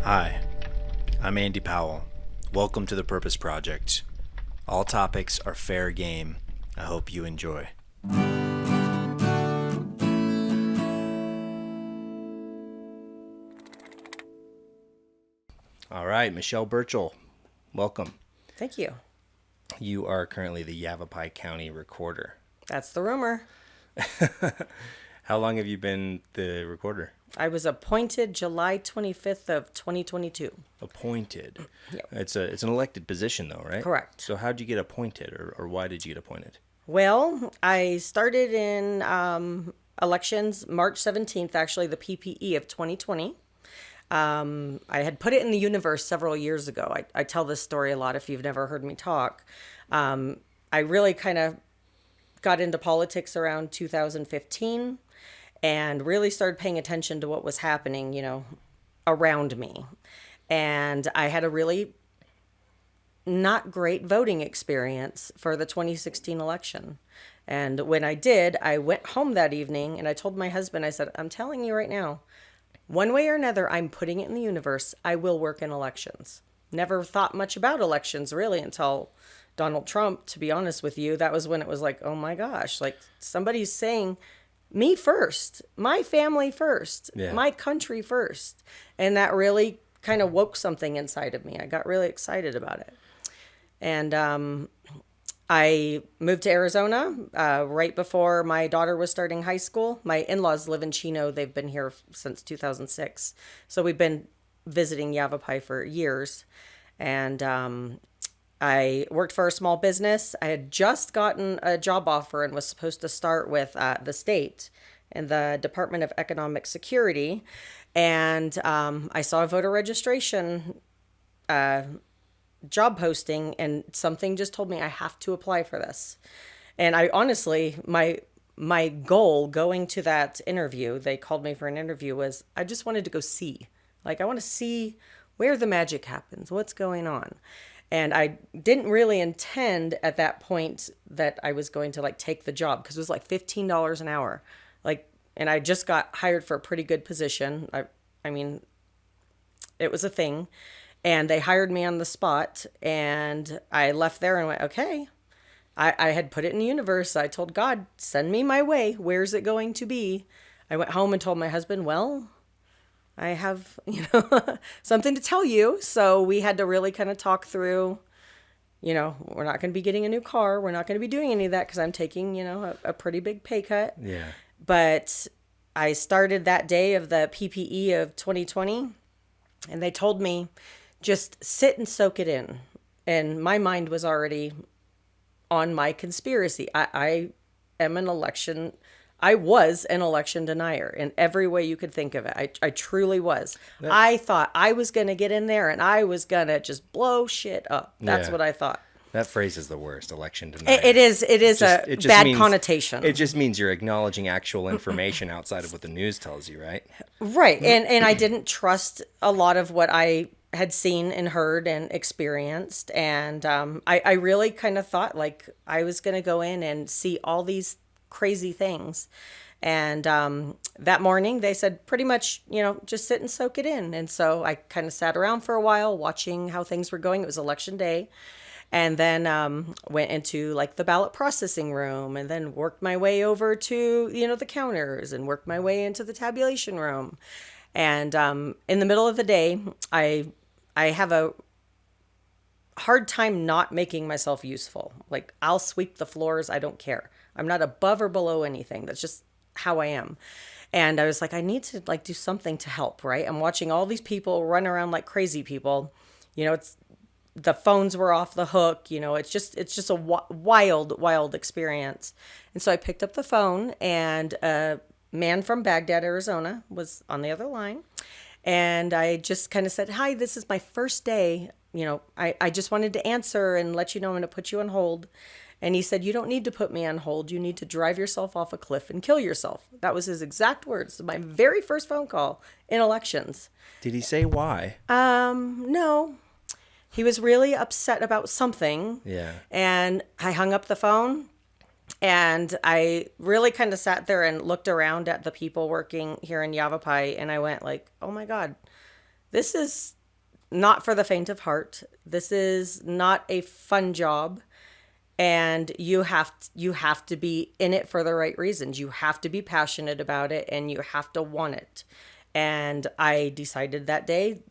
Hi, I'm Andy Powell. Welcome to the Purpose Project. All topics are fair game. I hope you enjoy. All right, Michelle Burchill, welcome. Thank you. You are currently the Yavapai County recorder. That's the rumor. How long have you been the recorder? I was appointed July 25th of 2022. Appointed. Yep. It's an elected position though, right? Correct. So how'd you get appointed or why did you get appointed? Well, I started in elections March 17th, actually the PPE of 2020. I had put it in the universe several years ago. I tell this story a lot if you've never heard me talk. I really kind of got into politics around 2015 and really started paying attention to what was happening, around me. And I had a really not great voting experience for the 2016 election. And when I did, I went home that evening and I told my husband, I said, I'm telling you right now, one way or another, I'm putting it in the universe. I will work in elections. Never thought much about elections really until Donald Trump, to be honest with you. That was when it was like, oh my gosh, like somebody's saying me first, my family first, my country first. And that really kind of woke something inside of me. I got really excited about it. And I moved to Arizona right before my daughter was starting high school. My in-laws live in Chino. They've been here since 2006. So we've been visiting Yavapai for years. And I worked for a small business. I had just gotten a job offer and was supposed to start with the state and the Department of Economic Security. And I saw a voter registration job posting and something just told me I have to apply for this. And I honestly, my goal going to that interview, they called me for an interview, was I just wanted to go see. Like, I want to see where the magic happens, what's going on. And I didn't really intend at that point that I was going to like take the job because it was like $15 an hour. Like, and I just got hired for a pretty good position. I mean, it was a thing. And they hired me on the spot and I left there and went, okay, I had put it in the universe. I told God, send me my way. Where's it going to be? I went home and told my husband, well, I have, something to tell you. So we had to really kind of talk through, we're not going to be getting a new car. We're not going to be doing any of that because I'm taking, a pretty big pay cut. Yeah. But I started that day of the PPE of 2020 and they told me, just sit and soak it in. And my mind was already on my conspiracy. I was an election denier in every way you could think of it. I truly was. I thought I was going to get in there and I was going to just blow shit up. That's what I thought. That phrase is the worst, election denier. It is a bad connotation. It just means you're acknowledging actual information outside of what the news tells you, right? Right. And I didn't trust a lot of what I had seen and heard and experienced. And I really kind of thought like I was going to go in and see all these crazy things. And that morning they said pretty much, just sit and soak it in. And so I kind of sat around for a while watching how things were going. It was election day. And then went into like the ballot processing room and then worked my way over to, the counters and worked my way into the tabulation room. And in the middle of the day, I have a hard time not making myself useful. Like I'll sweep the floors. I don't care. I'm not above or below anything. That's just how I am. And I was like, I need to like do something to help, right? I'm watching all these people run around like crazy people. The phones were off the hook. It's just a wild experience. And so I picked up the phone and a man from Baghdad, Arizona was on the other line. And I just kind of said, hi, this is my first day. I just wanted to answer and let you know I'm going to put you on hold. And he said, you don't need to put me on hold. You need to drive yourself off a cliff and kill yourself. That was his exact words. My very first phone call in elections. Did he say why? No. He was really upset about something. Yeah. And I hung up the phone and I really kind of sat there and looked around at the people working here in Yavapai. And I went like, oh my God, this is not for the faint of heart. This is not a fun job. And you have to be in it for the right reasons. You have to be passionate about it, and you have to want it. And I decided that day,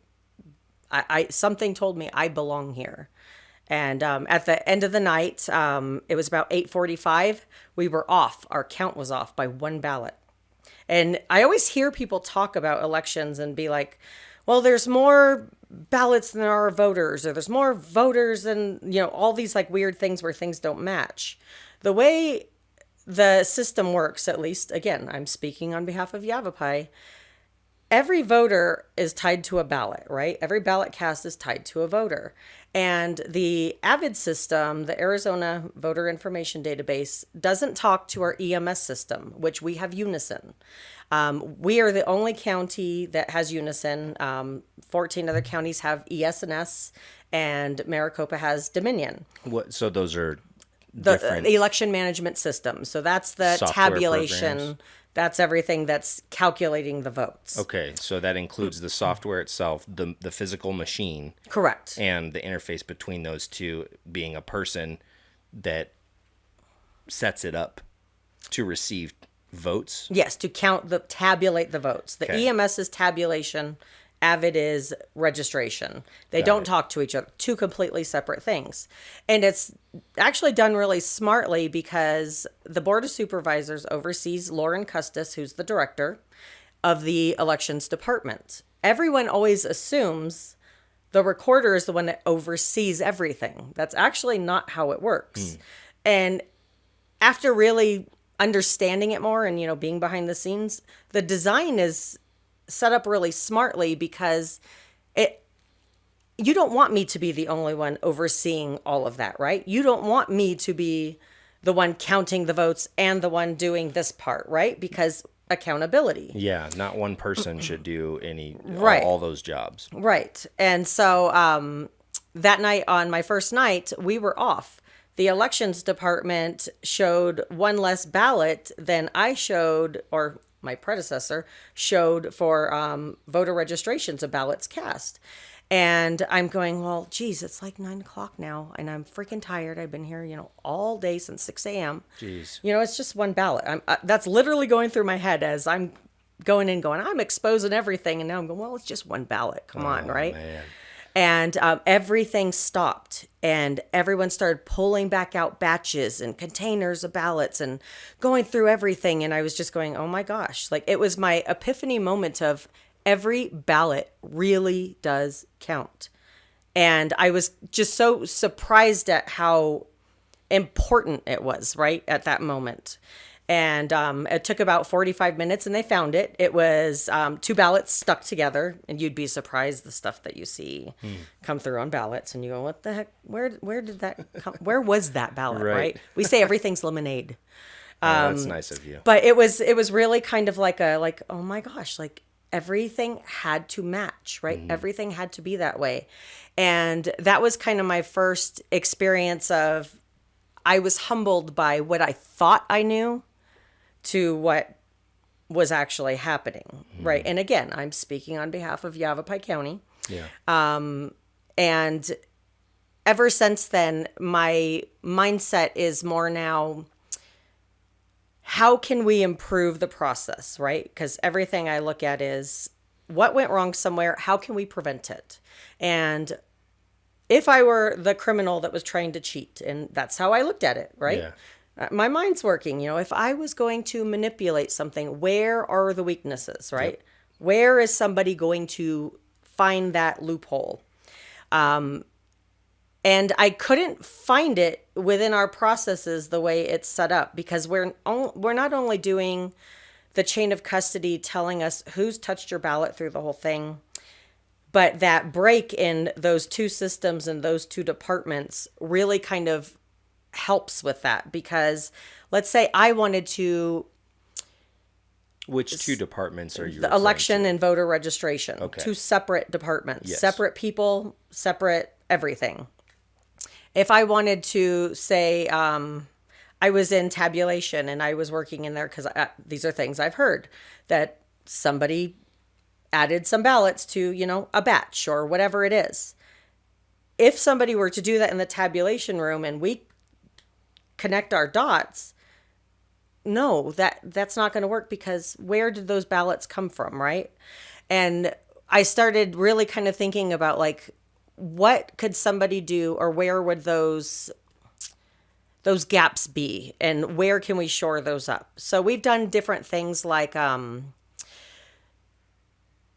I something told me I belong here. And at the end of the night, it was about 8:45. We were off. Our count was off by one ballot. And I always hear people talk about elections and be like, well, there's more ballots than there are voters, or there's more voters than, all these like weird things where things don't match. The way the system works, at least, again, I'm speaking on behalf of Yavapai, every voter is tied to a ballot, right? Every ballot cast is tied to a voter. And the AVID system, the Arizona Voter Information Database, doesn't talk to our EMS system, which we have Unison. We are the only county that has Unison. 14 other counties have ES&S, and Maricopa has Dominion. So those are The different election management system. So that's the software tabulation. programs. That's everything that's calculating the votes. Okay, so that includes the software itself, the physical machine, Correct. and the interface between those two being a person that sets it up to receive votes. Yes, to tabulate the votes. The Okay. EMS is tabulation, AVID is registration. They don't talk to each other. Two completely separate things. And it's actually done really smartly because the Board of Supervisors oversees Lauren Custis, who's the director of the elections department. Everyone always assumes the recorder is the one that oversees everything. That's actually not how it works. And after really understanding it more and, being behind the scenes, the design is set up really smartly because you don't want me to be the only one overseeing all of that, right? You don't want me to be the one counting the votes and the one doing this part, right? Because accountability. Yeah, not one person should do Right. all those jobs. Right. And so that night, on my first night, we were off. The elections department showed one less ballot than I showed, or my predecessor showed, for voter registrations of ballots cast. And I'm going, well, geez, it's like 9 o'clock now, and I'm freaking tired. I've been here, all day since 6 a.m. Jeez. It's just one ballot. That's literally going through my head as I'm going in, I'm exposing everything. And now I'm going, well, it's just one ballot. Come on, right? Man. And everything stopped, and everyone started pulling back out batches and containers of ballots and going through everything. And I was just going, oh my gosh, like it was my epiphany moment of every ballot really does count. And I was just so surprised at how important it was right at that moment. And it took about 45 minutes, and they found it. It was 2 ballots stuck together, and you'd be surprised the stuff that you see come through on ballots, and you go, "What the heck? Where did that come? Where was that ballot?" Right? We say everything's lemonade, Oh, that's nice of you. but it was really kind of like oh my gosh, like everything had to match, right? Everything had to be that way, and that was kind of my first experience of. I was humbled by what I thought I knew to what was actually happening, right? And again, I'm speaking on behalf of Yavapai County. Yeah. And ever since then, my mindset is more now, how can we improve the process, right? Because everything I look at is what went wrong somewhere, how can we prevent it? And if I were the criminal that was trying to cheat, and that's how I looked at it, right? Yeah. My mind's working. If I was going to manipulate something, where are the weaknesses, right? Yep. Where is somebody going to find that loophole? And I couldn't find it within our processes the way it's set up, because we're not only doing the chain of custody telling us who's touched your ballot through the whole thing, but that break in those two systems and those two departments really kind of helps with that. Because let's say I wanted to... Which two departments are you The referring election to? and voter registration. Okay. 2 separate departments. Yes. Separate people, separate everything. If I wanted to say I was in tabulation and I was working in there, because these are things I've heard, that somebody added some ballots to, a batch or whatever it is. If somebody were to do that in the tabulation room and we connect our dots, no, that's not going to work, because where did those ballots come from, right? And I started really kind of thinking about, like, what could somebody do, or where would those gaps be, and where can we shore those up? So we've done different things, like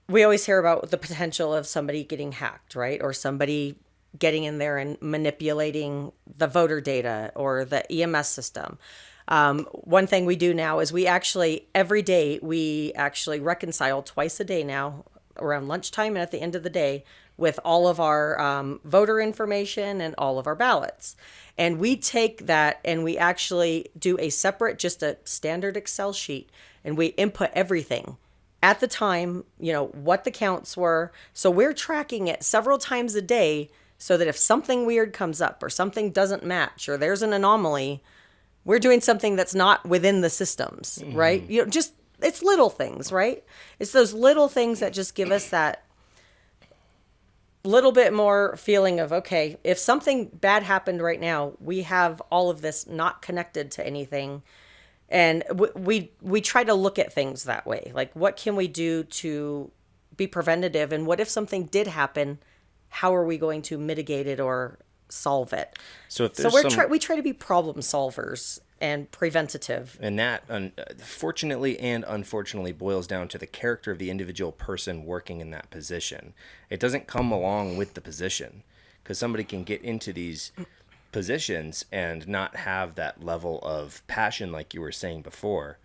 we always hear about the potential of somebody getting hacked, right? Or somebody getting in there and manipulating the voter data or the EMS system. One thing we do now is every day, we actually reconcile twice a day now, around lunchtime and at the end of the day, with all of our voter information and all of our ballots. And we take that and we actually do a separate, just a standard Excel sheet, and we input everything at the time, what the counts were. So we're tracking it several times a day, so that if something weird comes up or something doesn't match or there's an anomaly, we're doing something that's not within the systems, right? It's little things, right? It's those little things that just give us that little bit more feeling of, okay, if something bad happened right now, we have all of this not connected to anything. And we try to look at things that way. Like, what can we do to be preventative? And what if something did happen? How are we going to mitigate it or solve it? So we try to be problem solvers and preventative. And that, fortunately and unfortunately, boils down to the character of the individual person working in that position. It doesn't come along with the position, because somebody can get into these positions and not have that level of passion, like you were saying before,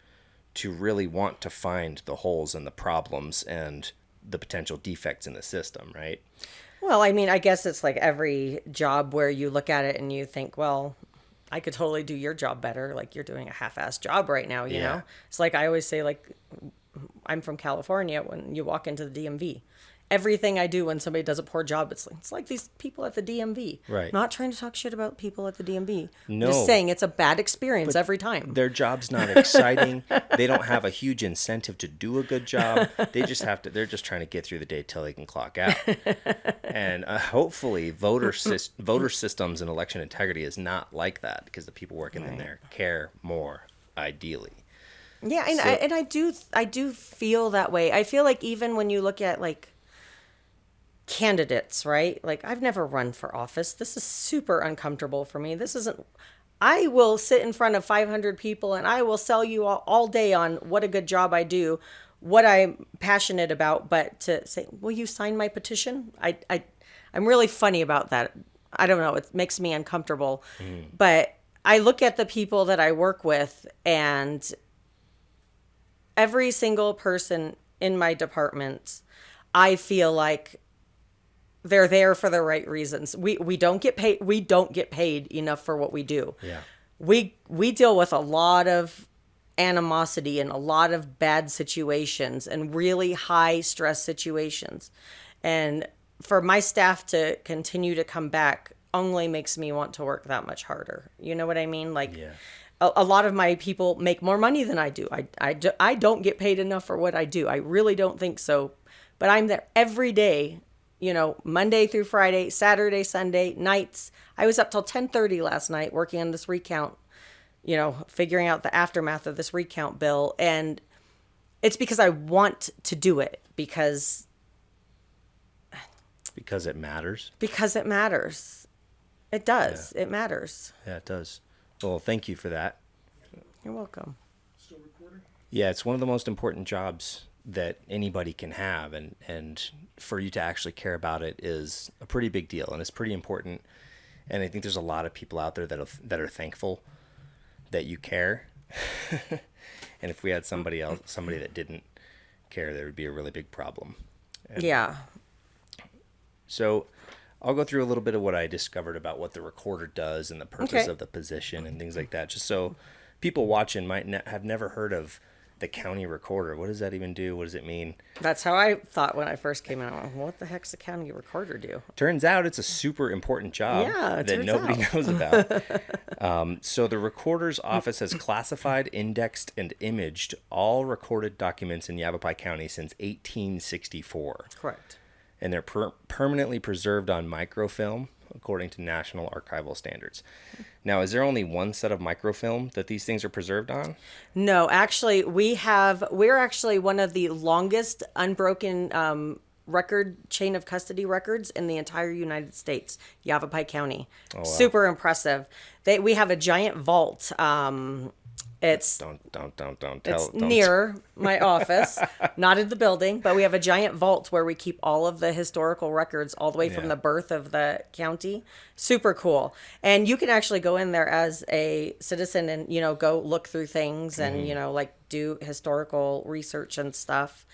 to really want to find the holes and the problems and the potential defects in the system, right? Well, I mean, I guess it's like every job where you look at it and you think, well, I could totally do your job better. Like, you're doing a half-assed job right now, you know? It's like, I always say, like, I'm from California. When you walk into the DMV, everything I do when somebody does a poor job, it's like these people at the DMV. Right. Not trying to talk shit about people at the DMV. No. Just saying it's a bad experience every time. Their job's not exciting. They don't have a huge incentive to do a good job. They're just trying to get through the day till they can clock out. And hopefully voter systems and election integrity is not like that, because the people working in there care more, ideally. Yeah, and I do feel that way. I feel like even when you look at, like, candidates, right? Like, I've never run for office. This is super uncomfortable for me. I will sit in front of 500 people and I will sell you all day on what a good job I do, what I'm passionate about. But to say, will you sign my petition? I'm really funny about that. I don't know. It makes me uncomfortable. But I look at the people that I work with, and every single person in my departments, I feel like they're there for the right reasons. We don't get paid. We don't get paid enough for what we do. Yeah. We deal with a lot of animosity and a lot of bad situations and really high stress situations. And for my staff to continue to come back only makes me want to work that much harder. You know what I mean? Like, a lot of my people make more money than I do. I don't get paid enough for what I do. I really don't think so. But I'm there every day, Monday through Friday, Saturday, Sunday, nights. I was up till 10:30 last night working on this recount, figuring out the aftermath of this recount bill. And it's because I want to do it, because it matters. Because it matters. It does. Yeah. It matters. Yeah, it does. Well, thank you for that. You're welcome. Still recording? Yeah, it's one of the most important jobs that anybody can have, and for you to actually care about it is a pretty big deal, and it's pretty important. And I think there's a lot of people out there that are thankful that you care. And if we had somebody that didn't care, there would be a really big problem. And yeah. So I'll go through a little bit of what I discovered about what the recorder does and the purpose of the position and things like that, just so people watching might have never heard of the county recorder. What does that even do? What does it mean? That's how I thought when I first came out. What the heck's the county recorder do? Turns out it's a super important job that nobody knows about. So the recorder's office has classified, indexed, and imaged all recorded documents in Yavapai County since 1864. Correct. And they're permanently preserved on microfilm, according to national archival standards. Now, is there only one set of microfilm that these things are preserved on? No, actually, we're actually one of the longest unbroken record chain of custody records in the entire United States, Yavapai County. Oh, wow. Super impressive. We have a giant vault. It's near my office, not in the building, but we have a giant vault where we keep all of the historical records all the way from the birth of the county. Super cool. And you can actually go in there as a citizen and, go look through things and, like do historical research and stuff.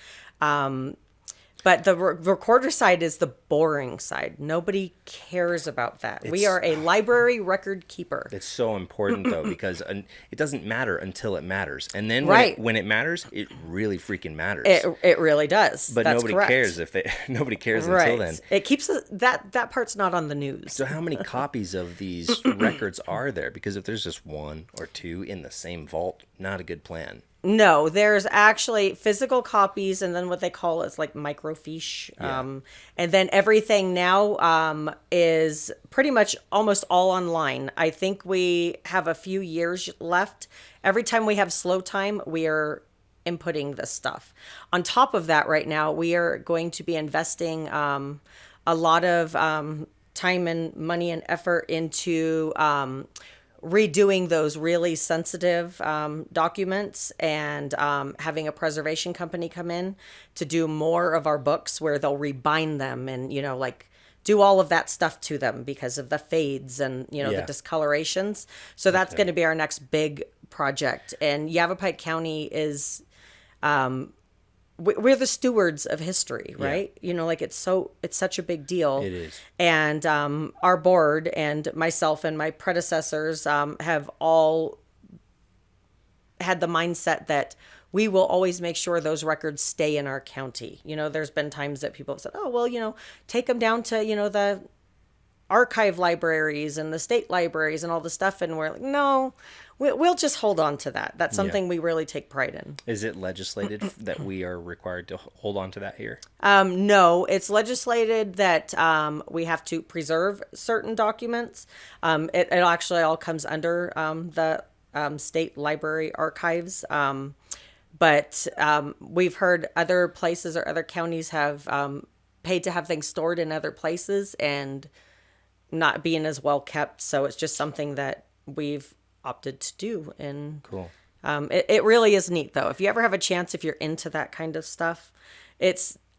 But the recorder side is the boring side. Nobody cares about that. We are a library record keeper. It's so important, though, because it doesn't matter until it matters. And then when it matters, it really freaking matters. It really does. But That's nobody correct. cares nobody cares until then. It keeps that part's not on the news. So how many copies of these records are there? Because if there's just one or two in the same vault, not a good plan. No, there's actually physical copies, and then what they call is like microfiche. Yeah. And then everything now is pretty much almost all online. I think we have a few years left. Every time we have slow time, we are inputting this stuff. On top of that, right now, we are going to be investing a lot of time and money and effort into redoing those really sensitive documents and having a preservation company come in to do more of our books where they'll rebind them and, like do all of that stuff to them because of the fades and, the discolorations. So that's going to be our next big project. And Yavapai County is... we're the stewards of history, right? Yeah. It's such a big deal. It is. And our board and myself and my predecessors have all had the mindset that we will always make sure those records stay in our county. There's been times that people have said, oh, well, take them down to, the archive libraries and the state libraries and all the stuff. And we're like, no, we'll just hold on to that. That's something we really take pride in. Is it legislated that we are required to hold on to that here? No, it's legislated that we have to preserve certain documents. It actually all comes under the state library archives. But we've heard other places or other counties have paid to have things stored in other places and not being as well kept. So it's just something that we've opted to do. And cool. It really is neat, though. If you ever have a chance, if you're into that kind of stuff,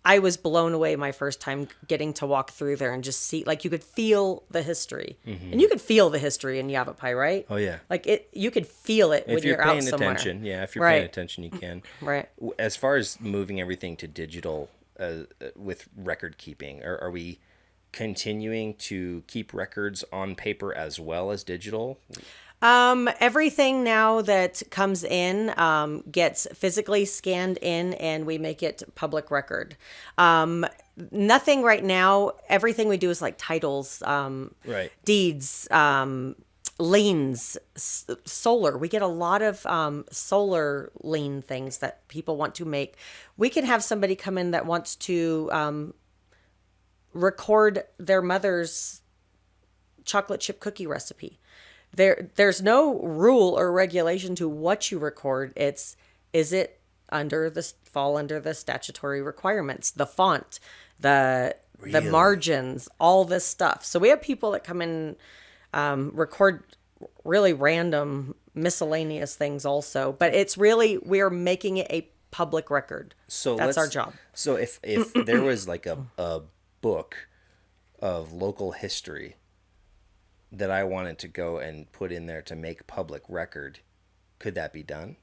I was blown away my first time getting to walk through there and just see, like, you could feel the history. Mm-hmm. And you could feel the history in Yavapai, right? Oh, yeah. Like, you could feel it when you're out somewhere. If you're paying attention, you can. Right. As far as moving everything to digital with record keeping, are we continuing to keep records on paper as well as digital? Everything now that comes in gets physically scanned in and we make it public record. Nothing right now. Everything we do is like titles, deeds, liens, solar. We get a lot of solar lien things that people want to make. We can have somebody come in that wants to record their mother's chocolate chip cookie recipe. There's no rule or regulation to what you record. Is it fall under the statutory requirements, the font, the margins, all this stuff. So we have people that come in, record really random miscellaneous things also, but it's really, we're making it a public record. So that's our job. So if there was like a book of local history that I wanted to go and put in there to make public record, could that be done?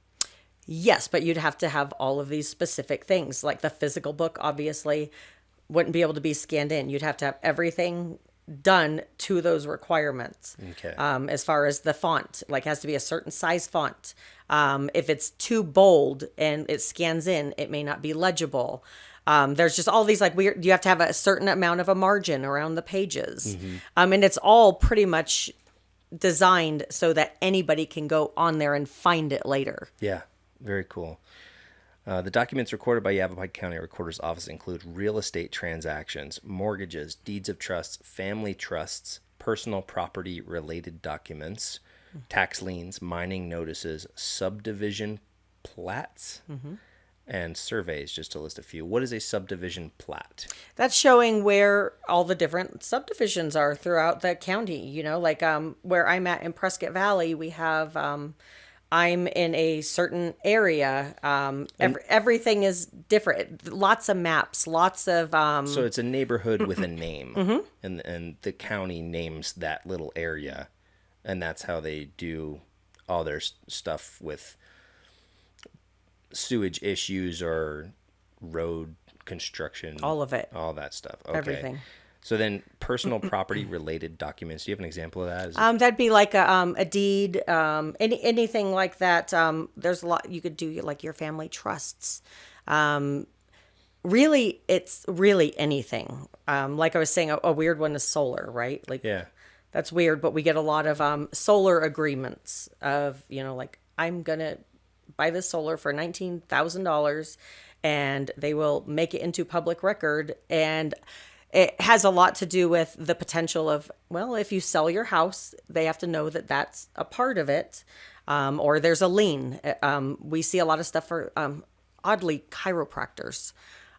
Yes, but you'd have to have all of these specific things. Like the physical book, obviously, wouldn't be able to be scanned in. You'd have to have everything done to those requirements. Okay. As far as the font, like has to be a certain size font. If it's too bold and it scans in, it may not be legible. There's just all these like weird, you have to have a certain amount of a margin around the pages. And it's all pretty much designed so that anybody can go on there and find it later. Yeah, very cool. The documents recorded by Yavapai County Recorder's Office include real estate transactions, mortgages, deeds of trusts, family trusts, personal property related documents, tax liens, mining notices, subdivision plats, and surveys, just to list a few. What is a subdivision plat? That's showing where all the different subdivisions are throughout the county. Like where I'm at in Prescott Valley, we have I'm in a certain area. Everything is different. Lots of maps, lots of So it's a neighborhood with a name, and the county names that little area, and that's how they do all their stuff with sewage issues or road construction. all of it. All that stuff. Okay. Everything. So then personal property related documents. Do you have an example of that? That'd be like a deed, anything like that. There's a lot you could do, like your family trusts. Really, it's really anything. Like I was saying, a weird one is solar, right? Like, Yeah. that's weird, but we get a lot of solar agreements of, like I'm gonna buy this solar for $19,000, and they will make it into public record. And it has a lot to do with the potential of, well, if you sell your house, they have to know that that's a part of it, or there's a lien. We see a lot of stuff for, oddly, chiropractors.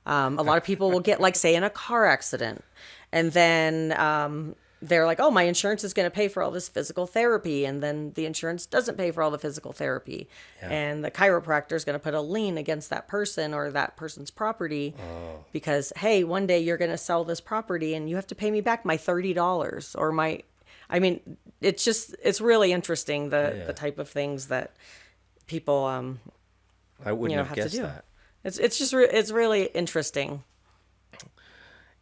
A lot of people will get, like, say, in a car accident, and then they're like, oh, my insurance is going to pay for all this physical therapy, and then the insurance doesn't pay for all the physical therapy. Yeah. And the chiropractor is going to put a lien against that person or that person's property because, hey, one day you're going to sell this property and you have to pay me back my $30 or my, I mean, it's really interesting, the type of things that people, I wouldn't have have guessed to do. that. It's really interesting.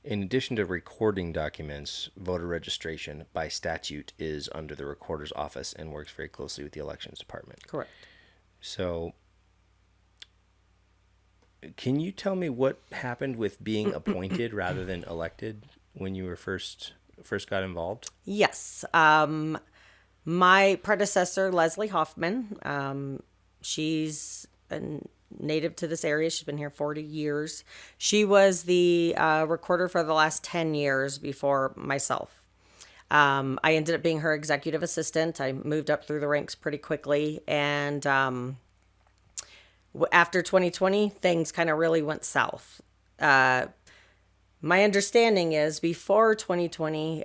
In addition to recording documents, voter registration by statute is under the recorder's office and works very closely with the elections department. Correct. So, can you tell me what happened with being appointed rather than elected when you were first got involved? Yes. My predecessor, Leslie Hoffman, she's a native to this area. She's been here 40 years. She was the recorder for the last 10 years before myself. I ended up being her executive assistant. I moved up through the ranks pretty quickly. And after 2020, things kind of really went south. My understanding is before 2020,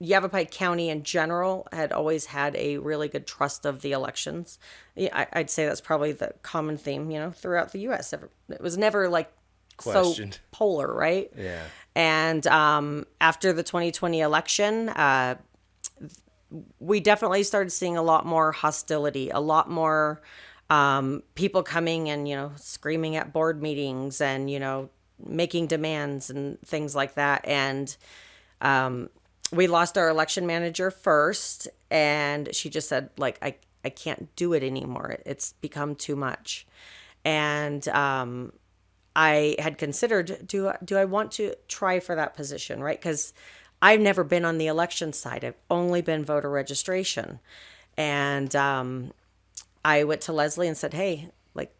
Yavapai County in general had always had a really good trust of the elections. I'd say that's probably the common theme, throughout the U.S. It was never like Questioned. so polar, right? Yeah. And after the 2020 election, we definitely started seeing a lot more hostility, a lot more people coming and, screaming at board meetings and, making demands and things like that. And we lost our election manager first, and she just said, like, I can't do it anymore. It's become too much. And I had considered, do I want to try for that position, right? Because I've never been on the election side. I've only been voter registration. And I went to Leslie and said, hey, like,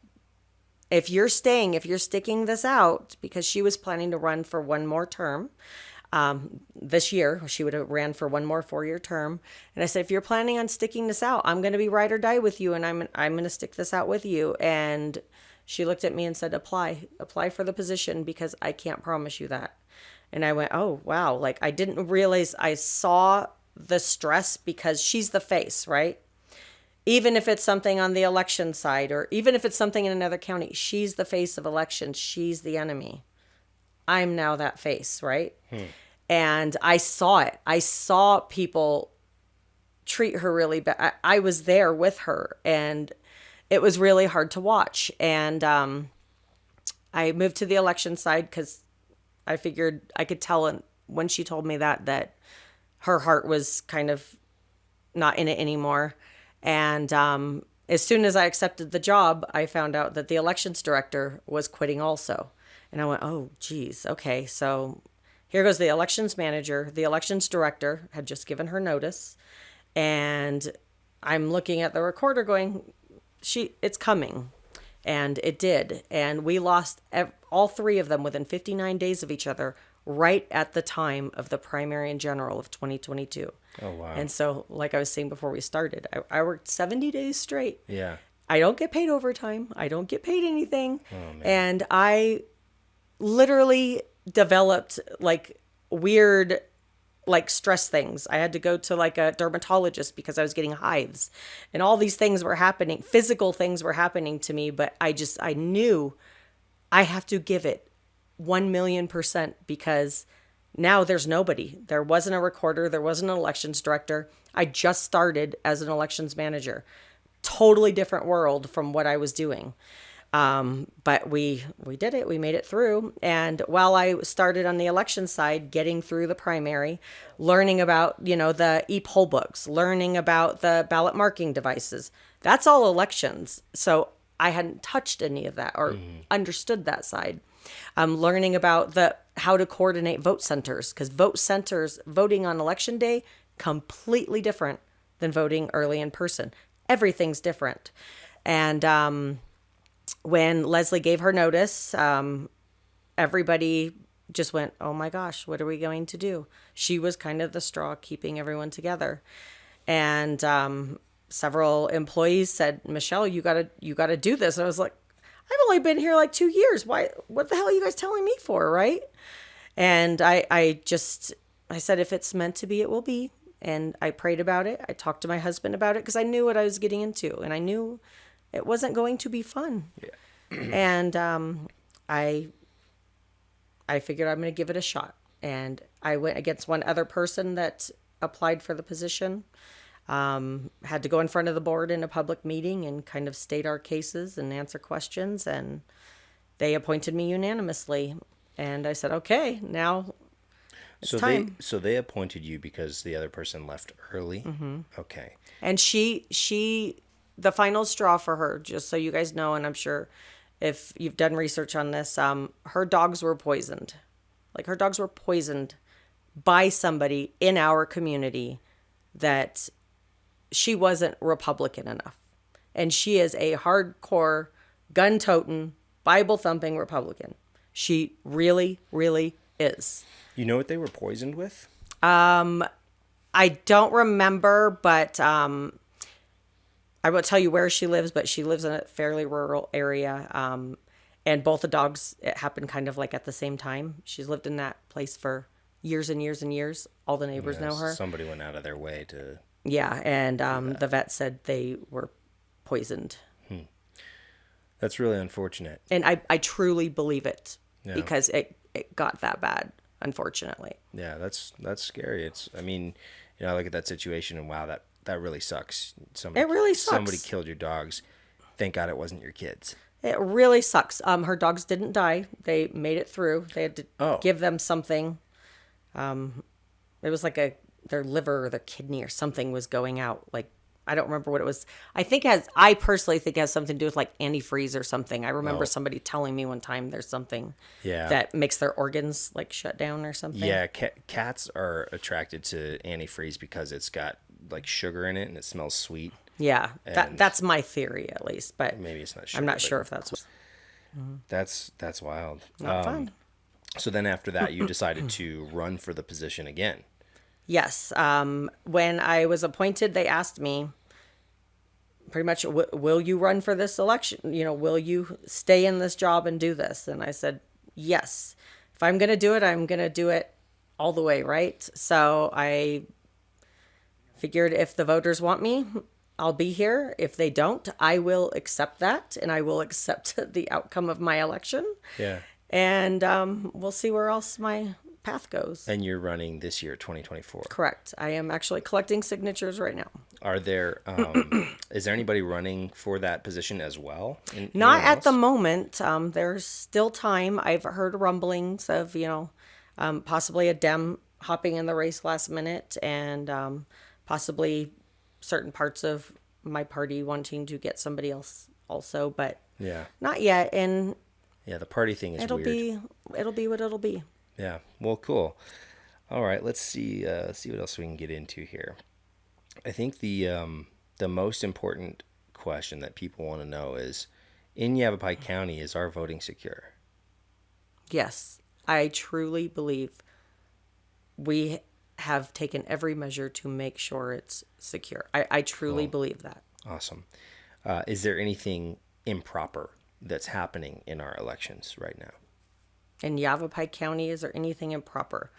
if you're sticking this out, because she was planning to run for one more term. This year, she would have ran for one more 4-year term. And I said, if you're planning on sticking this out, I'm going to be ride or die with you. And I'm going to stick this out with you. And she looked at me and said, apply for the position, because I can't promise you that. And I went, oh, wow. Like, I didn't realize I saw the stress, because she's the face, right? Even if it's something on the election side, or even if it's something in another county, she's the face of elections. She's the enemy. I'm now that face, right? And I saw it. I saw people treat her really bad. I was there with her, and it was really hard to watch. And I moved to the election side because I figured I could tell when she told me that her heart was kind of not in it anymore. And as soon as I accepted the job, I found out that the elections director was quitting also. And I went, oh, geez, okay. So here goes the elections manager. The elections director had just given her notice. And I'm looking at the recorder going, it's coming. And it did. And we lost all three of them within 59 days of each other, right at the time of the primary and general of 2022. Oh, wow. And so, like I was saying before we started, I worked 70 days straight. Yeah. I don't get paid overtime. I don't get paid anything. Oh, man. And I literally developed like weird like stress things. I had to go to like a dermatologist because I was getting hives, and all these things were happening. Physical things were happening to me, but I knew I have to give it 1,000,000% because now there's nobody. There wasn't a recorder. There wasn't an elections director. I just started as an elections manager. Totally different world from what I was doing. But we did it. We made it through. And while I started on the election side, getting through the primary, learning about, the e-poll books, learning about the ballot marking devices, that's all elections. So I hadn't touched any of that or understood that side. Learning about how to coordinate vote centers, because vote centers, voting on election day, completely different than voting early in person. Everything's different. And, when Leslie gave her notice, everybody just went, oh my gosh, what are we going to do? She was kind of the straw keeping everyone together. And several employees said, Michelle, you gotta do this. And I was like, I've only been here like 2 years. What the hell are you guys telling me for, right? And I said, if it's meant to be, it will be. And I prayed about it. I talked to my husband about it because I knew what I was getting into. And I knew it wasn't going to be fun. Yeah. And I figured I'm going to give it a shot. And I went against one other person that applied for the position. Had to go in front of the board in a public meeting and kind of state our cases and answer questions. And they appointed me unanimously. And I said, okay, now it's time. So they appointed you because the other person left early? Mm-hmm. Okay. And the final straw for her, just so you guys know, and I'm sure if you've done research on this, her dogs were poisoned. Like, her dogs were poisoned by somebody in our community that she wasn't Republican enough. And she is a hardcore, gun-toting, Bible-thumping Republican. She really, really is. You know what they were poisoned with? I don't remember, but I won't tell you where she lives, but she lives in a fairly rural area. And both the dogs, it happened kind of like at the same time. She's lived in that place for years and years and years. All the neighbors know her. Somebody went out of their way to... Yeah, and the vet said they were poisoned. That's really unfortunate. And I truly believe it, Yeah. because it got that bad, unfortunately. Yeah, that's scary. I look at that situation and wow, that really sucks. It really sucks. Somebody killed your dogs. Thank God it wasn't your kids. It really sucks. Her dogs didn't die. They made it through. They had to give them something. It was like their liver or their kidney or something was going out. Like, I don't remember what it was. I personally think it has something to do with like antifreeze or something. I remember somebody telling me one time there's something that makes their organs like shut down or something. Yeah, cats are attracted to antifreeze because it's got like sugar in it and it smells sweet. Yeah, that's my theory at least, but maybe it's not sugar. I'm not sure if that's That's wild. Not fun. So then after that, you decided to run for the position again. Yes. When I was appointed, they asked me pretty much, will you run for this election? Will you stay in this job and do this? And I said, yes. If I'm going to do it, I'm going to do it all the way, right? So I figured if the voters want me, I'll be here. If they don't, I will accept that, and I will accept the outcome of my election. Yeah. And we'll see where else my path goes. And you're running this year, 2024. Correct. I am actually collecting signatures right now. Are there, is there anybody running for that position as well? Not at the moment. There's still time. I've heard rumblings of, possibly a Dem hopping in the race last minute, and possibly certain parts of my party wanting to get somebody else also, but Yeah. not yet. And Yeah, the party thing is it'll weird. it'll be what it'll be. Yeah. Well, cool. All right, let's see what else we can get into here. I think the most important question that people want to know is, in Yavapai County, is our voting secure? Yes, I truly believe we have taken every measure to make sure it's secure. I truly believe that. Awesome. Is there anything improper that's happening in our elections right now? In Yavapai County, is there anything improper?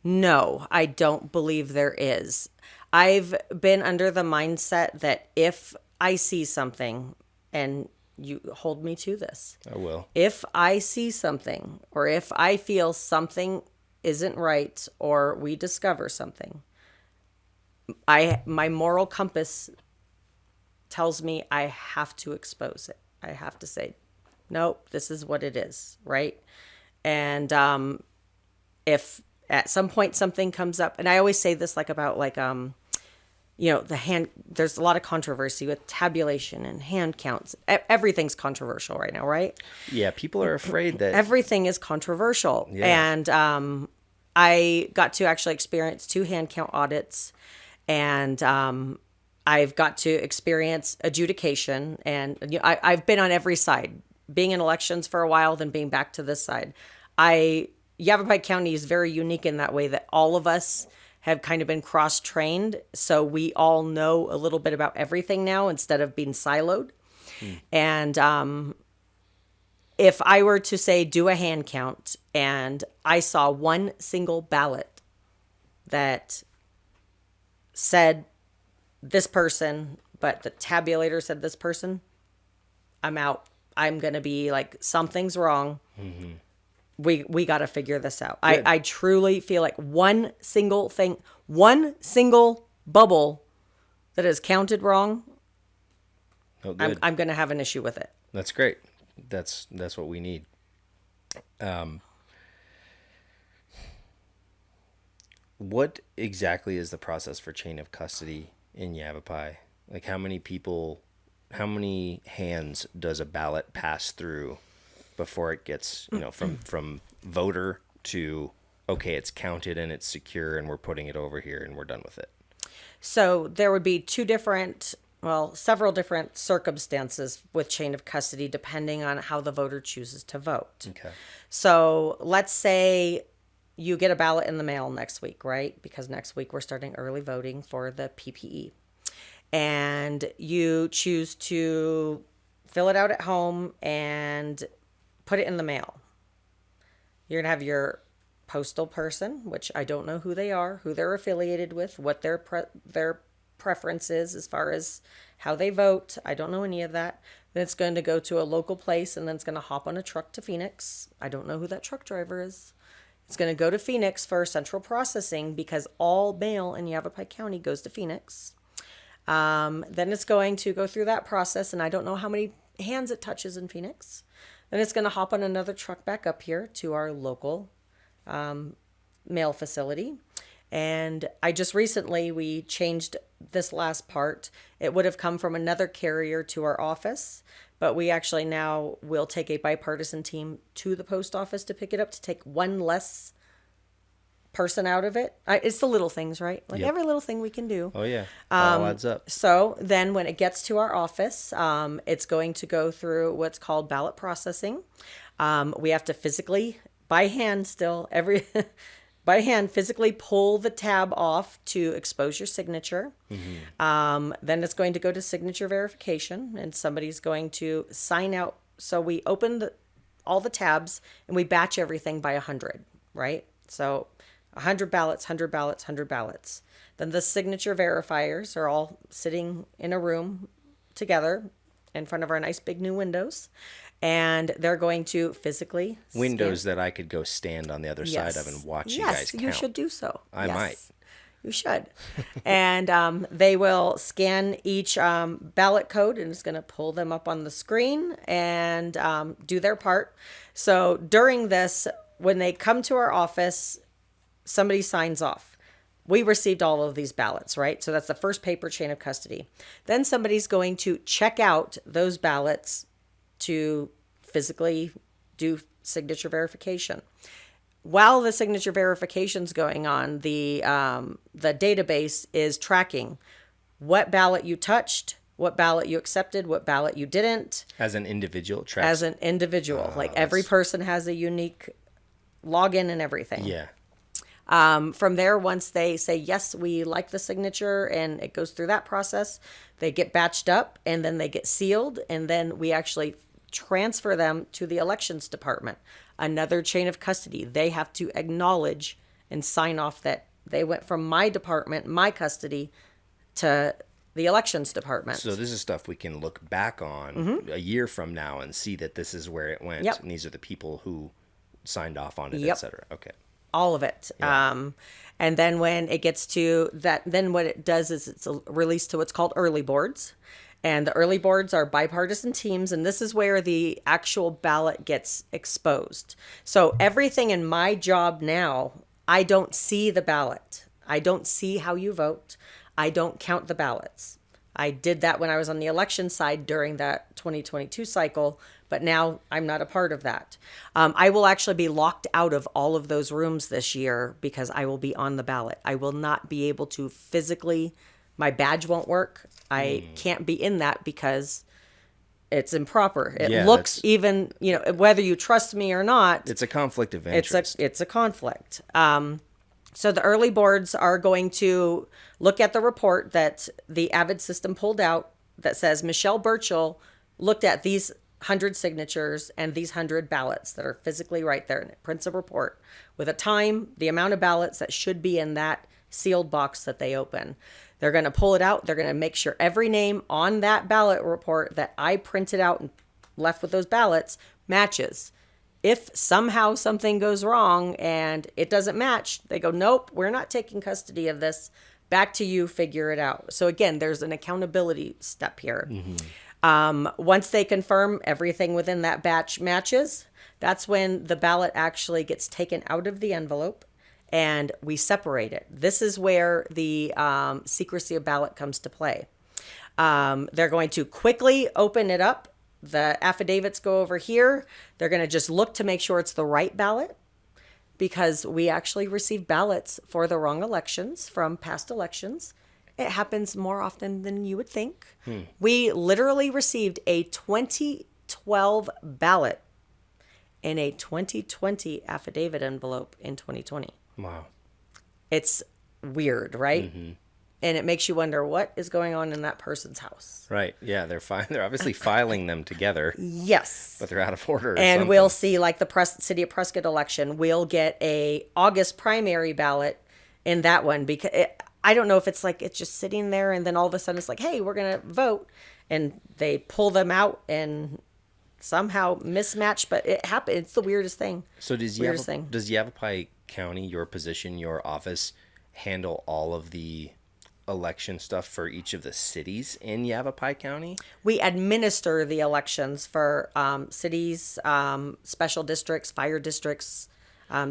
No, I don't believe there is. I've been under the mindset that if I see something, and you hold me to this, I will. if I see something or if I feel something isn't right or we discover something, my moral compass tells me I have to expose it. I have to say, nope, this is what it is, right? And if at some point something comes up, and I always say this about there's a lot of controversy with tabulation and hand counts. Everything's controversial right now, right? Yeah, people are afraid that Everything is controversial. Yeah. And I got to actually experience 2 hand count audits, and I've got to experience adjudication. And I've been on every side, being in elections for a while, then being back to this side. Yavapai County is very unique in that way that all of us have kind of been cross-trained. So we all know a little bit about everything now instead of being siloed. And if I were to say, do a hand count, and I saw one single ballot that said this person, but the tabulator said this person, I'm out. I'm going to be like, something's wrong. Mm-hmm. We got to figure this out. I truly feel like one single thing, one single bubble that is counted wrong, I'm going to have an issue with it. That's great. That's what we need. What exactly is the process for chain of custody in Yavapai? Like, how many hands does a ballot pass through before it gets, from voter to, okay, it's counted and it's secure and we're putting it over here and we're done with it? So there would be several different circumstances with chain of custody depending on how the voter chooses to vote. Okay. So let's say you get a ballot in the mail next week, right? Because next week we're starting early voting for the PPE. And you choose to fill it out at home and put it in the mail. You're going to have your postal person, which I don't know who they are, who they're affiliated with, what their preference is as far as how they vote. I don't know any of that. Then it's going to go to a local place, and then it's going to hop on a truck to Phoenix. I don't know who that truck driver is. It's going to go to Phoenix for central processing because all mail in Yavapai County goes to Phoenix. Then it's going to go through that process, and I don't know how many hands it touches in Phoenix. Then it's going to hop on another truck back up here to our local mail facility. And I just recently, we changed this last part. It would have come from another carrier to our office, but we actually now will take a bipartisan team to the post office to pick it up, to take one less person out of it. It's the little things, right? Like Yep. every little thing we can do. Oh, yeah. All adds up. So then when it gets to our office, it's going to go through what's called ballot processing. We have to physically, by hand still, by hand, physically pull the tab off to expose your signature. Mm-hmm. Then it's going to go to signature verification, and somebody's going to sign out. So we open all the tabs, and we batch everything by 100, right? So 100 ballots, 100 ballots, 100 ballots. Then the signature verifiers are all sitting in a room together in front of our nice big new windows. And they're going to physically Windows that I could go stand on the other side of and watch you guys count. Yes, you should do so. I might. You should. And they will scan each ballot code, and it's going to pull them up on the screen and do their part. So during this, when they come to our office, somebody signs off. we received all of these ballots, right? So that's the first paper chain of custody. Then somebody's going to check out those ballots to physically do signature verification. While the signature verification's going on, the database is tracking what ballot you touched, what ballot you accepted, what ballot you didn't. As an individual, As an individual. Like every person has a unique login and everything. Yeah. From there, once they say, yes, we like the signature, and it goes through that process, they get batched up and then they get sealed. And then we actually transfer them to the elections department, another chain of custody. They have to acknowledge and sign off that they went from my department, my custody, to the elections department. So this is stuff we can look back on a year from now and see that this is where it went. Yep. And these are the people who signed off on it, Yep. etc. Okay. All of it. Yeah. And then when it gets to that, then what it does is it's released to what's called early boards. And the early boards are bipartisan teams. And this is where the actual ballot gets exposed. So everything in my job now, I don't see the ballot. I don't see how you vote. I don't count the ballots. I did that when I was on the election side during that 2022 cycle, but now I'm not a part of that. I will actually be locked out of all of those rooms this year because I will be on the ballot. I will not be able to physically, my badge won't work. I can't be in that because it's improper. It looks even, whether you trust me or not. It's a conflict of interest. It's a conflict. So the early boards are going to look at the report that the Avid system pulled out that says Michelle Burchill looked at these 100 signatures and these 100 ballots that are physically right there. And it prints a report with a time, the amount of ballots that should be in that sealed box that they open. They're going to pull it out. They're going to make sure every name on that ballot report that I printed out and left with those ballots matches. If somehow something goes wrong and it doesn't match, they go, nope, we're not taking custody of this. Back to you, figure it out. So again, there's an accountability step here. Once they confirm everything within that batch matches, that's when the ballot actually gets taken out of the envelope and we separate it. This is where the secrecy of ballot comes to play. They're going to quickly open it up. The affidavits go over here. They're going to just look to make sure it's the right ballot because we actually receive ballots for the wrong elections from past elections. It happens more often than you would think. We literally received a 2012 ballot in a 2020 affidavit envelope in 2020. Wow. It's weird, right? And it makes you wonder what is going on in that person's house. Right. Yeah, they're obviously filing them together. Yes. But they're out of order. And we'll see, like the City of Prescott election, we'll get a August primary ballot in that one because I don't know if it's like it's just sitting there and then all of a sudden it's like, hey, we're going to vote. And they pull them out and somehow mismatch, but it happens. It's the weirdest thing. So does Yavapai County, your position, your office, handle all of the election stuff for each of the cities in Yavapai County? We administer the elections for cities, special districts, fire districts,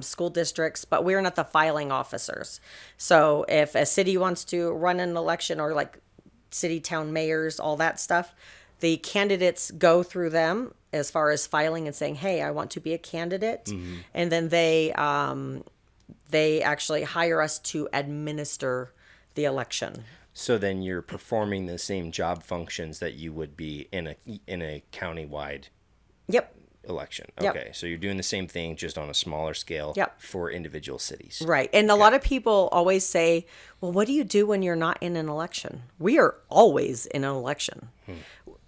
school districts, but we're not the filing officers. So if a city wants to run an election or like city, town mayors, all that stuff, the candidates go through them as far as filing and saying, hey, I want to be a candidate. And then they actually hire us to administer the election. So then you're performing the same job functions that you would be in a countywide election. Okay. So you're doing the same thing just on a smaller scale for individual cities. Right. And a lot of people always say, well, what do you do when you're not in an election? We are always in an election.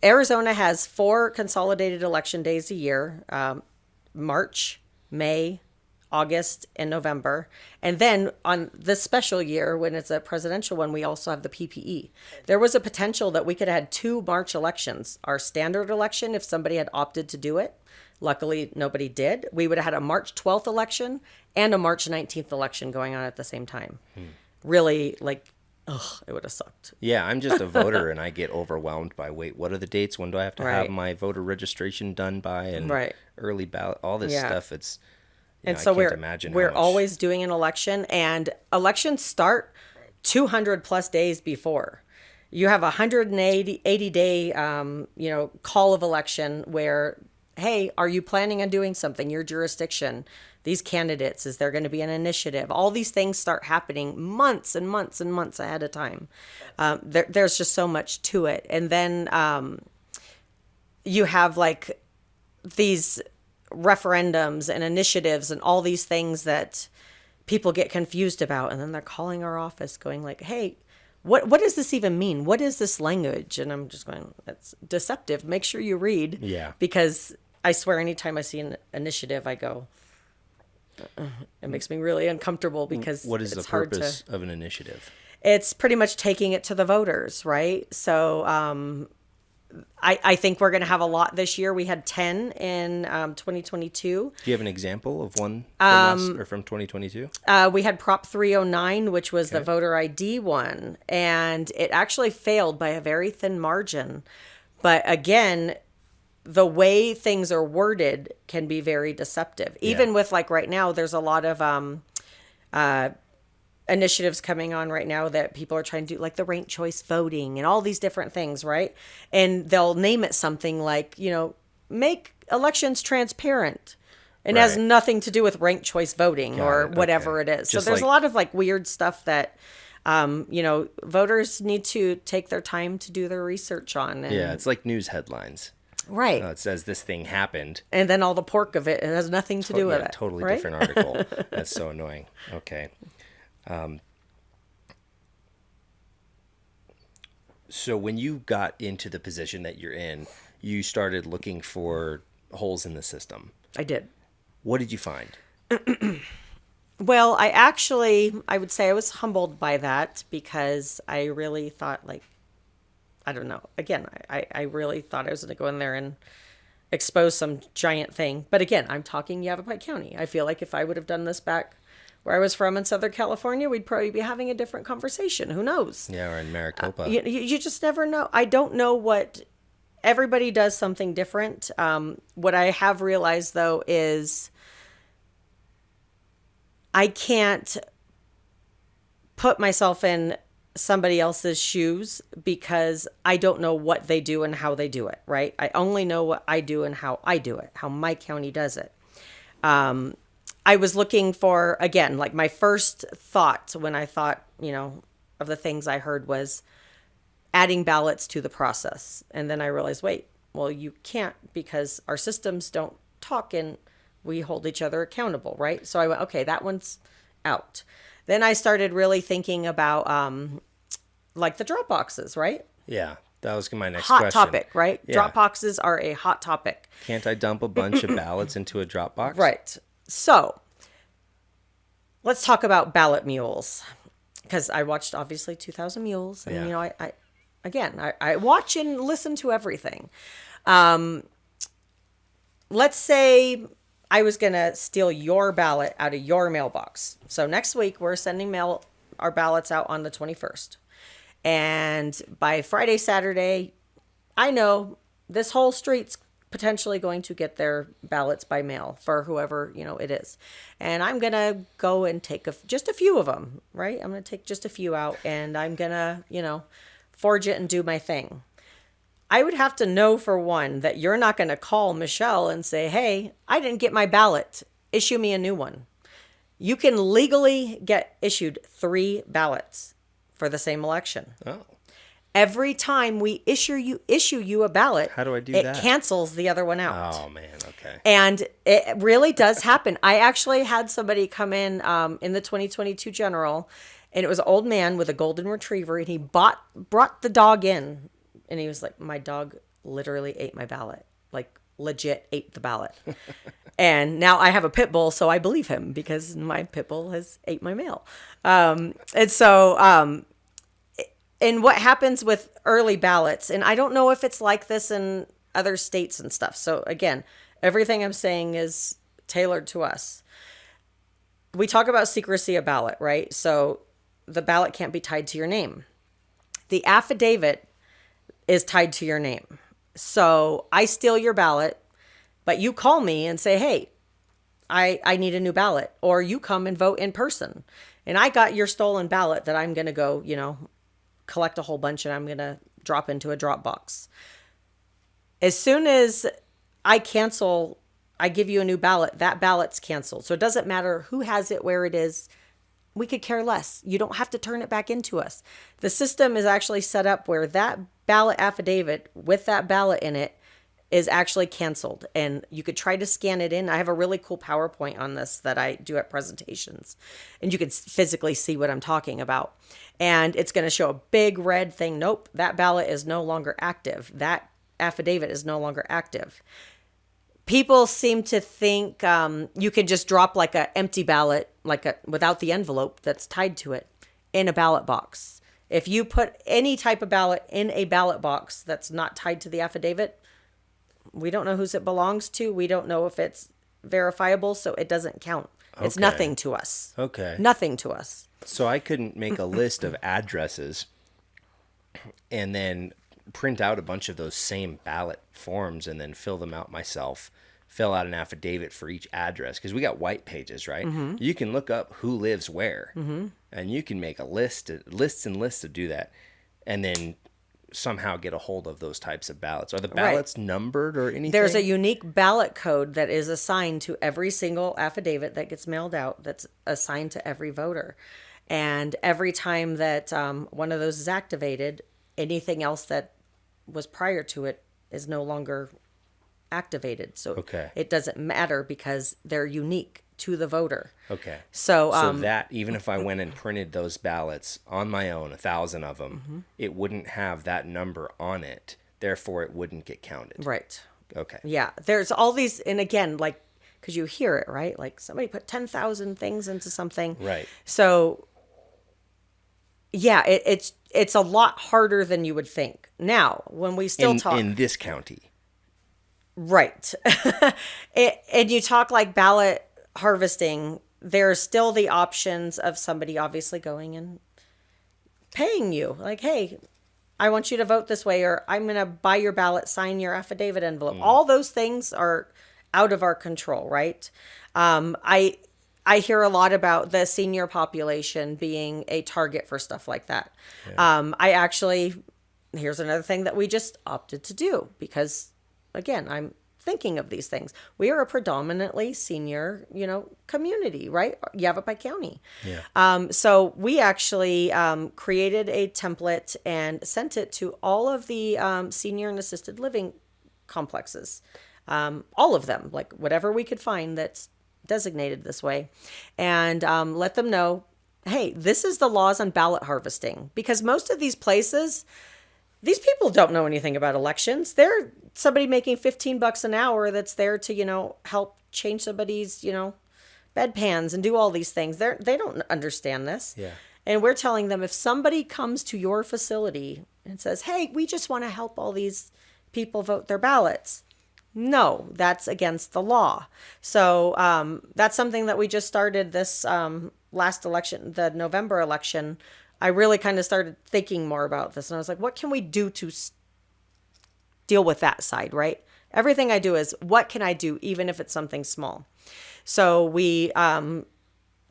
Arizona has 4 consolidated election days a year, March, May, August, and November. And then on this special year, when it's a presidential one, we also have the PPE. There was a potential that we could have had 2 March elections. Our standard election, if somebody had opted to do it. Luckily, nobody did. We would have had a March 12th election and a March 19th election going on at the same time. Really, it would have sucked. Yeah, I'm just a voter and I get overwhelmed by, wait, what are the dates? When do I have to have my voter registration done by? And early ballot, all this stuff. And I so can't imagine how we're much- always doing an election, and elections start 200 plus days before. You have a 180 day, call of election where, hey, are you planning on doing something? Your jurisdiction, these candidates, is there going to be an initiative? All these things start happening months and months and months ahead of time. There's just so much to it. And then you have like these referendums and initiatives and all these things that people get confused about. And then they're calling our office going like, hey, what does this even mean? What is this language? And I'm just going, that's deceptive. Make sure you read. Yeah. Because I swear anytime I see an initiative, I go, it makes me really uncomfortable because What is the it's hard purpose of an initiative? It's pretty much taking it to the voters, right? So I think we're going to have a lot this year. We had 10 in 2022. Do you have an example of one from 2022? We had Prop 309, which was the voter ID one, and it actually failed by a very thin margin. But again, the way things are worded can be very deceptive. Even with like right now, there's a lot of initiatives coming on right now that people are trying to do, like the ranked choice voting and all these different things, right? And they'll name it something like, make elections transparent. And it has nothing to do with ranked choice voting or whatever it is. So there's a lot of like weird stuff that, voters need to take their time to do their research on. And, it's like news headlines. Right. It says this thing happened. And then all the pork of it has nothing to do with it. Totally right? different article. That's so annoying. Okay. So when you got into the position that you're in, you started looking for holes in the system. I did. What did you find? Well, I would say I was humbled by that because I really thought like, I don't know. Again, I really thought I was going to go in there and expose some giant thing. But again, I'm talking Yavapai County. I feel like if I would have done this back where I was from in Southern California, we'd probably be having a different conversation. Who knows? Yeah, or in Maricopa. You just never know. I don't know what everybody does something different. What I have realized though is I can't put myself in somebody else's shoes because I don't know what they do and how they do it, right? I only know what I do and how I do it, how my county does it. I was looking for, again, like my first thought when I thought, of the things I heard was adding ballots to the process. And then I realized, wait, well, you can't because our systems don't talk and we hold each other accountable, right? So I went, okay, that one's out. Then I started really thinking about like the drop boxes, right? Yeah, that was my next hot question. topic, right? Yeah. Drop boxes are a hot topic. Can't I dump a bunch of ballots into a drop box? Right. So let's talk about ballot mules because I watched obviously 2000 Mules and I watch and listen to everything. Let's say I was going to steal your ballot out of your mailbox. So next week we're sending our ballots out on the 21st. And by Friday, Saturday, I know this whole street's potentially going to get their ballots by mail for whoever, it is. And I'm going to go and take just a few of them, right? I'm going to take just a few out and I'm going to, forge it and do my thing. I would have to know for one that you're not going to call Michelle and say, hey, I didn't get my ballot. Issue me a new one. You can legally get issued 3 ballots for the same election. Oh. Every time we issue you a ballot, how do I do it that? Cancels the other one out. Oh man, okay. And it really does happen. I actually had somebody come in the 2022 general, and it was an old man with a golden retriever, and he brought the dog in, and he was like, "My dog literally ate my ballot, like legit ate the ballot." And now I have a pit bull, so I believe him because my pit bull has ate my mail. And what happens with early ballots, and I don't know if it's like this in other states and stuff. So again, everything I'm saying is tailored to us. We talk about secrecy of ballot, right? So the ballot can't be tied to your name. The affidavit is tied to your name. So I steal your ballot, but you call me and say, hey, I need a new ballot, or you come and vote in person. And I got your stolen ballot that I'm going to go, collect a whole bunch and I'm going to drop into a drop box. As soon as I give you a new ballot, that ballot's canceled. So it doesn't matter who has it, where it is. We could care less. You don't have to turn it back into us. The system is actually set up where that ballot affidavit with that ballot in it is actually canceled. And you could try to scan it in. I have a really cool PowerPoint on this that I do at presentations. And you can physically see what I'm talking about. And it's going to show a big red thing. Nope, that ballot is no longer active. That affidavit is no longer active. People seem to think you can just drop like an empty ballot, without the envelope that's tied to it, in a ballot box. If you put any type of ballot in a ballot box that's not tied to the affidavit, we don't know whose it belongs to. We don't know if it's verifiable, so it doesn't count. Okay. It's nothing to us. Okay. Nothing to us. So I couldn't make a list of addresses and then print out a bunch of those same ballot forms and then fill them out myself, fill out an affidavit for each address, because we got white pages, right? Mm-hmm. You can look up who lives where, and you can make a lists and lists to do that, and then somehow get a hold of those types of ballots. Are the ballots numbered or anything? There's a unique ballot code that is assigned to every single affidavit that gets mailed out, that's assigned to every voter. And every time that one of those is activated, anything else that was prior to it is no longer activated. So it doesn't matter because they're unique to the voter. Okay. So that even if I went and printed those ballots on my own, 1,000 of them, it wouldn't have that number on it. Therefore, it wouldn't get counted. Right. Okay. Yeah. There's all these, and again, because you hear it, right? Like somebody put 10,000 things into something. Right. So yeah, it's a lot harder than you would think. Now, when we still talk in this county. Right. And you talk like ballot harvesting, there's still the options of somebody obviously going and paying you. Like, hey, I want you to vote this way, or I'm going to buy your ballot, sign your affidavit envelope. All those things are out of our control, right? I hear a lot about the senior population being a target for stuff like that. Yeah. Here's another thing that we just opted to do because, again, I'm thinking of these things. We are a predominantly senior, community, right? Yavapai County. Yeah. So we actually created a template and sent it to all of the senior and assisted living complexes. All of them, like whatever we could find that's designated this way, and let them know, hey, this is the laws on ballot harvesting. Because most of these places, these people don't know anything about elections. They're somebody making $15 an hour that's there to, help change somebody's, bedpans and do all these things. They don't understand this. Yeah. And we're telling them, if somebody comes to your facility and says, hey, we just want to help all these people vote their ballots, no, that's against the law. So that's something that we just started this last election, the November election. I really kind of started thinking more about this. And I was like, what can we do to deal with that side, right? Everything I do is, what can I do, even if it's something small? So we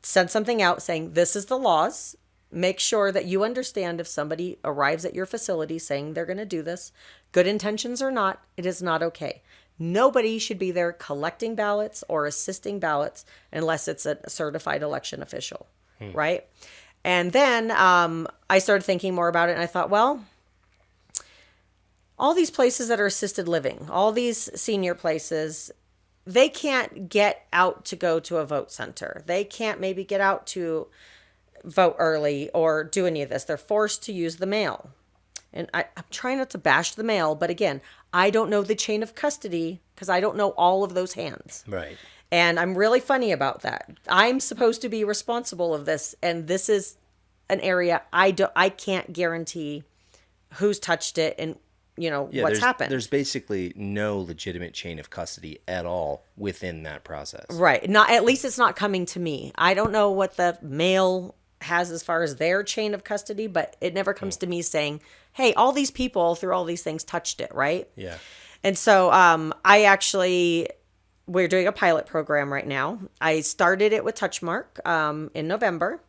sent something out saying, this is the laws. Make sure that you understand if somebody arrives at your facility saying they're going to do this, good intentions or not, it is not okay. Nobody should be there collecting ballots or assisting ballots unless it's a certified election official, right? And then I started thinking more about it, and I thought, well, all these places that are assisted living, all these senior places, they can't get out to go to a vote center. They can't maybe get out to vote early or do any of this. They're forced to use the mail. And I'm trying not to bash the mail, but again, I don't know the chain of custody because I don't know all of those hands. Right. And I'm really funny about that. I'm supposed to be responsible of this, and this is an area I can't guarantee who's touched it and what's happened. There's basically no legitimate chain of custody at all within that process. Right. Not, at least it's not coming to me. I don't know what the mail has as far as their chain of custody, but it never comes to me saying, hey, all these people through all these things touched it, right? Yeah. And so I actually we're doing a pilot program right now. I started it with Touchmark in November.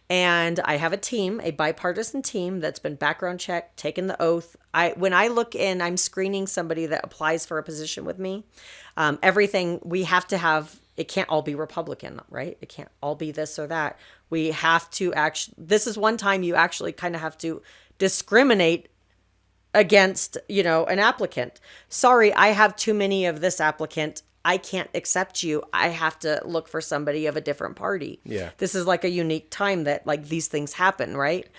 And I have a team, a bipartisan team that's been background checked, taken the oath. When I look in, I'm screening somebody that applies for a position with me. Everything we have to have, it can't all be Republican, right? It can't all be this or that. We have to this is one time you actually kind of have to discriminate against, an applicant. Sorry, I have too many of this applicant. I can't accept you. I have to look for somebody of a different party. Yeah. This is like a unique time that like these things happen, right?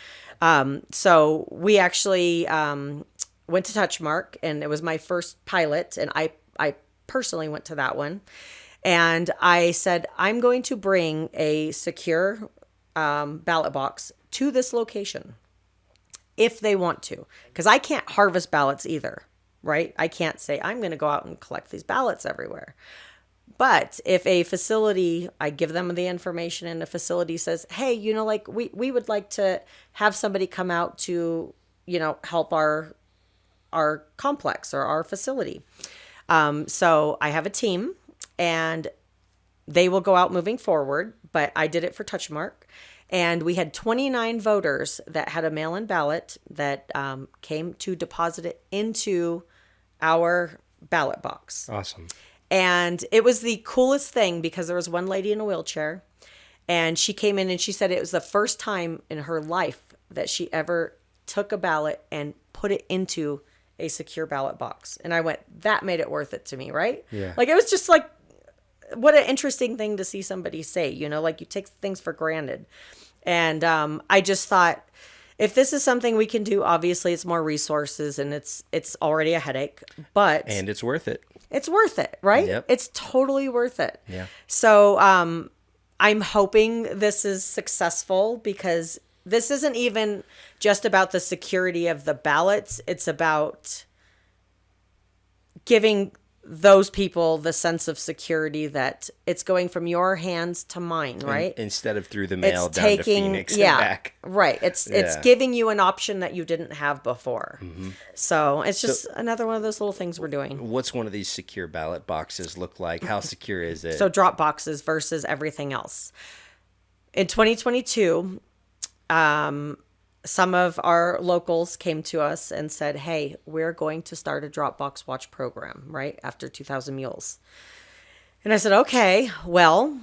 So we actually went to Touchmark, and it was my first pilot, and I personally went to that one. And I said, I'm going to bring a secure ballot box to this location if they want to, because I can't harvest ballots either. Right? I can't say I'm going to go out and collect these ballots everywhere. But if a facility, I give them the information, and the facility says, hey, we would like to have somebody come out to, help our complex or our facility. So I have a team, and they will go out moving forward, but I did it for Touchmark. And we had 29 voters that had a mail-in ballot that came to deposit it into our ballot box. Awesome. And it was the coolest thing, because there was one lady in a wheelchair, and she came in and she said it was the first time in her life that she ever took a ballot and put it into a secure ballot box. And I went, that made it worth it to me, right? Yeah. Like, it was just like, what an interesting thing to see somebody say, like you take things for granted. And I just thought, if this is something we can do, obviously it's more resources, and it's already a headache, and it's worth it. It's worth it, right? Yep. It's totally worth it. Yeah. So I'm hoping this is successful, because this isn't even just about the security of the ballots. It's about giving those people the sense of security that it's going from your hands to mine, right? Instead of through the mail down to Phoenix and back. Right. It's giving you an option that you didn't have before. Mm-hmm. So it's just another one of those little things we're doing. What's one of these secure ballot boxes look like? How secure is it? So drop boxes versus everything else. In 2022, some of our locals came to us and said, hey, we're going to start a Dropbox Watch program, right, after 2,000 Mules. And I said, okay, well,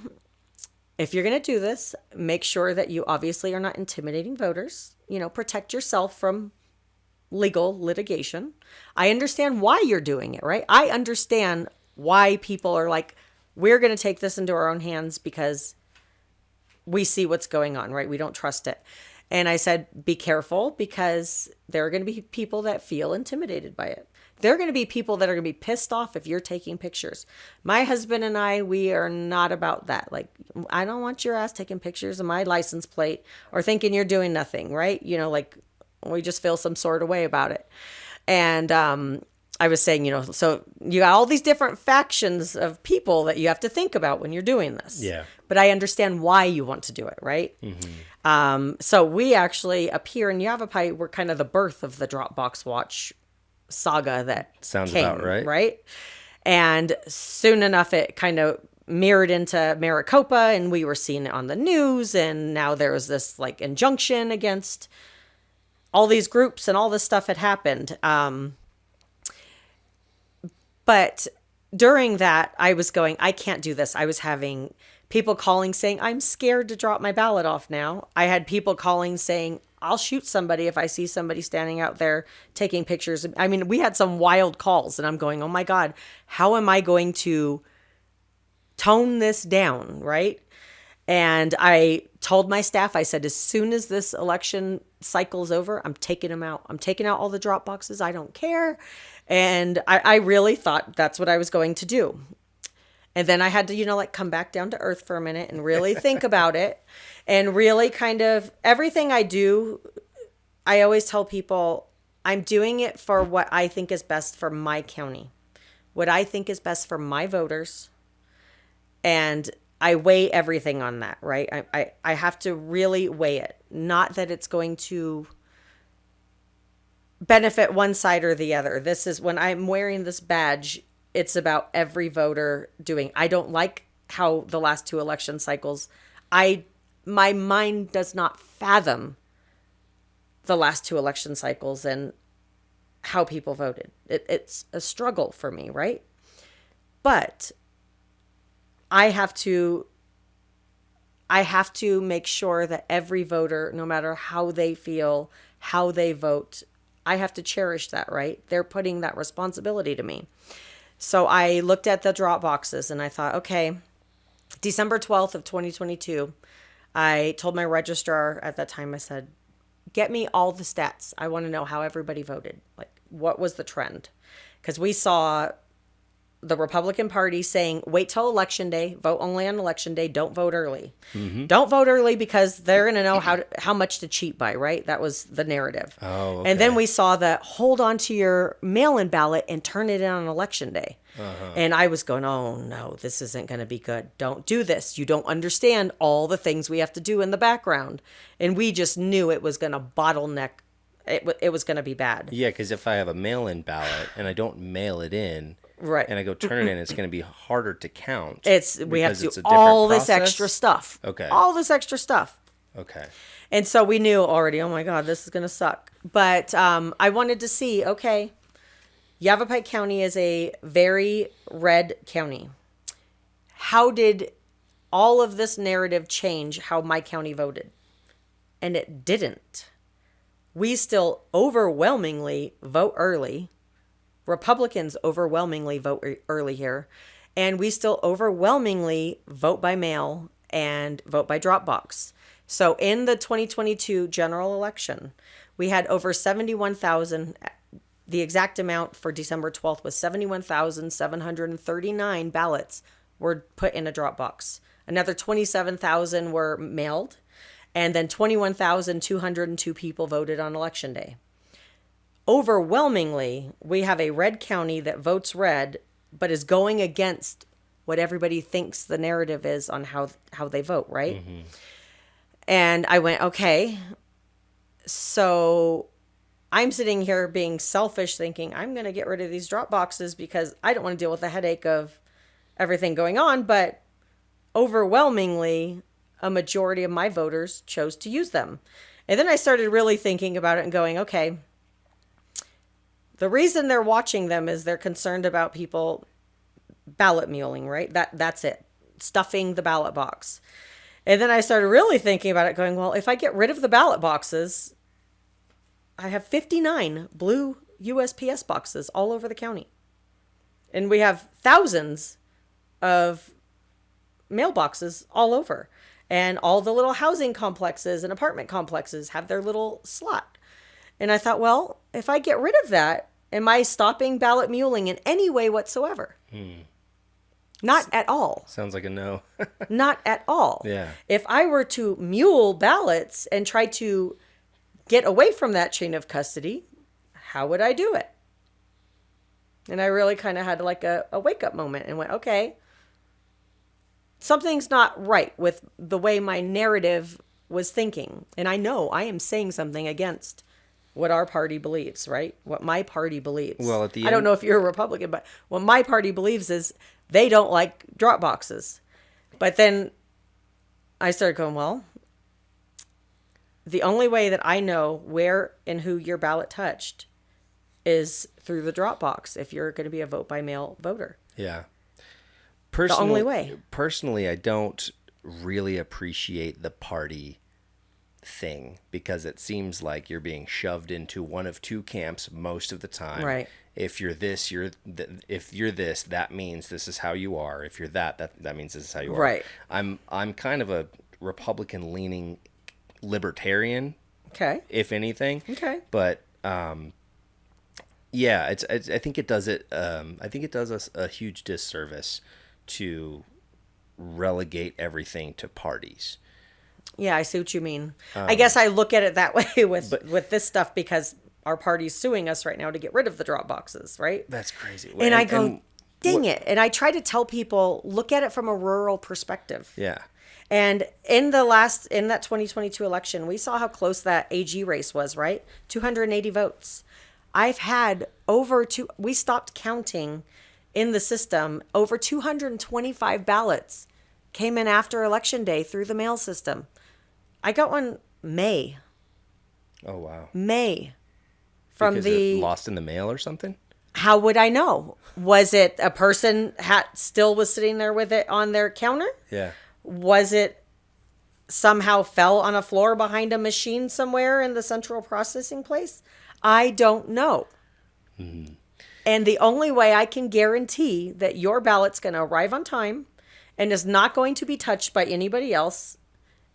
if you're going to do this, make sure that you obviously are not intimidating voters. Protect yourself from legal litigation. I understand why you're doing it, right? I understand why people are like, we're going to take this into our own hands because we see what's going on, right? We don't trust it. And I said, be careful, because there are going to be people that feel intimidated by it. There are going to be people that are going to be pissed off if you're taking pictures. My husband and I, we are not about that. Like, I don't want your ass taking pictures of my license plate or thinking you're doing nothing, right? Like, we just feel some sort of way about it. And I was saying, so you got all these different factions of people that you have to think about when you're doing this. Yeah. But I understand why you want to do it, right? Mm-hmm. So we actually, up here in Yavapai, we're kind of the birth of the Dropbox Watch saga that sounds came, about right. Right? And soon enough, it kind of mirrored into Maricopa, and we were seeing it on the news. And now there was this like injunction against all these groups, and all this stuff had happened. But during that, I was going, I can't do this. I was having people calling saying, I'm scared to drop my ballot off now. I had people calling saying, I'll shoot somebody if I see somebody standing out there taking pictures. I mean, we had some wild calls, and I'm going, oh my God, how am I going to tone this down, right? And I told my staff, I said, as soon as this election cycle's over, I'm taking them out. I'm taking out all the drop boxes. I don't care. And I really thought that's what I was going to do. And then I had to, come back down to earth for a minute and really think about it, and really kind of everything I do. I always tell people I'm doing it for what I think is best for my county, what I think is best for my voters. And I weigh everything on that, right? I have to really weigh it. Not that it's going to benefit one side or the other. This is when I'm wearing this badge, it's about every voter doing. I don't like how the last two election cycles, my mind does not fathom the last two election cycles and how people voted. It's a struggle for me, right? But I have to make sure that every voter, no matter how they feel, how they vote, I have to cherish that, right? They're putting that responsibility to me. So I looked at the drop boxes and I thought, okay, December 12th of 2022, I told my registrar at that time, I said, get me all the stats. I want to know how everybody voted. Like, what was the trend? Because we saw the Republican Party saying, wait till election day, vote only on election day, don't vote early. Mm-hmm. Don't vote early because they're going to know how much to cheat by, right? That was the narrative. Oh, okay. And then we saw that hold on to your mail-in ballot and turn it in on election day. Uh-huh. And I was going, oh no, this isn't going to be good. Don't do this. You don't understand all the things we have to do in the background. And we just knew it was going to bottleneck. It was going to be bad. Yeah, because if I have a mail-in ballot and I don't mail it in, right, and I go turn it in, it's going to be harder to count. We have to do all this extra stuff. Okay. All this extra stuff. Okay. And so we knew already, oh my God, this is going to suck. But I wanted to see, okay, Yavapai County is a very red county. How did all of this narrative change how my county voted? And it didn't. We still overwhelmingly vote early. Republicans overwhelmingly vote early here. And we still overwhelmingly vote by mail and vote by drop box. So in the 2022 general election, we had over 71,000. The exact amount for December 12th was 71,739 ballots were put in a drop box. Another 27,000 were mailed. And then 21,202 people voted on election day. Overwhelmingly, we have a red county that votes red, but is going against what everybody thinks the narrative is on how they vote, right? Mm-hmm. And I went, okay, so I'm sitting here being selfish, thinking I'm going to get rid of these drop boxes because I don't want to deal with the headache of everything going on. But overwhelmingly, a majority of my voters chose to use them. And then I started really thinking about it and going, okay, the reason they're watching them is they're concerned about people ballot muling, right? That's it. Stuffing the ballot box. And then I started really thinking about it going, well, if I get rid of the ballot boxes, I have 59 blue USPS boxes all over the county. And we have thousands of mailboxes all over. And all the little housing complexes and apartment complexes have their little slot. And I thought, well, if I get rid of that, am I stopping ballot muling in any way whatsoever? Not at all. Sounds like a no. Not at all. Yeah. If I were to mule ballots and try to get away from that chain of custody, how would I do it? And I really kind of had like a wake-up moment and went, okay, something's not right with the way my narrative was thinking. And I know I am saying something against what our party believes, right? What my party believes. Well, at the end, I don't know if you're a Republican, but what my party believes is they don't like drop boxes. But then I started going, well, the only way that I know where and who your ballot touched is through the drop box if you're going to be a vote by mail voter. Yeah. The only way. Personally, I don't really appreciate the party thing because it seems like you're being shoved into one of two camps most of the time. Right. If you're this, if you're this, that means this is how you are. If you're that means this is how you are. Right. I'm kind of a Republican leaning libertarian. Okay. If anything. Okay. But yeah, I think it does it. I think it does us a huge disservice to relegate everything to parties. Yeah, I see what you mean. I guess I look at it that way with this stuff because our party's suing us right now to get rid of the drop boxes, right? That's crazy. And I go, dang it. And I try to tell people, look at it from a rural perspective. Yeah. And in that 2022 election, we saw how close that AG race was, right? 280 votes. I've had we stopped counting in the system. Over 225 ballots came in after Election Day through the mail system. I got one May. Oh, wow. May. From Because the it lost in the mail or something? How would I know? Was it a person still was sitting there with it on their counter? Yeah. Was it somehow fell on a floor behind a machine somewhere in the central processing place? I don't know. Mm-hmm. And the only way I can guarantee that your ballot's going to arrive on time and is not going to be touched by anybody else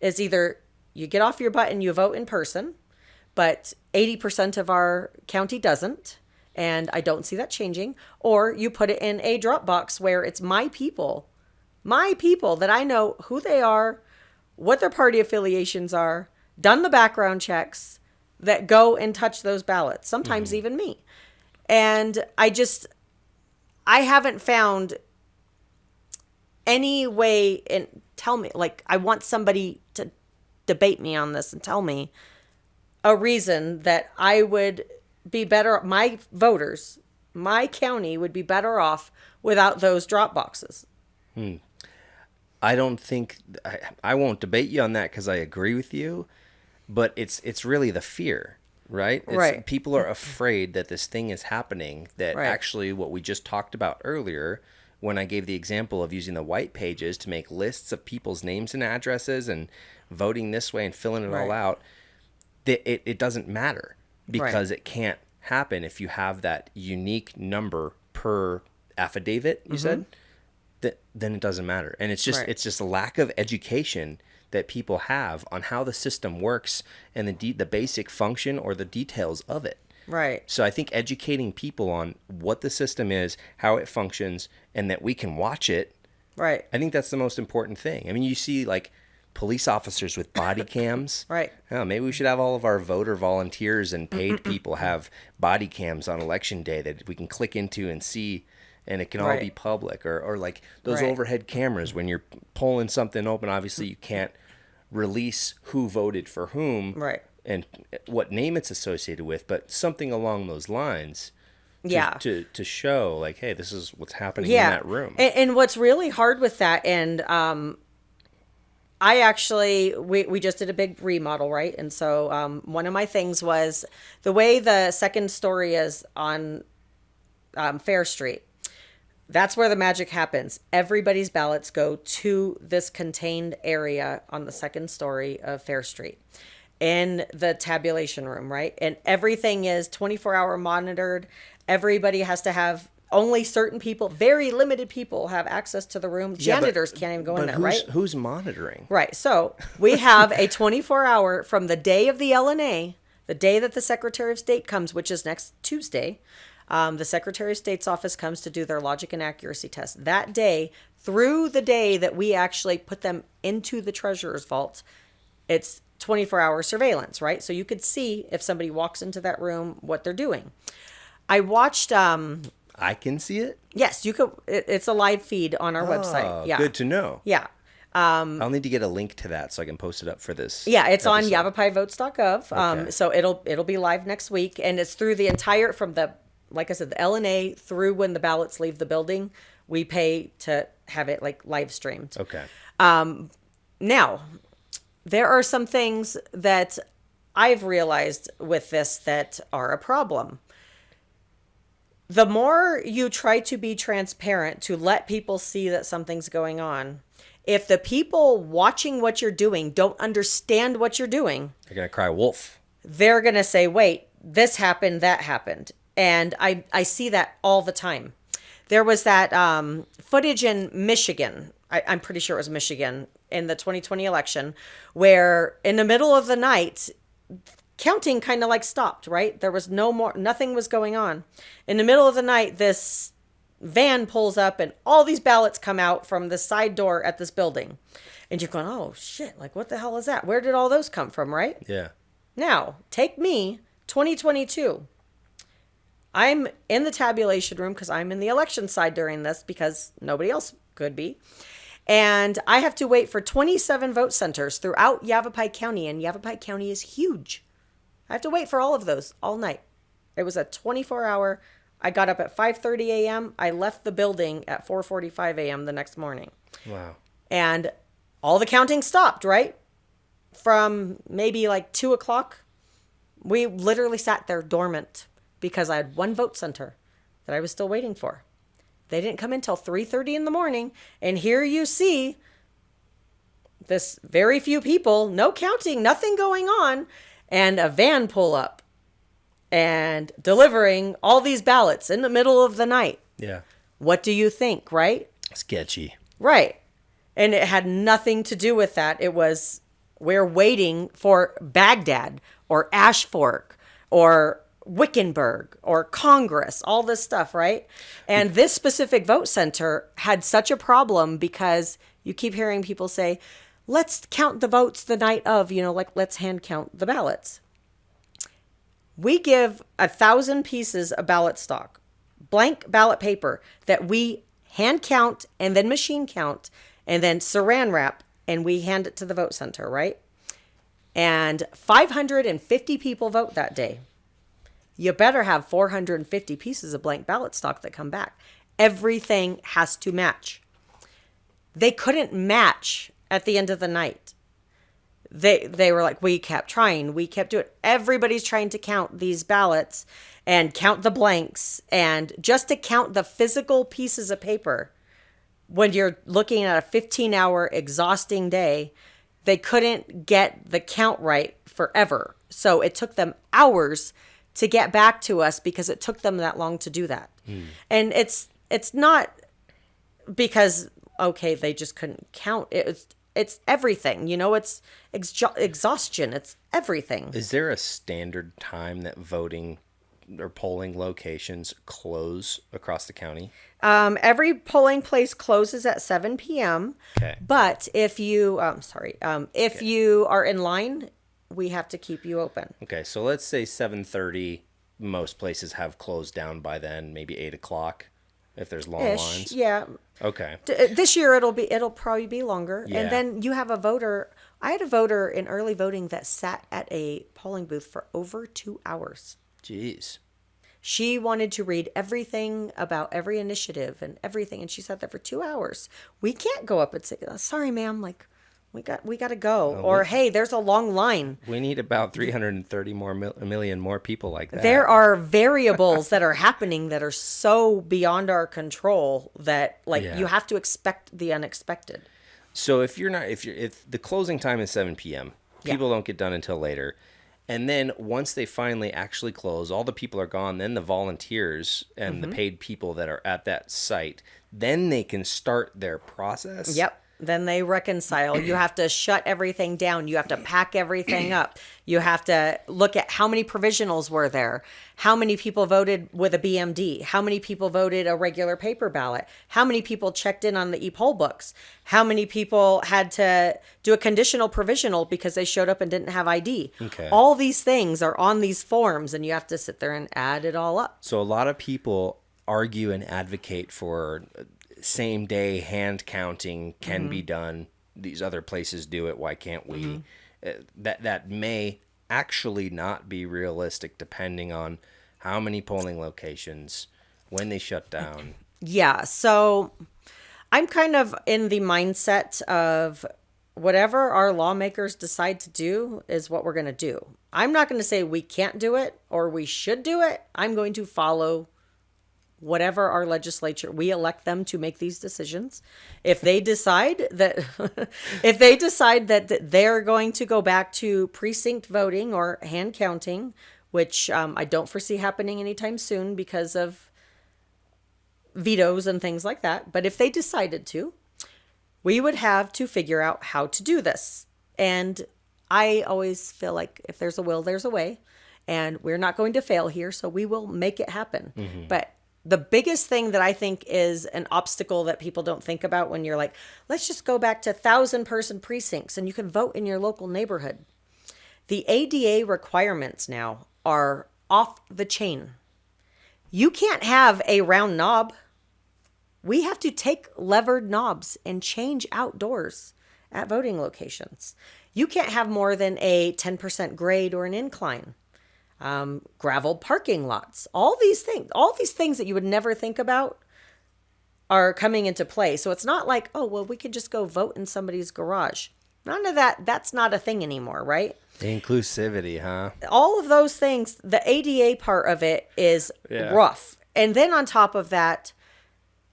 is either you get off your butt and you vote in person, but 80% of our county doesn't, and I don't see that changing, or you put it in a drop box where it's my people that I know who they are, what their party affiliations are, done the background checks, that go and touch those ballots, sometimes even me. And I haven't found any way, and tell me, like, I want somebody to debate me on this and tell me a reason that I would be better, my voters, my county would be better off without those drop boxes. I don't think, I won't debate you on that because I agree with you, but it's really the fear, right? Right. People are afraid that this thing is happening, that Right. actually what we just talked about earlier, when I gave the example of using the white pages to make lists of people's names and addresses and voting this way and filling it all Right. out, it doesn't matter because it can't happen if you have that unique number per affidavit, you said, then it doesn't matter. And it's just a lack of education that people have on how the system works and the basic function or the details of it. Right. So I think educating people on what the system is, how it functions, and that we can watch it. Right. I think that's the most important thing. I mean, you see like police officers with body cams. Right. Oh, maybe we should have all of our voter volunteers and paid people have body cams on election day that we can click into and see, and it can all Right. be public. Or like those Right. overhead cameras when you're pulling something open, obviously you can't release who voted for whom. Right. And what name it's associated with, but something along those lines to show like, hey, this is what's happening in that room. And what's really hard with that, and I actually, we just did a big remodel, right? And so one of my things was the way the second story is on Fair Street. That's where the magic happens. Everybody's ballots go to this contained area on the second story of Fair Street in the tabulation room, right? And everything is 24-hour monitored. Everybody has to have, only certain people, very limited people have access to the room. Janitors can't even go in there, right? Who's monitoring? Right. So we have a 24-hour from the day of the LNA, the day that the Secretary of State comes, which is next Tuesday. The Secretary of State's office comes to do their logic and accuracy test. That day, through the day that we actually put them into the treasurer's vault, it's 24-hour surveillance, right? So you could see if somebody walks into that room, what they're doing. I watched... I can see it? Yes, you could. It's a live feed on our website. Yeah. Good to know. Yeah. I'll need to get a link to that so I can post it up for this. Yeah, it's episode. on yavapaivotes.gov. Okay. So it'll be live next week, and it's through the entire, from the, like I said, the LNA through when the ballots leave the building. We pay to have it like live streamed. Okay. Now, there are some things that I've realized with this that are a problem. The more you try to be transparent to let people see that something's going on, if the people watching what you're doing don't understand what you're doing, They're going to cry wolf. they're going to say, wait, this happened, that happened. And I see that all the time. There was that footage in Michigan, I'm pretty sure it was Michigan, in the 2020 election, where in the middle of the night, counting kind of like stopped, right? There was nothing was going on. In the middle of the night, this van pulls up and all these ballots come out from the side door at this building. And you're going, oh shit, like what the hell is that? Where did all those come from, right? Yeah. Now, take me, 2022. I'm in the tabulation room because I'm in the election side during this because nobody else could be. And I have to wait for 27 vote centers throughout Yavapai County, and Yavapai County is huge. I have to wait for all of those all night. It was a 24-hour I got up at 5:30 a.m. I left the building at 4:45 a.m. the next morning. Wow. And all the counting stopped, right? From maybe like 2 o'clock, we literally sat there dormant because I had one vote center that I was still waiting for. They didn't come in until 3:30 in the morning. And here you see this very few people, no counting, nothing going on, and a van pull up and delivering all these ballots in the middle of the night. Yeah. What do you think, right? Sketchy. Right. And it had nothing to do with that. It was, we're waiting for Baghdad or Ashfork or Wickenburg or Congress, all this stuff, right? And this specific vote center had such a problem because you keep hearing people say, let's count the votes the night of, like let's hand count the ballots. We give 1,000 pieces of ballot stock, blank ballot paper that we hand count and then machine count and then saran wrap, and we hand it to the vote center, right? And 550 people vote that day. You better have 450 pieces of blank ballot stock that come back. Everything has to match. They couldn't match at the end of the night. They were like, we kept trying. We kept doing it. Everybody's trying to count these ballots and count the blanks. And just to count the physical pieces of paper, when you're looking at a 15-hour exhausting day, they couldn't get the count right forever. So it took them hours to get back to us because it took them that long to do that. And it's not because, okay, they just couldn't count. It's everything, it's exhaustion. It's everything. Is there a standard time that voting or polling locations close across the county? Every polling place closes at 7 p.m. Okay. But if you, if you are in line, we have to keep you open. Okay, so let's say 7:30. Most places have closed down by then, maybe 8 o'clock if there's long lines. Yeah. Okay. This year it'll probably be longer. Yeah. And then you have a voter. I had a voter in early voting that sat at a polling booth for over 2 hours. Jeez. She wanted to read everything about every initiative and everything, and she sat there for 2 hours. We can't go up and say, "Sorry, ma'am, like we got to go," or "Hey, there's a long line." We need about 330 million more people like that. There are variables that are happening that are so beyond our control that you have to expect the unexpected. So if the closing time is 7 p.m., people don't get done until later. And then once they finally actually close, all the people are gone, then the volunteers and the paid people that are at that site, then they can start their process. Yep. Then they reconcile. You have to shut everything down. You have to pack everything up. You have to look at how many provisionals were there, how many people voted with a BMD, how many people voted a regular paper ballot, how many people checked in on the e-poll books, how many people had to do a conditional provisional because they showed up and didn't have ID. Okay. All these things are on these forms, and you have to sit there and add it all up. So a lot of people argue and advocate for same day hand counting can be done. These other places do it. Why can't we? That may actually not be realistic depending on how many polling locations, when they shut down. Yeah. So I'm kind of in the mindset of whatever our lawmakers decide to do is what we're going to do. I'm not going to say we can't do it or we should do it. I'm going to follow whatever our legislature, we elect them to make these decisions. If they decide that they're going to go back to precinct voting or hand counting, which I don't foresee happening anytime soon because of vetoes and things like that. But if they decided to, we would have to figure out how to do this. And I always feel like if there's a will, there's a way, and we're not going to fail here. So we will make it happen. But the biggest thing that I think is an obstacle that people don't think about when you're like, let's just go back to 1,000-person precincts and you can vote in your local neighborhood. The ADA requirements now are off the chain. You can't have a round knob. We have to take levered knobs and change outdoors at voting locations. You can't have more than a 10% grade or an incline. gravel parking lots, all these things that you would never think about are coming into play. So it's not like, oh, well, we can just go vote in somebody's garage. None of that. That's not a thing anymore, right? Inclusivity, huh? All of those things, the ADA part of it is rough. And then on top of that,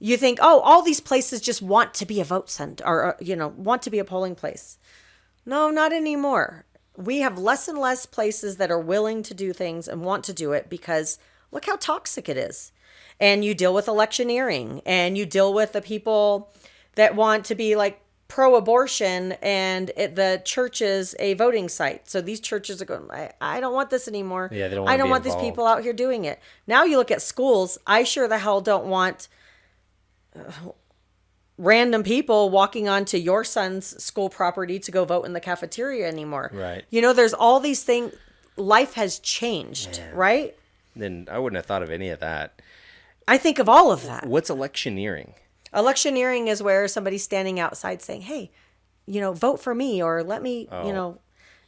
you think, oh, all these places just want to be a vote center or, want to be a polling place. No, not anymore. We have less and less places that are willing to do things and want to do it because look how toxic it is. And you deal with electioneering and you deal with the people that want to be like pro-abortion and the church is a voting site. So these churches are going, I don't want this anymore. Yeah, they don't I don't be want involved. these people out here doing it. Now you look at schools, I sure the hell don't want random people walking onto your son's school property to go vote in the cafeteria anymore. Right. There's all these things. Life has changed, right? Then I wouldn't have thought of any of that. I think of all of that. What's electioneering? Electioneering is where somebody's standing outside saying, hey, vote for me or let me,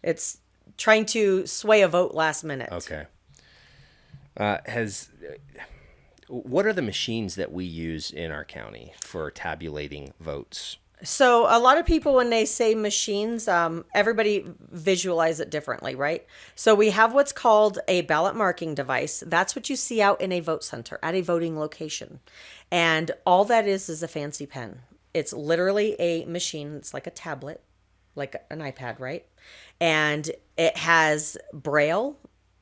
it's trying to sway a vote last minute. Okay. What are the machines that we use in our county for tabulating votes? So a lot of people, when they say machines, everybody visualize it differently, right? So we have what's called a ballot marking device. That's what you see out in a vote center at a voting location. And all that is a fancy pen. It's literally a machine. It's like a tablet, like an iPad, right? And it has Braille.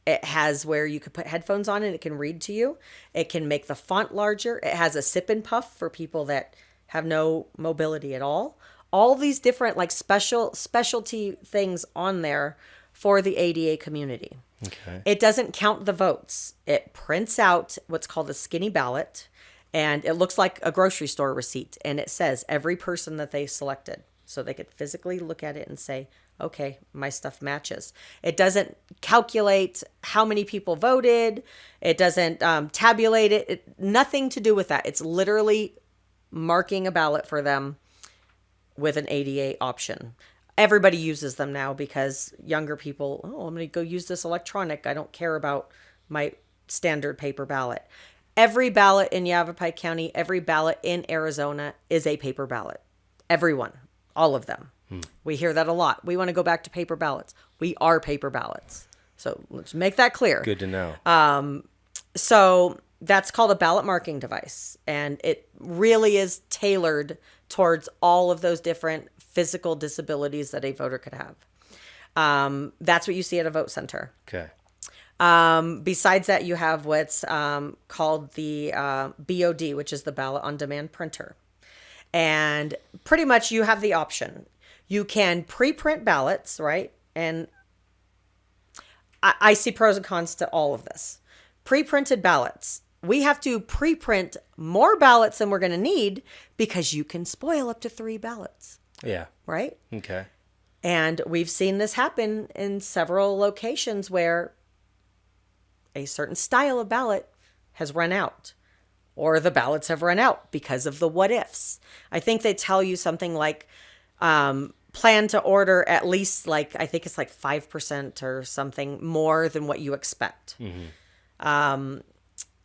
It has where you could put headphones on and it can read to you. It can make the font larger. It has a sip and puff for people that have no mobility at all. All these different like specialty things on there for the ADA community. Okay. It doesn't count the votes. It prints out what's called a skinny ballot, and it looks like a grocery store receipt, and it says every person that they selected. So they could physically look at it and say, okay, my stuff matches. It doesn't calculate how many people voted. It doesn't tabulate it. Nothing to do with that. It's literally marking a ballot for them with an ADA option. Everybody uses them now because younger people, I'm going to go use this electronic. I don't care about my standard paper ballot. Every ballot in Yavapai County, every ballot in Arizona is a paper ballot. Everyone, all of them. We hear that a lot. We want to go back to paper ballots. We are paper ballots. So let's make that clear. Good to know. So that's called a ballot marking device. And it really is tailored towards all of those different physical disabilities that a voter could have. That's what you see at a vote center. Okay. Besides that, you have what's called the BOD, which is the ballot on demand printer. And pretty much you have the option. You can pre-print ballots, right? And I see pros and cons to all of this. Pre-printed ballots. We have to pre-print more ballots than we're going to need because you can spoil up to 3 ballots. Yeah. Right? Okay. And we've seen this happen in several locations where a certain style of ballot has run out, or the ballots have run out because of the what ifs. I think they tell you something like, plan to order at least I think it's like 5% or something more than what you expect. Mm-hmm.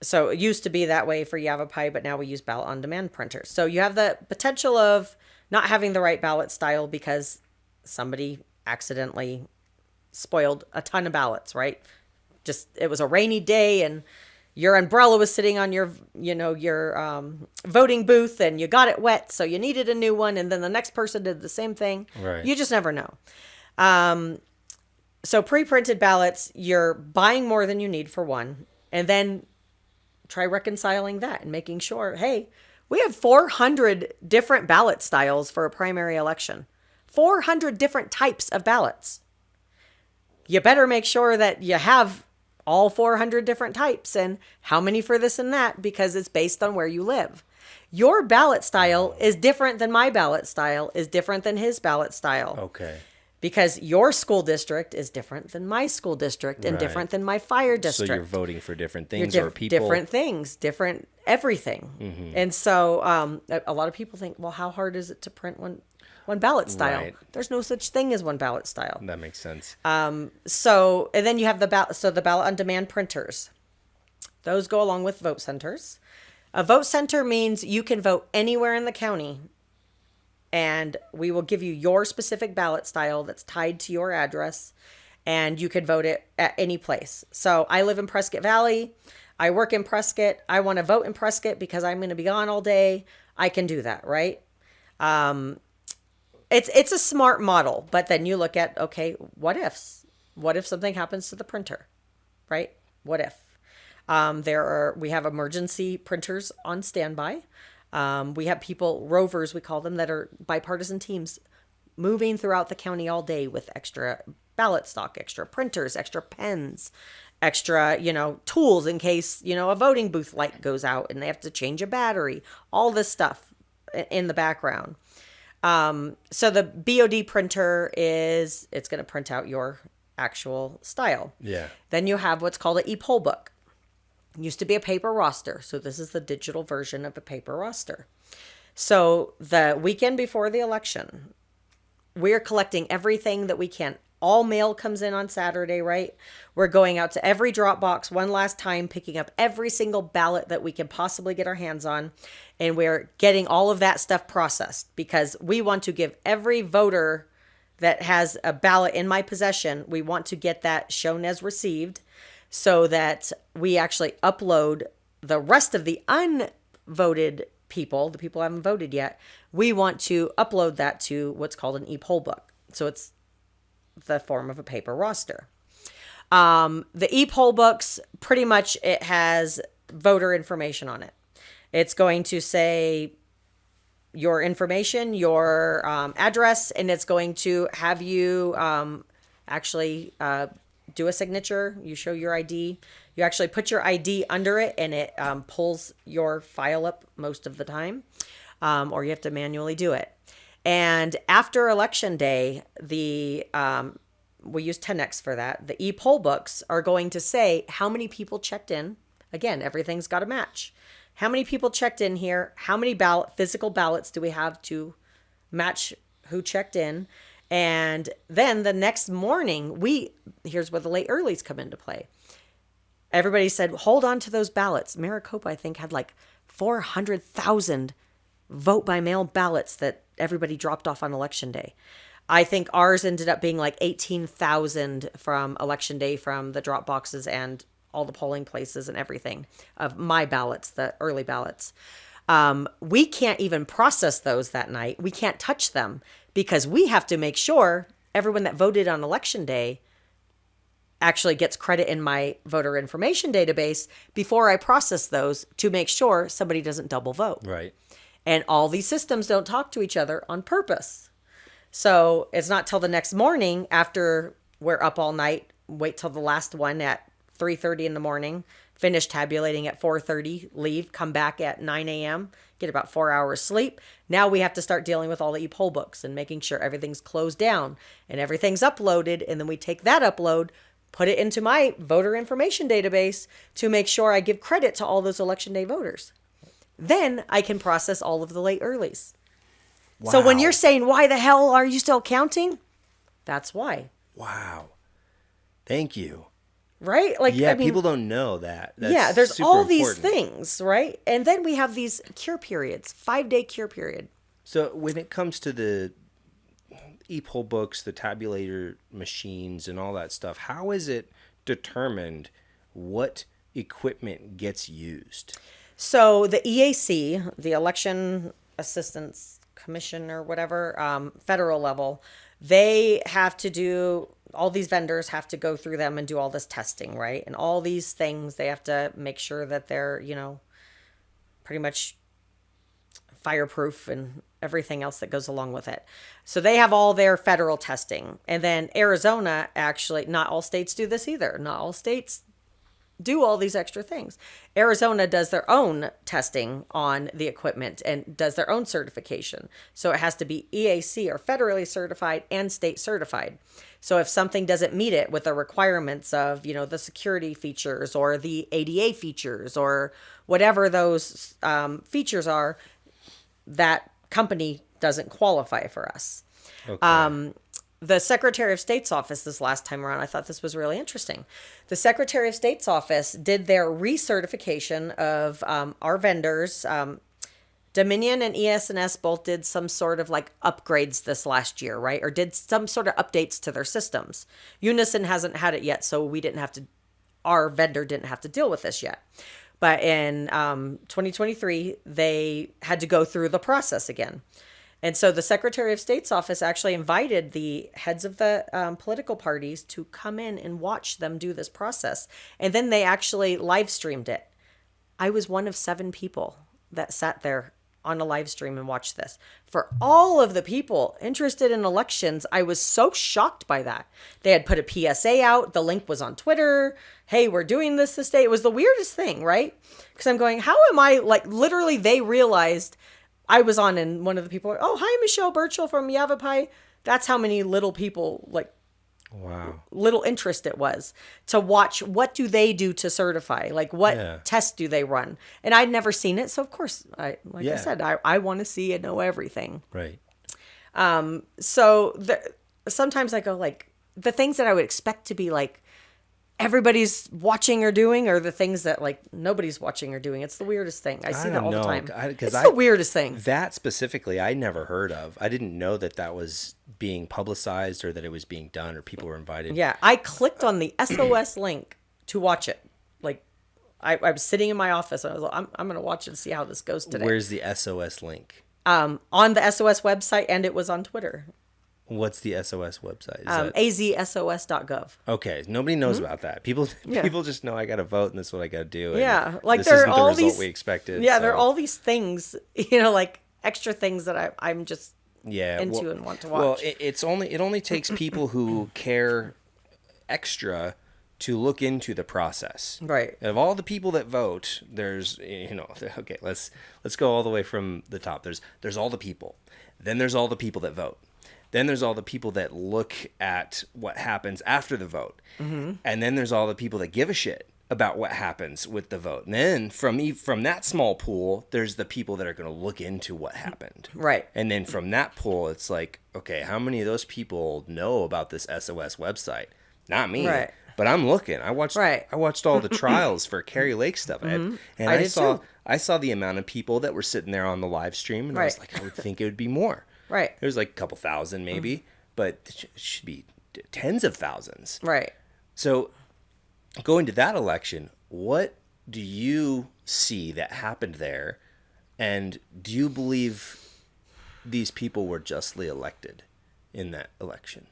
So it used to be that way for Yavapai, but now we use ballot on demand printers. So you have the potential of not having the right ballot style because somebody accidentally spoiled a ton of ballots, right? Just, it was a rainy day and your umbrella was sitting on your voting booth and you got it wet. So you needed a new one. And then the next person did the same thing. Right. You just never know. So pre-printed ballots, you're buying more than you need for one. And then try reconciling that and making sure, hey, we have 400 different ballot styles for a primary election. 400 different types of ballots. You better make sure that you have all 400 different types and how many for this and that, because it's based on where you live. Your ballot style is different than my ballot style, is different than his ballot style. Okay. because your school district is different than my school district and Right. different than my fire district. So you're voting for different You're things or people. different things, different everything. And so a lot of people think, well, how hard is it to print one ballot style? Right. There's no such thing as one ballot style. That makes sense. So, and then you have the ballot on demand printers. Those go along with vote centers. A vote center means you can vote anywhere in the county, and we will give you your specific ballot style that's tied to your address, and you can vote it at any place. So I live in Prescott Valley. I work in Prescott. I want to vote in Prescott because I'm going to be gone all day. I can do that, right? It's a smart model, but then you look at, okay, what ifs? What if something happens to the printer, right? What if? We have emergency printers on standby. We have people, rovers, we call them, that are bipartisan teams moving throughout the county all day with extra ballot stock, extra printers, extra pens, extra, tools in case, a voting booth light goes out and they have to change a battery, all this stuff in the background. So the BOD printer it's going to print out your actual style. Yeah. Then you have what's called an e-poll book. It used to be a paper roster. So this is the digital version of a paper roster. So the weekend before the election, we're collecting everything that we can. All mail comes in on Saturday, right? We're going out to every drop box one last time, picking up every single ballot that we can possibly get our hands on. And we're getting all of that stuff processed because we want to give every voter that has a ballot in my possession, we want to get that shown as received so that we actually upload the rest of the unvoted people, the people who haven't voted yet. We want to upload that to what's called an e-poll book. So it's the form of a paper roster. The e-poll books, pretty much it has voter information on it. It's going to say your information, your address, and it's going to have you actually do a signature. You show your ID. You actually put your ID under it, and it pulls your file up most of the time, or you have to manually do it. And after Election Day, we use 10X for that. The e-poll books are going to say how many people checked in. Again, everything's got to match. How many people checked in here? How many physical ballots do we have to match who checked in? And then the next morning, here's where the late earlies come into play. Everybody said, hold on to those ballots. Maricopa, I think, had like 400,000 vote by mail ballots that everybody dropped off on Election Day. I think ours ended up being like 18,000 from Election Day from the drop boxes and all the polling places and everything of my ballots, the early ballots. We can't even process those that night. We can't touch them because we have to make sure everyone that voted on Election Day actually gets credit in my voter information database before I process those to make sure somebody doesn't double vote. Right. And all these systems don't talk to each other on purpose. So it's not till the next morning after we're up all night, wait till the last one at 3:30 in the morning, finish tabulating at 4:30, leave, come back at 9 a.m., get about 4 hours sleep. Now we have to start dealing with all the e-poll books and making sure everything's closed down and everything's uploaded. And then we take that upload, put it into my voter information database to make sure I give credit to all those Election Day voters. Then I can process all of the late earlies. Wow. So when you're saying, why the hell are you still counting? That's why. Wow. Thank you. Right? Like, yeah, I mean, people don't know that. That's yeah, there's super all these important. things, right? And then we have these cure periods, 5-day cure period. So when it comes to the e-poll books, the tabulator machines, and all that stuff, how is it determined what equipment gets used? So the EAC, the Election Assistance Commission or whatever, federal level, they have to do, all these vendors have to go through them and do all this testing, right? And all these things, they have to make sure that they're, pretty much fireproof and everything else that goes along with it. So they have all their federal testing. And then Arizona, actually, not all states do this either. Not all states do all these extra things. Arizona does their own testing on the equipment and does their own certification. So it has to be EAC or federally certified and state certified. So if something doesn't meet it with the requirements of, the security features or the ADA features or whatever those features are, that company doesn't qualify for us. Okay. The Secretary of State's office this last time around, I thought this was really interesting. The Secretary of State's office did their recertification of our vendors. Dominion and ES&S both did some sort of like upgrades this last year, right? Or did some sort of updates to their systems. Unison hasn't had it yet, so our vendor didn't have to deal with this yet. But in 2023, they had to go through the process again. And so the Secretary of State's office actually invited the heads of the political parties to come in and watch them do this process. And then they actually live streamed it. I was one of 7 people that sat there on a live stream and watched this. For all of the people interested in elections, I was so shocked by that. They had put a PSA out. The link was on Twitter. Hey, we're doing this day. It was the weirdest thing, right? Because I'm going, how am I, like, literally they realized I was on, and one of the people, oh, hi, Michelle Burchill from Yavapai. That's how many little people, like, wow, little interest it was to watch what do they do to certify, like what tests do they run. And I'd never seen it. So, of course, I said, I want to see and know everything. Right. So sometimes I go, like, the things that I would expect to be, like, everybody's watching or doing are the things that, like, nobody's watching or doing. It's the weirdest thing. I see that all the time. It's the weirdest thing. That specifically, I never heard of. I didn't know that was being publicized or that it was being done or people were invited. Yeah, I clicked on the SOS link to watch it. Like, I was sitting in my office and I was like, I'm going to watch it and see how this goes today. Where's the SOS link? On the SOS website, and it was on Twitter. What's the SOS website? azsos.gov. Okay, nobody knows about that. People just know I got to vote and this is what I got to do. Yeah, like this there isn't are all the result these we expected. Yeah, there are all these things, like extra things that I'm just into and want to watch. Well, it only takes people who care extra to look into the process. Right. Of all the people that vote, there's okay, let's go all the way from the top. There's all the people. Then there's all the people that vote. Then there's all the people that look at what happens after the vote. Mm-hmm. And then there's all the people that give a shit about what happens with the vote. And then from that small pool, there's the people that are going to look into what happened. Right. And then from that pool, it's like, okay, how many of those people know about this SOS website? Not me. Right. But I'm looking. I watched all the trials for Carrie Lake stuff. Mm-hmm. And I saw the amount of people that were sitting there on the live stream. And I was like, I would think it would be more. Right. There's like a couple thousand maybe, but it should be tens of thousands. Right. So going to that election, what do you see that happened there? And do you believe these people were justly elected in that election?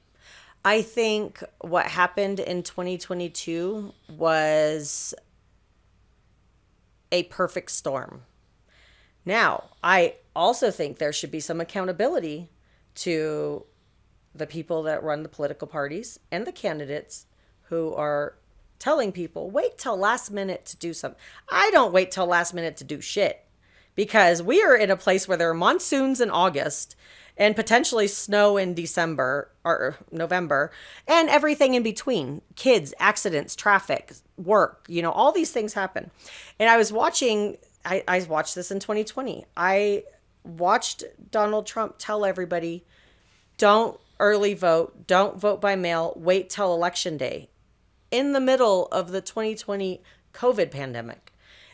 I think what happened in 2022 was a perfect storm. Now, I also think there should be some accountability to the people that run the political parties and the candidates who are telling people, wait till last minute to do something. I don't wait till last minute to do shit, because we are in a place where there are monsoons in August and potentially snow in December or November and everything in between. Kids, accidents, traffic, work, all these things happen. And I was watching... I watched this in 2020. I watched Donald Trump tell everybody, don't early vote, don't vote by mail, wait till election day, in the middle of the 2020 COVID pandemic.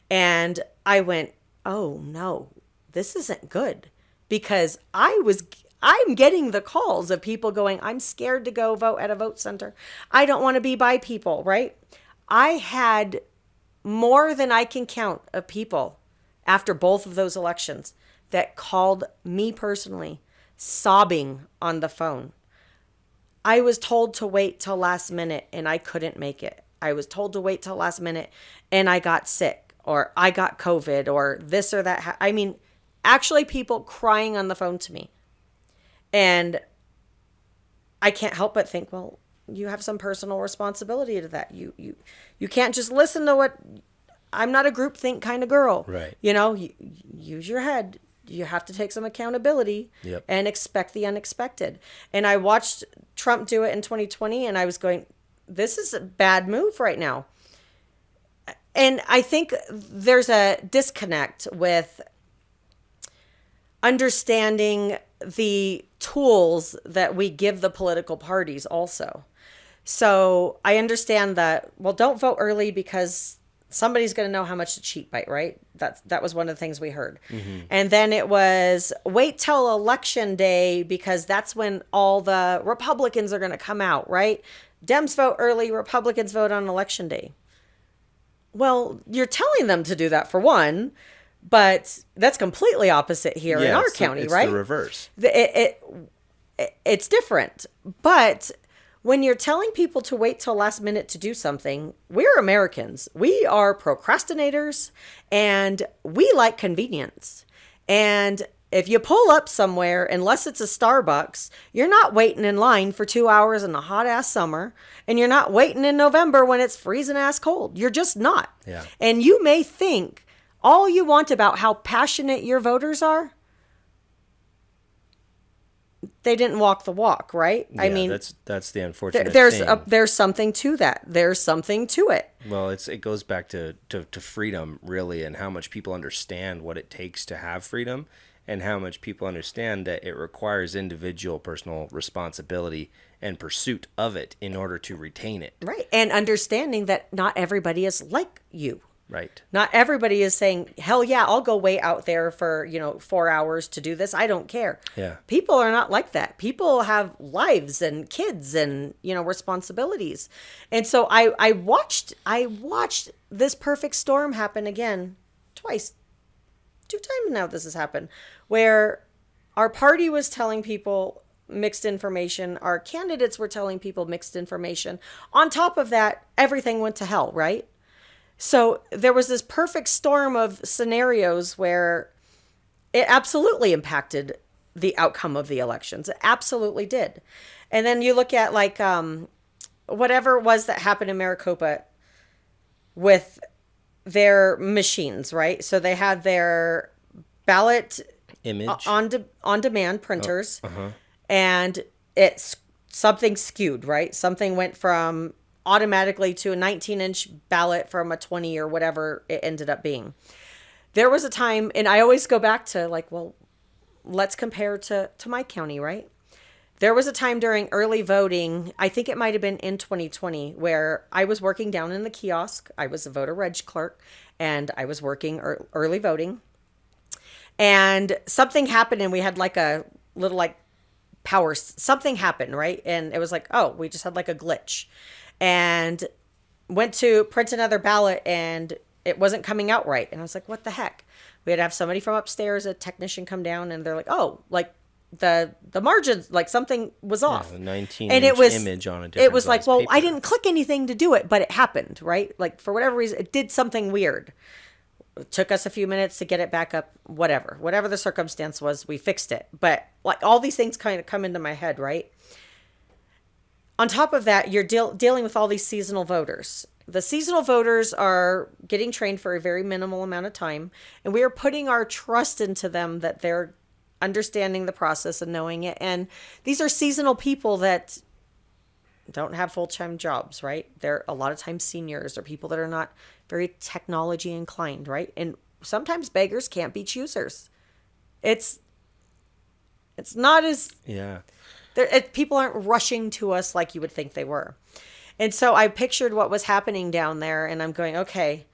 And I went, oh no, this isn't good, because I'm getting the calls of people going, I'm scared to go vote at a vote center. I don't want to be by people, right? I had more than I can count of people after both of those elections that called me personally, sobbing on the phone. I was told to wait till last minute and I couldn't make it. I was told to wait till last minute and I got sick, or I got COVID, or this or that. I mean, actually people crying on the phone to me. And I can't help but think, well, you have some personal responsibility to that. You can't just listen to what, I'm not a groupthink kind of girl. Right. Use your head. You have to take some accountability. Yep. And expect the unexpected. And I watched Trump do it in 2020, and I was going, this is a bad move right now. And I think there's a disconnect with understanding the tools that we give the political parties also. So I understand that, well, don't vote early because somebody's going to know how much to cheat by, right? That was one of the things we heard. Mm-hmm. And then it was wait till election day because that's when all the Republicans are going to come out, right? Dems vote early, Republicans vote on election day. Well, you're telling them to do that for one, but that's completely opposite here in our county, it's right? It's the reverse. It's different. But when you're telling people to wait till last minute to do something, we're Americans. We are procrastinators and we like convenience. And if you pull up somewhere, unless it's a Starbucks, you're not waiting in line for 2 hours in a hot ass summer. And you're not waiting in November when it's freezing ass cold. You're just not. Yeah. And you may think all you want about how passionate your voters are. They didn't walk the walk, right? Yeah, I mean, that's the unfortunate there's thing. There's something to that. There's something to it. Well, it goes back to freedom, really, and how much people understand what it takes to have freedom, and how much people understand that it requires individual personal responsibility and pursuit of it in order to retain it. Right, and understanding that not everybody is like you. Right. Not everybody is saying, hell yeah, I'll go wait out there for, 4 hours to do this. I don't care. Yeah. People are not like that. People have lives and kids and, responsibilities. And so I watched this perfect storm happen again twice. 2 times now this has happened, where our party was telling people mixed information. Our candidates were telling people mixed information. On top of that, everything went to hell, right? So there was this perfect storm of scenarios where it absolutely impacted the outcome of the elections. It absolutely did. And then you look at whatever it was that happened in Maricopa with their machines, right? So they had their ballot image on demand printers, and something skewed, right? Something went from automatically to a 19-inch ballot from a 20 or whatever it ended up being. There was a time, and I always go back to let's compare to my county, right? There was a time during early voting, I think it might have been in 2020, where I was working down in the kiosk. I was a voter reg clerk, and I was working early voting. And something happened, and we had a little power, something happened, right? And it was we just had a glitch. And went to print another ballot, and it wasn't coming out right. And I was like, what the heck? We had to have somebody from upstairs, a technician, come down, and they're like, oh, the margins, something was off. Yeah, 19-inch image on a different it was well, paper. I didn't click anything to do it, but it happened, right? For whatever reason, it did something weird. It took us a few minutes to get it back up, whatever the circumstance was, we fixed it. But all these things kind of come into my head, right? On top of that, you're dealing with all these seasonal voters. The seasonal voters are getting trained for a very minimal amount of time, and we are putting our trust into them that they're understanding the process and knowing it. And these are seasonal people that don't have full-time jobs, right? They're a lot of times seniors or people that are not very technology inclined, right? And sometimes beggars can't be choosers. It's not as... Yeah. People aren't rushing to us like you would think they were. And so I pictured what was happening down there, and I'm going, okay,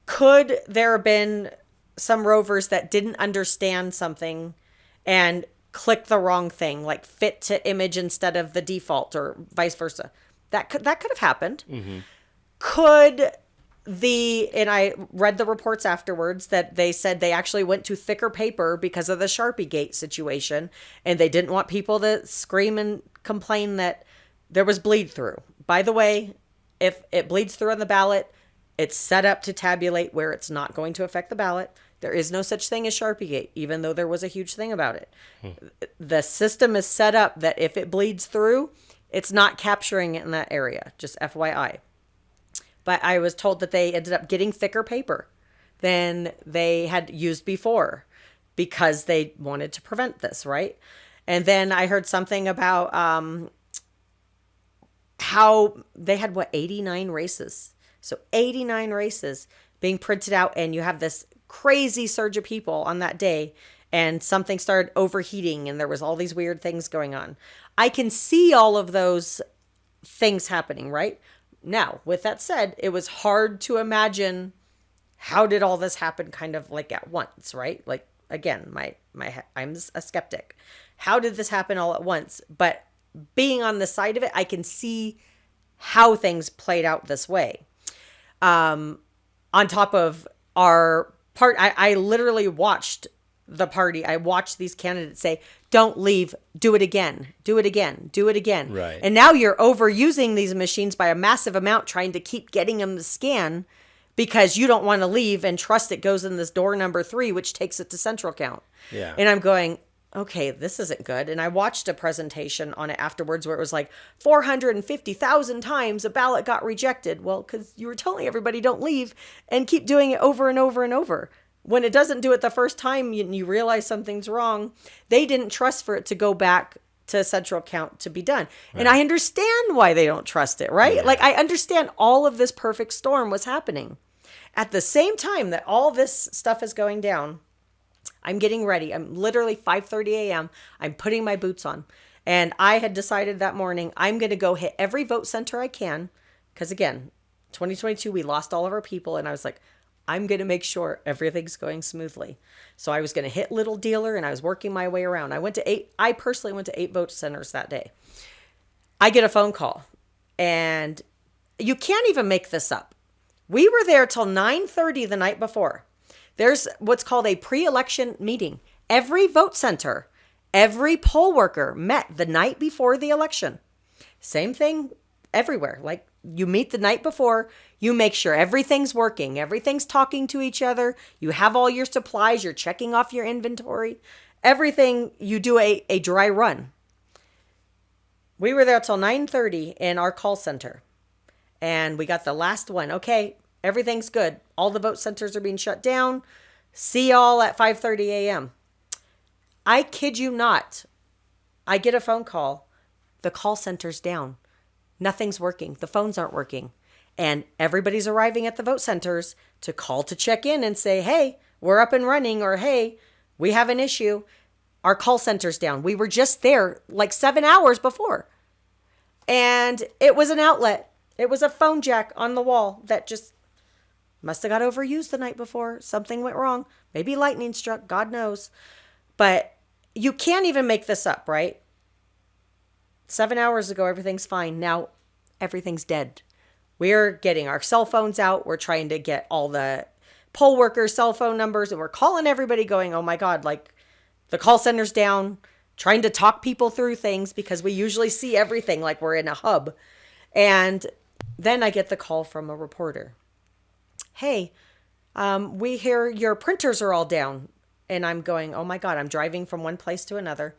could there have been some rovers that didn't understand something and click the wrong thing, fit to image instead of the default or vice versa? That could have happened. Mm-hmm. And I read the reports afterwards that they said they actually went to thicker paper because of the Sharpie Gate situation, and they didn't want people to scream and complain that there was bleed through. By the way, if it bleeds through on the ballot, it's set up to tabulate where it's not going to affect the ballot. There is no such thing as Sharpie Gate, even though there was a huge thing about it. The system is set up that if it bleeds through, It's not capturing it in that area, just FYI. But I was told that they ended up getting thicker paper than they had used before because they wanted to prevent this, right? And then I heard something about how they had, 89 races. So 89 races being printed out, and you have this crazy surge of people on that day, and something started overheating, and there was all these weird things going on. I can see all of those things happening, right? Now, with that said, it was hard to imagine how did all this happen kind of like at once, right? Like, again, I'm a skeptic. How did this happen all at once? But being on the side of it, I can see how things played out this way. On top of our part, I literally watched the party. I watched these candidates say, don't leave, do it again, do it again, do it again. Right. And now you're overusing these machines by a massive amount, trying to keep getting them to scan because you don't want to leave and trust it goes in this door number 3, which takes it to central count. Yeah. And I'm going, okay, this isn't good. And I watched a presentation on it afterwards where it was like 450,000 times a ballot got rejected. Well, because you were telling everybody don't leave and keep doing it over and over and over. When it doesn't do it the first time, you realize something's wrong. They didn't trust for it to go back to central count to be done. Right. And I understand why they don't trust it, right? Yeah. Like, I understand all of this perfect storm was happening. At the same time that all this stuff is going down, I'm getting ready. I'm literally 5:30 a.m. I'm putting my boots on. And I had decided that morning, I'm going to go hit every vote center I can. Because again, 2022, we lost all of our people. And I was like, I'm going to make sure everything's going smoothly. So I was going to hit Little Dealer, and I was working my way around. I personally went to 8 vote centers that day. I get a phone call, and you can't even make this up. We were there till 9:30 the night before. There's what's called a pre-election meeting. Every vote center, every poll worker met the night before the election. Same thing everywhere. Like, you meet the night before, you make sure everything's working, everything's talking to each other, you have all your supplies, you're checking off your inventory, everything, you do a dry run. We were there till 9:30 in our call center, and we got the last one. Okay, everything's good. All the vote centers are being shut down. See y'all at 5:30 a.m. I kid you not. I get a phone call. The call center's down. Nothing's working. The phones aren't working. And everybody's arriving at the vote centers to call to check in and say, hey, we're up and running, or hey, we have an issue. Our call center's down. We were just there like 7 hours before. And it was an outlet. It was a phone jack on the wall that just must have got overused the night before. Something went wrong. Maybe lightning struck. God knows. But you can't even make this up, right? 7 hours ago, everything's fine. Now, everything's dead. We're getting our cell phones out. We're trying to get all the poll workers' cell phone numbers, and we're calling everybody going, oh my God, like, the call center's down, trying to talk people through things because we usually see everything like we're in a hub. And then I get the call from a reporter. Hey, we hear your printers are all down. And I'm going, oh my God, I'm driving from one place to another.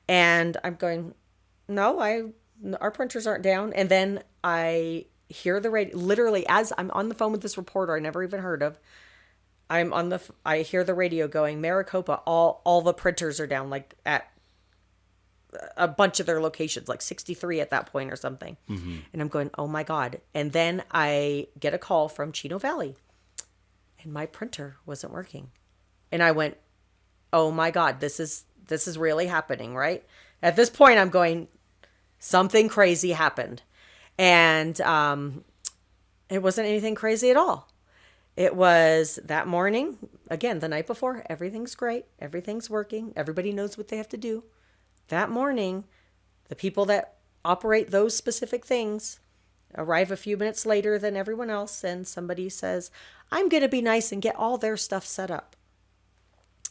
And I'm going, no, our printers aren't down. And then I hear the radio, literally as I'm on the phone with this reporter I never even heard of. I hear the radio going, Maricopa, all the printers are down, like at a bunch of their locations, like 63 at that point or something. Mm-hmm. And I'm going, oh my God. And then I get a call from Chino Valley, and my printer wasn't working. And I went, oh my God, this is really happening, right? At this point, I'm going, something crazy happened. And it wasn't anything crazy at all. It was that morning, again, the night before, everything's great. Everything's working. Everybody knows what they have to do. That morning, the people that operate those specific things arrive a few minutes later than everyone else, and somebody says, I'm going to be nice and get all their stuff set up.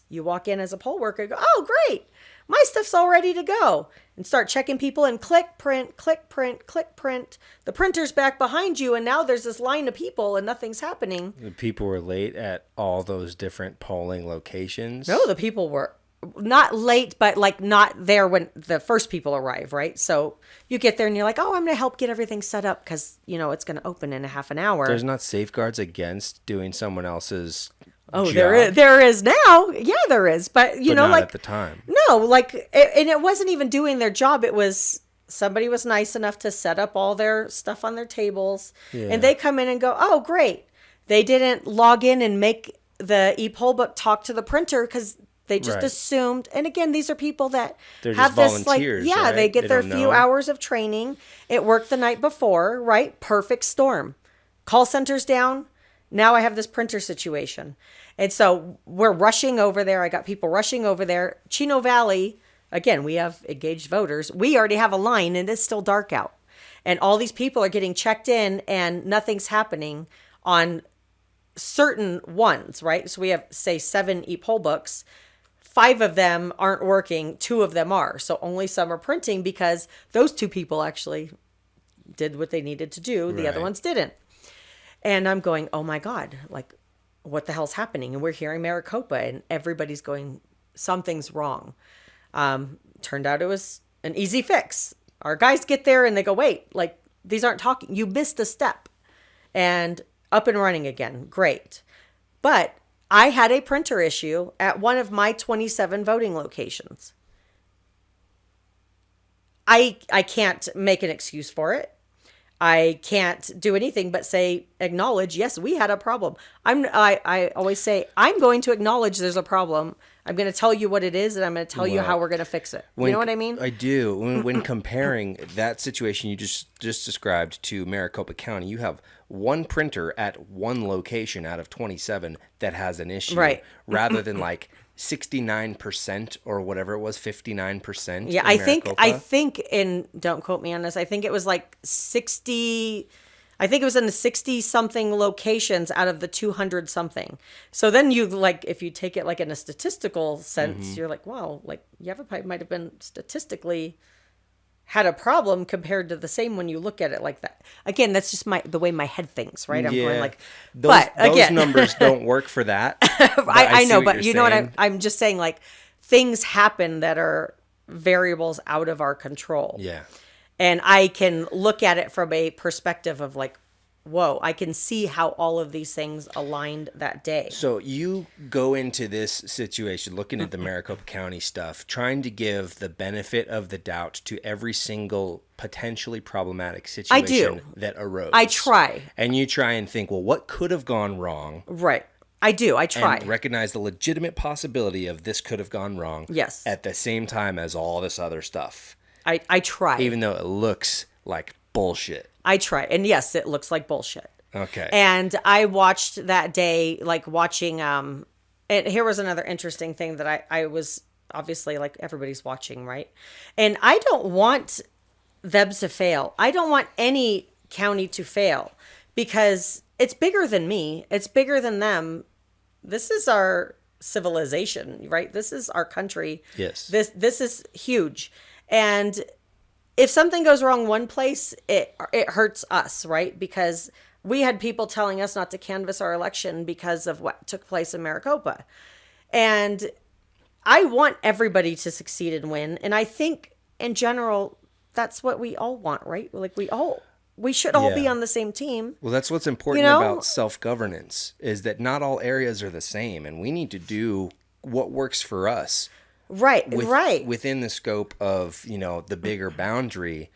You walk in as a poll worker, go, oh, great. My stuff's all ready to go. And start checking people and click, print, click, print, click, print. The printer's back behind you, and now there's this line of people and nothing's happening. The people were late at all those different polling locations? No, the people were not late, but like not there when the first people arrive, right? So you get there and you're like, oh, I'm going to help get everything set up because, it's going to open in a half an hour. There's not safeguards against doing someone else's Oh, job. there is now. Yeah, there is. But, Not like at the time. No, like, and it wasn't even doing their job. It was somebody was nice enough to set up all their stuff on their tables. Yeah. And they come in and go, oh, great. They didn't log in and make the e-poll book talk to the printer because they just Right. assumed. And again, these are people that They're have just this volunteers, right? they get They their don't few know. hours of training. It worked the night before, right? Perfect storm. Call center's down. Now I have this printer situation. And so we're rushing over there. I got people rushing over there. Chino Valley, again, we have engaged voters. We already have a line and it's still dark out. And all these people are getting checked in and nothing's happening on certain ones, right? So we have, say, 7 e-poll books. 5 of them aren't working. 2 of them are. So only some are printing because those 2 people actually did what they needed to do. The other Right. ones didn't. And I'm going, oh my God, like, what the hell's happening? And we're here in Maricopa and everybody's going, something's wrong. Turned out it was an easy fix. Our guys get there and they go, wait, like, these aren't talking. You missed a step. And up and running again. Great. But I had a printer issue at one of my 27 voting locations. I can't make an excuse for it. I can't do anything but say, acknowledge, yes, we had a problem. I always say, I'm going to acknowledge there's a problem. I'm going to tell you what it is, and I'm going to tell you how we're going to fix it. You know what I mean? I do. When comparing that situation you just described to Maricopa County, you have one printer at one location out of 27 that has an issue, Right. rather than like 69% or whatever it was, 59%. Yeah, in I Maricopa. think in, don't quote me on this, I think it was like 60, I think it was in the 60 something locations out of the 200 something. So then you like, if you take it like in a statistical sense, you're like, wow, like Yavapai might have been statistically had a problem compared to the same when you look at it like that. Again, that's just the way my head thinks, right? I'm going like, those again, numbers don't work for that. I know, see but you're you know what saying. I'm just saying, like, things happen that are variables out of our control. Yeah. And I can look at it from a perspective of like, whoa, I can see how all of these things aligned that day. So you go into this situation looking at the Maricopa County stuff, trying to give the benefit of the doubt to every single potentially problematic situation that arose. I try. And you try and think, well, what could have gone wrong? Right. I do. I try. And recognize the legitimate possibility of this could have gone wrong. Yes. At the same time as all this other stuff. I try. Even though it looks like bullshit. I try. And yes, it looks like bullshit. Okay. And I watched that day, like watching, and here was another interesting thing that I was obviously like everybody's watching, right? And I don't want them to fail. I don't want any county to fail because it's bigger than me. It's bigger than them. This is our civilization, right? This is our country. Yes. This is huge. And if something goes wrong one place, it hurts us, right? Because we had people telling us not to canvass our election because of what took place in Maricopa. And I want everybody to succeed and win. And I think in general, that's what we all want, right? Like we should all be Yeah. on the same team. Well, that's what's important You know? about self-governance is that not all areas are the same, and we need to do what works for us. Right, right. Within the scope of, the bigger boundary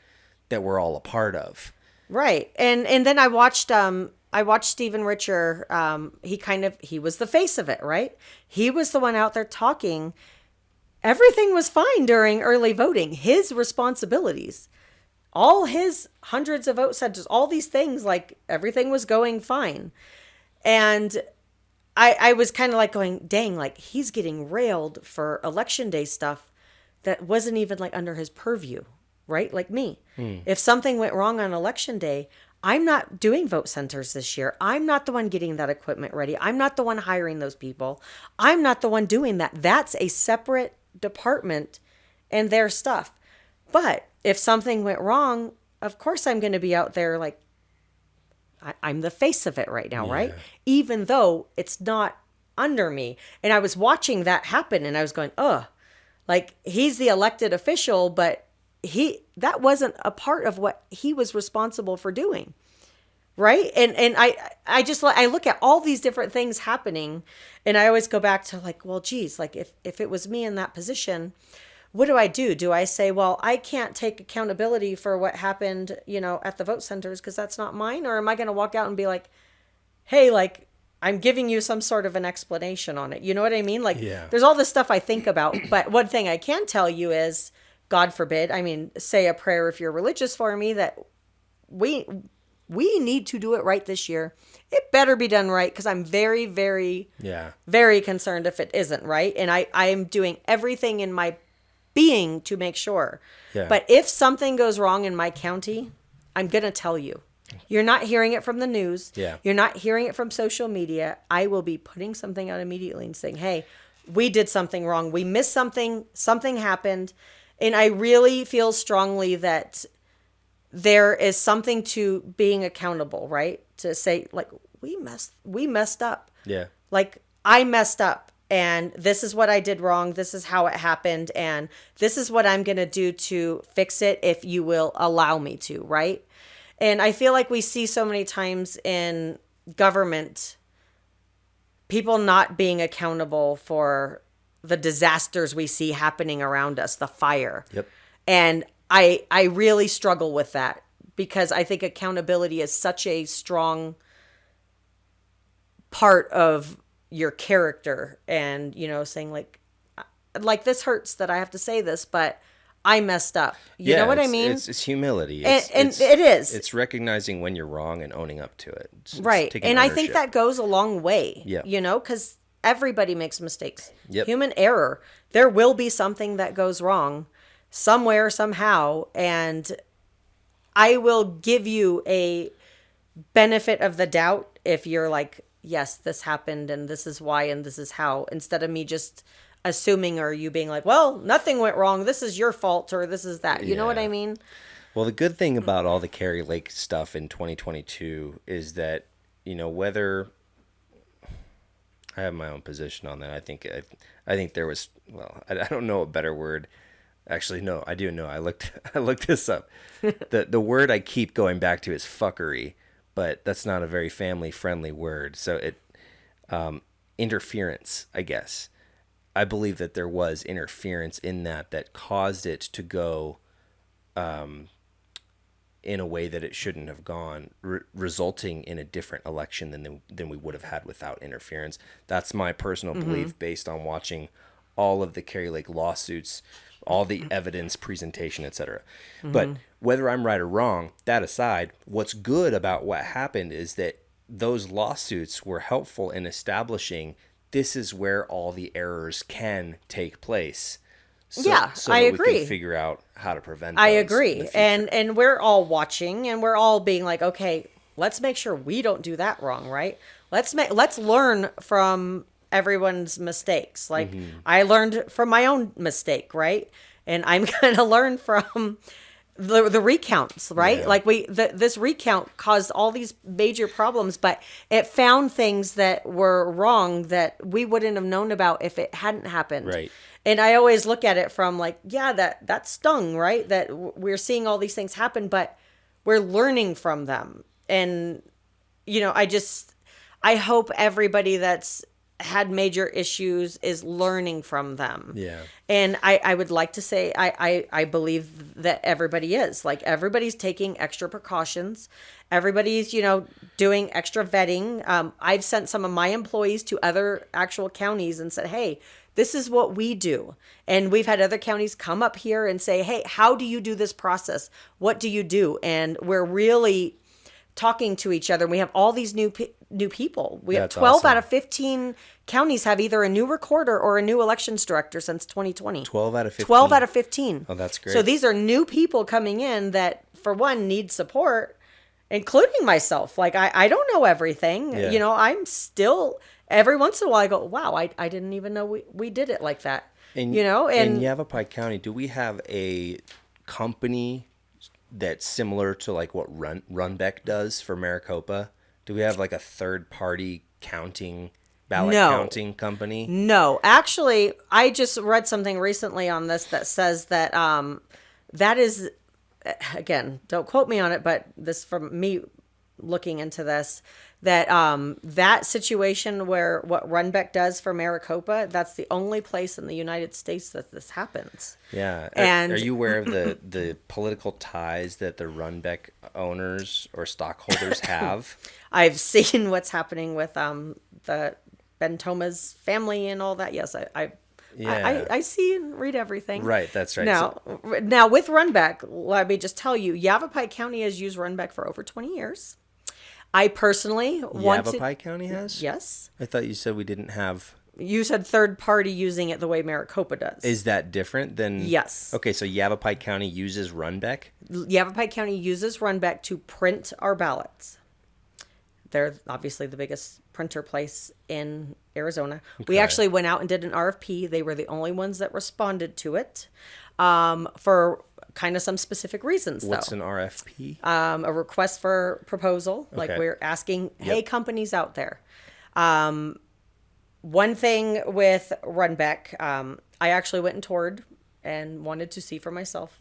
that we're all a part of. Right. And then I watched Stephen Richer. He was the face of it, right? He was the one out there talking. Everything was fine during early voting. His responsibilities, all his hundreds of vote centers, all these things, like everything was going fine. And I was kind of like going, dang, like he's getting railed for election day stuff that wasn't even like under his purview, right? Like me. If something went wrong on election day, I'm not doing vote centers this year. I'm not the one getting that equipment ready. I'm not the one hiring those people. I'm not the one doing that. That's a separate department and their stuff. But if something went wrong, of course I'm going to be out there like, I'm the face of it right now, right? Even though it's not under me. And I was watching that happen and I was going, ugh. Like, he's the elected official, but that wasn't a part of what he was responsible for doing. Right. And I just I look at all these different things happening, and I always go back to like, well, geez, like if it was me in that position, what do I do? Do I say, well, I can't take accountability for what happened, at the vote centers because that's not mine? Or am I going to walk out and be like, hey, like, I'm giving you some sort of an explanation on it. You know what I mean? Like, there's all this stuff I think about. But one thing I can tell you is, God forbid, I mean, say a prayer if you're religious for me, that we need to do it right this year. It better be done right, because I'm very, very, very concerned if it isn't right. And I am doing everything in my being to make sure. Yeah. But if something goes wrong in my county, I'm going to tell you. You're not hearing it from the news. Yeah. You're not hearing it from social media. I will be putting something out immediately and saying, hey, we did something wrong. We missed something. Something happened. And I really feel strongly that there is something to being accountable, right? To say, like, we messed up. Yeah. Like, I messed up, and this is what I did wrong. This is how it happened. And this is what I'm going to do to fix it if you will allow me to, right? And I feel like we see so many times in government, people not being accountable for the disasters we see happening around us, the fire. Yep. And I really struggle with that, because I think accountability is such a strong part of your character, and, saying like this hurts that I have to say this, but I messed up. You know what I mean? It's humility. And it is. It's recognizing when you're wrong and owning up to it. It's right. And ownership. I think that goes a long way, because everybody makes mistakes. Yep. Human error. There will be something that goes wrong somewhere, somehow. And I will give you a benefit of the doubt if you're like, yes, this happened and this is why and this is how, instead of me just assuming, or you being like, well, nothing went wrong, this is your fault, or this is that. You know what I mean? Well, the good thing about all the Carrie Lake stuff in 2022 is that, whether I have my own position on that, I think there was, well, I don't know a better word. Actually, no, I do know. I looked this up. The word I keep going back to is fuckery, but that's not a very family friendly word. So interference, I guess. I believe that there was interference in that caused it to go in a way that it shouldn't have gone, resulting in a different election than we would have had without interference. That's my personal belief based on watching all of the Carrie Lake lawsuits, all the evidence presentation, etc. But whether I'm right or wrong, that aside, what's good about what happened is that those lawsuits were helpful in establishing this is where all the errors can take place. So I that agree. We can figure out how to prevent. I agree, and we're all watching, and we're all being like, okay, let's make sure we don't do that wrong, right? Let's learn from everyone's mistakes. Like I learned from my own mistake, right? And I'm gonna learn from the recounts, right? Yeah. Like this recount caused all these major problems, but it found things that were wrong that we wouldn't have known about if it hadn't happened. Right. And I always look at it from like, yeah, that stung, right? That we're seeing all these things happen, but we're learning from them. And, I hope everybody that's had major issues is learning from them. Yeah. And I would like to say, I believe that everybody is. Like, everybody's taking extra precautions. Everybody's, doing extra vetting. I've sent some of my employees to other actual counties and said, hey, this is what we do. And we've had other counties come up here and say, hey, how do you do this process? What do you do? And we're really talking to each other. We have all these new people. We have 12 awesome. Out of 15 counties have either a new recorder or a new elections director since 2020. 12 out of 15? 12 out of 15. Oh, that's great. So these are new people coming in that, for one, need support, including myself. Like, I don't know everything. Yeah. I'm still, every once in a while, I go, wow, I didn't even know we did it like that. And, in Yavapai County, do we have a company that's similar to like what Runbeck does for Maricopa? Do we have like a third party counting ballot No. counting company? No, actually, I just read something recently on this that says that that is, again, don't quote me on it, but this from me looking into this, that that situation where what Runbeck does for Maricopa, that's the only place in the United States that this happens. Yeah. And are you aware of the political ties that the Runbeck owners or stockholders have? I've seen what's happening with the Ben Thomas family and all that. Yes, I see and read everything. Right, that's right. Now with Runbeck, let me just tell you, Yavapai County has used Runbeck for over 20 years. I personally Yavapai County has? Yes. I thought you said we didn't have. You said third party using it the way Maricopa does. Is that different than? Yes. Okay, so Yavapai County uses Runbeck? Yavapai County uses Runbeck to print our ballots. They're obviously the biggest printer place in Arizona. Okay. We actually went out and did an RFP. They were the only ones that responded to it for kind of some specific reasons. What's an RFP? A request for proposal. Okay. Like we're asking, hey, companies out there. One thing with Runbeck, I actually went and toured and wanted to see for myself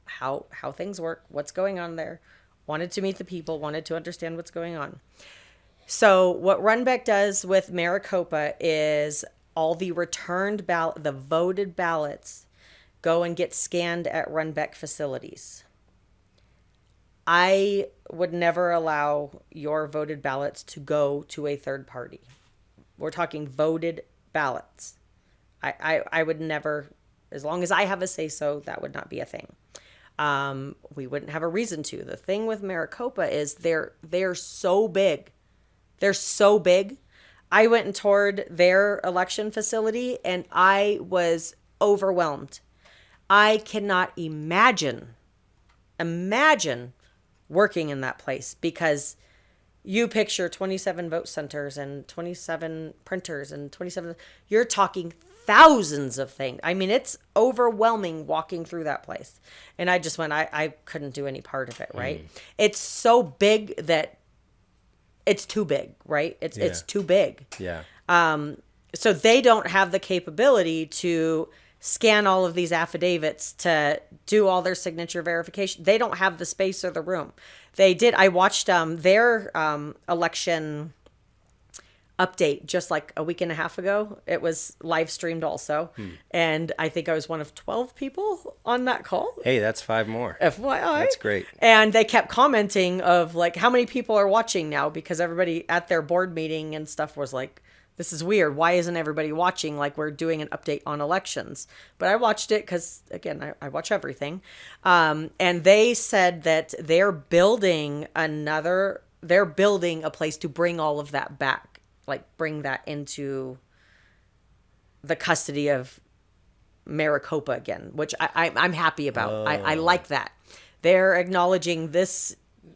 how things work, what's going on there. Wanted to meet the people, wanted to understand what's going on. So what Runbeck does with Maricopa is all the returned ballot, the voted ballots, go and get scanned at Runbeck facilities. I would never allow your voted ballots to go to a third party. We're talking voted ballots. I would never, as long as I have a say-so, that would not be a thing. We wouldn't have a reason to. The thing with Maricopa is they're so big. They're so big. I went and toured their election facility and I was overwhelmed. I cannot imagine working in that place because you picture 27 vote centers and 27 printers and 27, you're talking thousands of things. I mean, it's overwhelming walking through that place. And I just went, I couldn't do any part of it, right? It's so big that it's too big, right? It's too big. Yeah. So they don't have the capability to scan all of these affidavits to do all their signature verification. They don't have the space or the room. They did. I watched their election update just like a week and a half ago. It was live streamed also. And I think I was one of 12 people on that call. Hey, that's 5 more. FYI. That's great. And they kept commenting of like how many people are watching now because everybody at their board meeting and stuff was like, this is weird. Why isn't everybody watching like we're doing an update on elections? But I watched it because, again, I watch everything. And they said that they're building a place to bring all of that back, like bring that into the custody of Maricopa again, which I'm happy about. I like that. They're acknowledging this.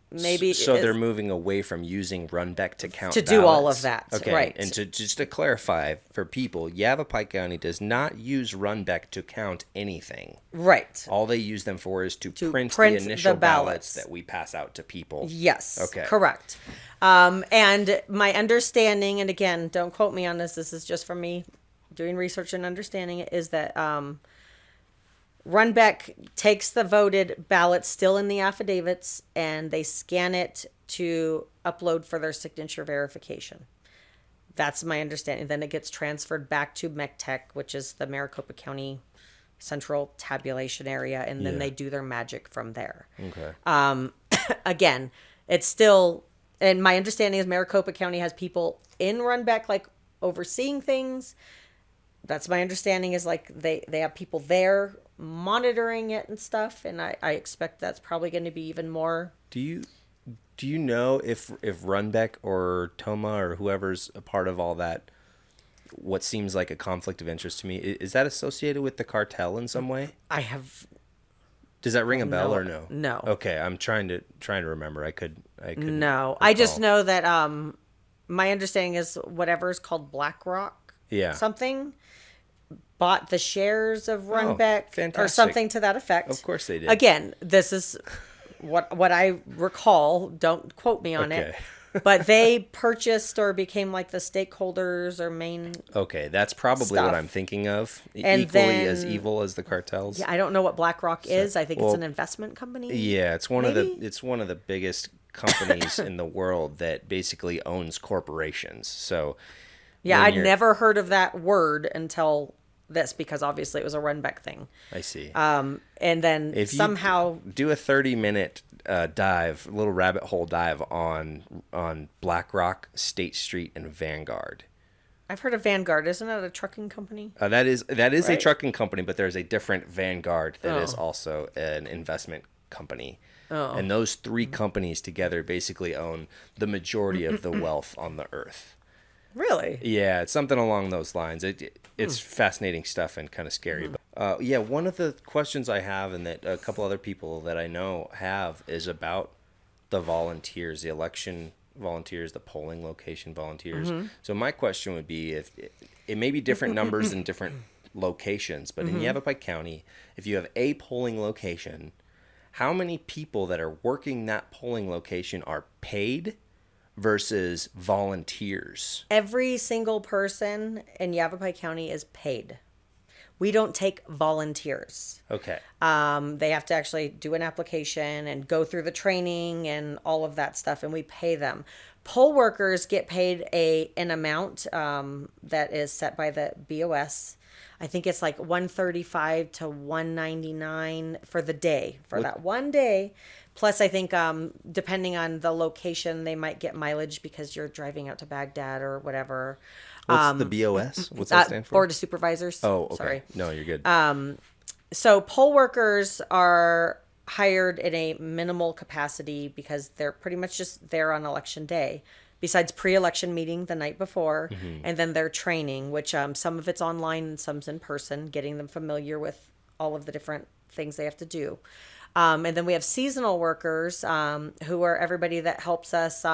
Maybe so they're moving away from using Runbeck to count to do ballots. all of that. Okay, right? And just to clarify for people, Yavapai County does not use Runbeck to count anything. Right. All they use them for is to print the initial ballots that we pass out to people. Yes. Okay. Correct. And my understanding, and again, don't quote me on this. This is just from me doing research and understanding it. Is that Runbeck takes the voted ballots still in the affidavits and they scan it to upload for their signature verification. That's my understanding. Then it gets transferred back to MECTEC, which is the Maricopa County Central Tabulation Area, and then they do their magic from there. Okay. Again, it's still, and my understanding is Maricopa County has people in Runbeck like overseeing things. That's my understanding is like they have people there monitoring it and stuff, and I expect that's probably going to be even more. Do you know if Runbeck or Toma or whoever's a part of all that, what seems like a conflict of interest to me, is that associated with the cartel in some way? I have. Does that ring a bell or no? No. Okay, I'm trying to remember. I could. No, recall. I just know that my understanding is whatever is called BlackRock. Yeah. Something. Bought the shares of Runbeck fantastic. Or something to that effect. Of course they did. Again, this is what I recall. Don't quote me on it. But they purchased or became like the stakeholders or main. Okay, that's probably Stuff. what I'm thinking of. And Equally as then- evil as the cartels. Yeah, I don't know what BlackRock is. I think well, it's an investment company. Yeah, it's one maybe? of the biggest companies in the world that basically owns corporations. So Yeah, when I'd you're- never heard of that word until this because obviously it was a Runbeck thing. I see. And then If you somehow do a 30-minute dive, little rabbit hole dive on BlackRock, State Street, and Vanguard. I've heard of Vanguard. Isn't that a trucking company? That is a Right? trucking company, but there's a different Vanguard that is Oh. also an investment company. Oh. And those three companies together basically own the majority of the wealth on the earth. Really? Yeah, it's something along those lines. It's fascinating stuff and kind of scary. But, yeah, one of the questions I have and that a couple other people that I know have is about the volunteers, the election volunteers, the polling location volunteers. So my question would be if it may be different numbers in different locations, but in Yavapai County, if you have a polling location, how many people that are working that polling location are paid versus volunteers? Every single person in Yavapai County is paid. We don't take volunteers. Okay. They have to actually do an application and go through the training and all of that stuff, and we pay them. Poll workers get paid an amount that is set by the BOS. I think it's like $135 to $199 for the day, for that one day. Plus, I think depending on the location, they might get mileage because you're driving out to Baghdad or whatever. What's the BOS? What's that stand for? Board of Supervisors. Oh, okay. Sorry. No, you're good. So poll workers are hired in a minimal capacity because they're pretty much just there on election day, besides pre-election meeting the night before, and then their training, which some of it's online and some's in person, getting them familiar with all of the different things they have to do. And then we have seasonal workers who are everybody that helps us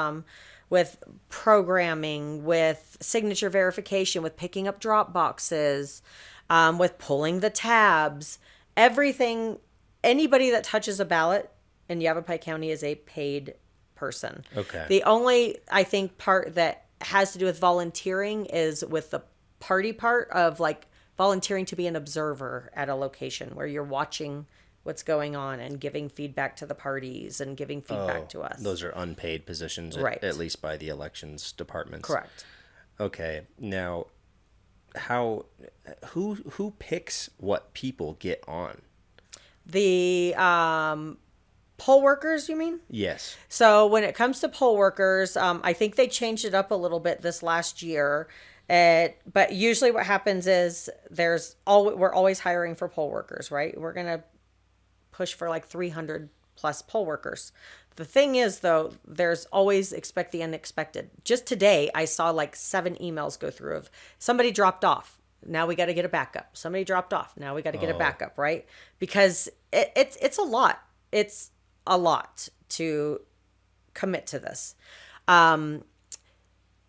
with programming, with signature verification, with picking up drop boxes, with pulling the tabs, everything. Anybody that touches a ballot in Yavapai County is a paid person. Okay. The only, I think, part that has to do with volunteering is with the party part of like volunteering to be an observer at a location where you're watching what's going on and giving feedback to the parties and giving feedback to us. Those are unpaid positions, Right. at least by the elections departments. Correct. Okay. Now, who picks what people get on? The poll workers, you mean? Yes. So when it comes to poll workers, I think they changed it up a little bit this last year. But usually what happens is we're always hiring for poll workers, right? We're going to push for like 300 plus poll workers. The thing is, though, there's always expect the unexpected. Just today, I saw like 7 emails go through of somebody dropped off. Now we got to get a backup. Somebody dropped off. Now we got to get a backup, right? Because it's a lot. It's a lot to commit to this.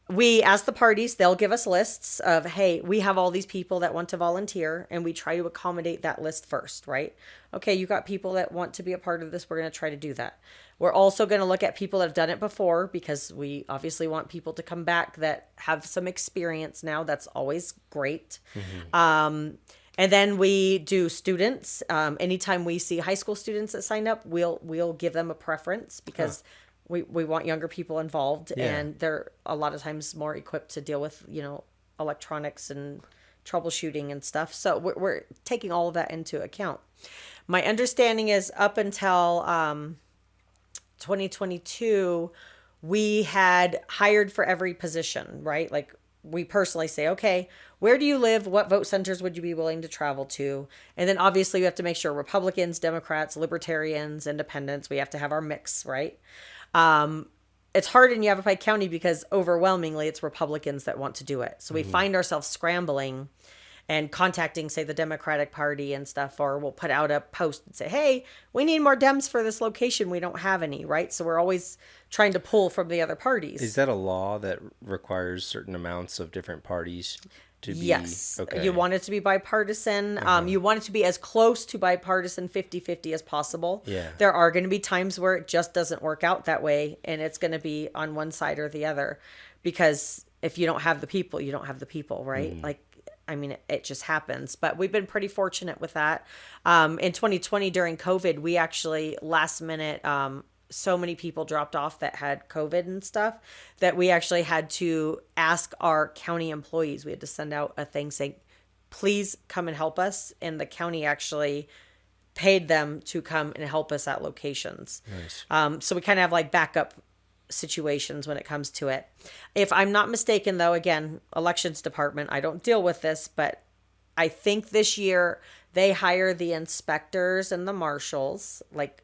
We ask the parties, they'll give us lists of, hey, we have all these people that want to volunteer, and we try to accommodate that list first, right? Okay, you got people that want to be a part of this. We're going to try to do that. We're also going to look at people that have done it before because we obviously want people to come back that have some experience now. That's always great. And then we do students. Anytime we see high school students that sign up, we'll give them a preference because we want younger people involved, and they're a lot of times more equipped to deal with, electronics and troubleshooting and stuff. So we're taking all of that into account. My understanding is up until 2022, we had hired for every position, right? Like we personally say, okay, where do you live? What vote centers would you be willing to travel to? And then obviously we have to make sure Republicans, Democrats, Libertarians, Independents, we have to have our mix, right? It's hard in Yavapai County because overwhelmingly it's Republicans that want to do it. So we find ourselves scrambling and contacting, say, the Democratic Party and stuff, or we'll put out a post and say, hey, we need more Dems for this location. We don't have any, right? So we're always trying to pull from the other parties. Is that a law that requires certain amounts of different parties? to be? Yes. Okay. You want it to be bipartisan. You want it to be as close to bipartisan 50-50 as possible. Yeah. There are going to be times where it just doesn't work out that way, and it's going to be on one side or the other, because if you don't have the people, you don't have the people, right? Like, I mean, it just happens. But we've been pretty fortunate with that. In 2020, during COVID, we actually last minute, so many people dropped off that had COVID and stuff that we actually had to ask our county employees. We had to send out a thing saying, please come and help us. And the county actually paid them to come and help us at locations. Nice. So we kind of have like backup situations when it comes to it. If I'm not mistaken, though, again, elections department, I don't deal with this, but I think this year they hire the inspectors and the marshals, like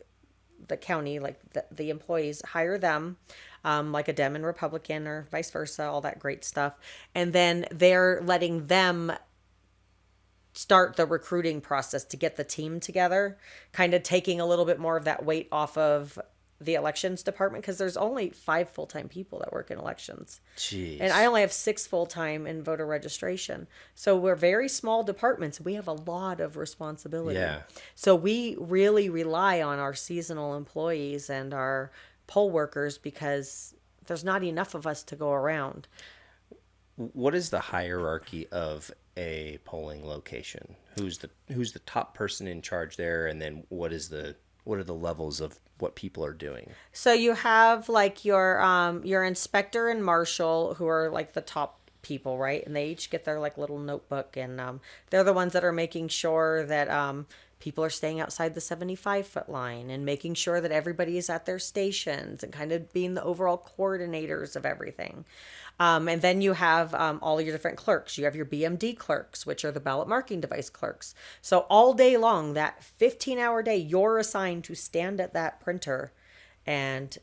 the county, like the employees hire them, like a Dem and Republican or vice versa, all that great stuff. And then they're letting them start the recruiting process to get the team together, kind of taking a little bit more of that weight off of the elections department, because there's only 5 full-time people that work in elections. Jeez. And I only have 6 full-time in voter registration. So we're very small departments. We have a lot of responsibility. Yeah. So we really rely on our seasonal employees and our poll workers, because there's not enough of us to go around. What is the hierarchy of a polling location? Who's the top person in charge there, and then what are the levels of what people are doing? So you have like your inspector and marshal, who are like the top people, right? And they each get their like little notebook, and they're the ones that are making sure that people are staying outside the 75-foot line, and making sure that everybody is at their stations, and kind of being the overall coordinators of everything. And then you have all your different clerks. You have your BMD clerks, which are the ballot marking device clerks. So all day long, that 15-hour day, you're assigned to stand at that printer and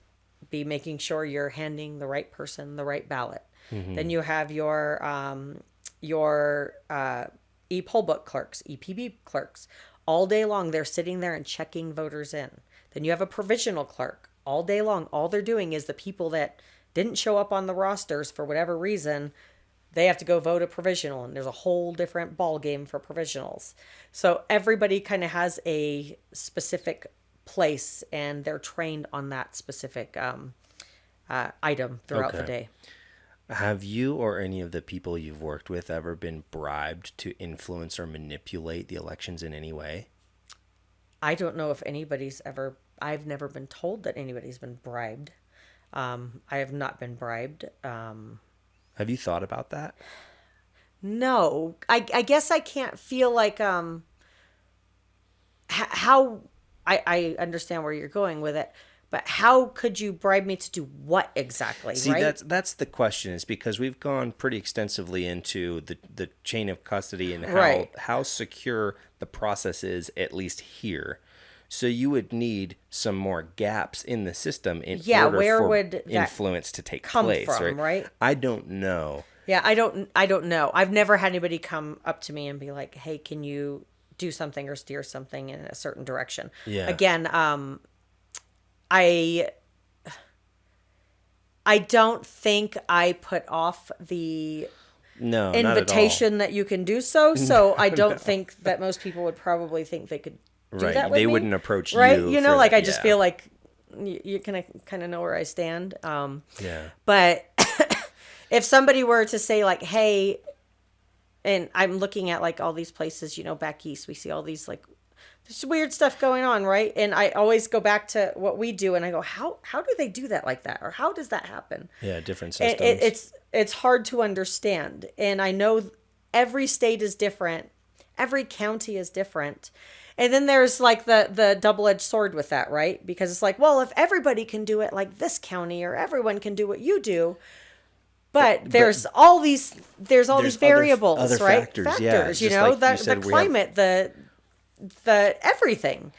be making sure you're handing the right person the right ballot. Mm-hmm. Then you have your e-poll book clerks, EPB clerks. All day long, they're sitting there and checking voters in. Then you have a provisional clerk. All day long, all they're doing is the people that didn't show up on the rosters for whatever reason, they have to go vote a provisional, and there's a whole different ball game for provisionals. So everybody kind of has a specific place, and they're trained on that specific item throughout the day. Have you or any of the people you've worked with ever been bribed to influence or manipulate the elections in any way? I don't know if I've never been told that anybody's been bribed. I have not been bribed. Have you thought about that? No, I guess I can't feel like, how I understand where you're going with it, but how could you bribe me to do what exactly? See, right? that's the question, is because we've gone pretty extensively into the chain of custody and how secure the process is, at least here. So you would need some more gaps in the system in order for influence to take place, right? I don't know. Yeah, I don't know. I've never had anybody come up to me and be like, "Hey, can you do something or steer something in a certain direction?" Yeah. Again, I don't think I put off the invitation that you can do so. So I don't think that most people would probably think they could do that with they me. Wouldn't approach you. Right. You know, like I just feel like you kind of know where I stand. Yeah. But if somebody were to say like, hey, and I'm looking at like all these places, you know, back east, we see all these like, there's weird stuff going on, right? And I always go back to what we do, and I go, how do they do that like that, or how does that happen? Yeah, different systems. It's hard to understand, and I know every state is different, every county is different, and then there's like the double-edged sword with that, right? Because it's like, well, if everybody can do it like this county, or everyone can do what you do. But there's all these variables, other right? Factors, you know, like the climate, the everything,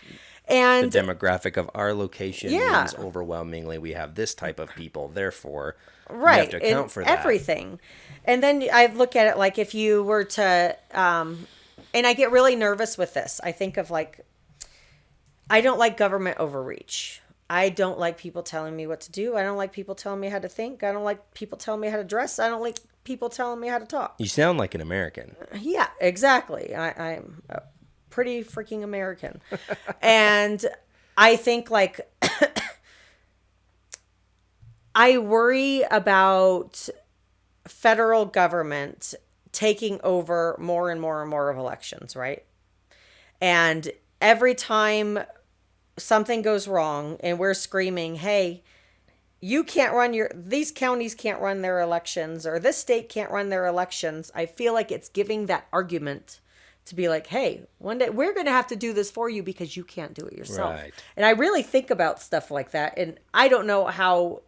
and the demographic of our location means overwhelmingly we have this type of people. Therefore, you have to account for that. Everything. And then I look at it like if you were to, and I get really nervous with this. I think of like, I don't like government overreach. I don't like people telling me what to do. I don't like people telling me how to think. I don't like people telling me how to dress. I don't like people telling me how to talk. You sound like an American. Yeah, exactly. I'm a pretty freaking American. And I think like I worry about federal government taking over more and more and more of elections, right? And every time something goes wrong and we're screaming, hey, you can't these counties can't run their elections, or this state can't run their elections. I feel like it's giving that argument to be like, hey, one day we're going to have to do this for you because you can't do it yourself. Right. And I really think about stuff like that. And I don't know how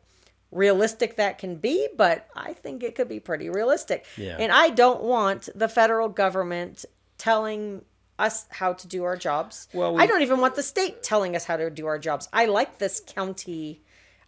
realistic that can be, but I think it could be pretty realistic. Yeah. And I don't want the federal government telling us how to do our jobs. Well, I don't even want the state telling us how to do our jobs. I like this county.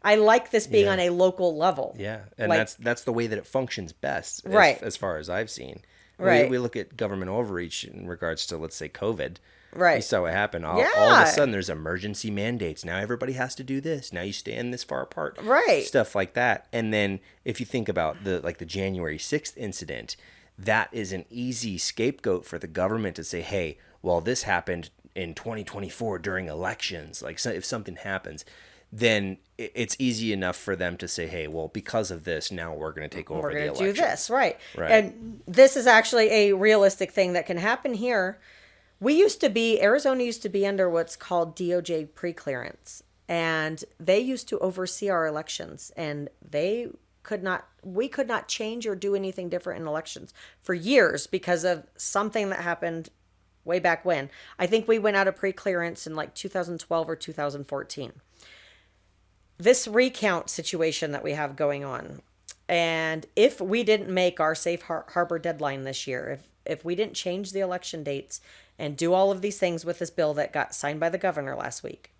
I like this being on a local level. Yeah, and like, that's the way that it functions best, right? As far as I've seen, right. We look at government overreach in regards to, let's say, COVID. Right. We saw what happened. All of a sudden, there's emergency mandates. Now everybody has to do this. Now you stand this far apart. Right. Stuff like that. And then if you think about the January 6th incident, that is an easy scapegoat for the government to say, hey, well, this happened in 2024 during elections. Like, so if something happens, then it's easy enough for them to say, hey, well, because of this, now we're going to take over the election. We're going to do this, right. Right. And this is actually a realistic thing that can happen here. Arizona used to be under what's called DOJ preclearance, and they used to oversee our elections, and we could not change or do anything different in elections for years because of something that happened way back when. I think we went out of preclearance in like 2012 or 2014. This recount situation that we have going on, and if we didn't make our safe harbor deadline this year, if we didn't change the election dates and do all of these things with this bill that got signed by the governor last week,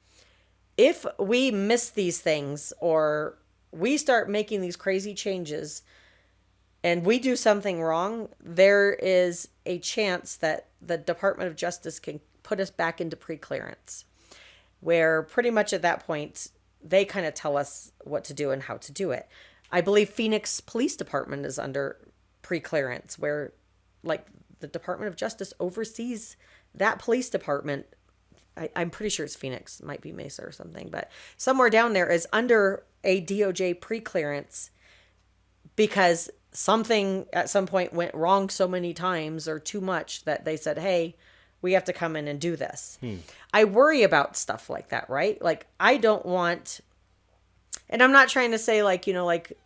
if we miss these things or we start making these crazy changes and we do something wrong, there is a chance that the Department of Justice can put us back into preclearance, where pretty much at that point, they kind of tell us what to do and how to do it. I believe Phoenix Police Department is under preclearance, where like the Department of Justice oversees that police department. I'm pretty sure it's Phoenix, might be Mesa or something, but somewhere down there is under a DOJ preclearance because something at some point went wrong so many times or too much that they said, hey, we have to come in and do this. I worry about stuff like that, right? Like, I don't want, and I'm not trying to say like, like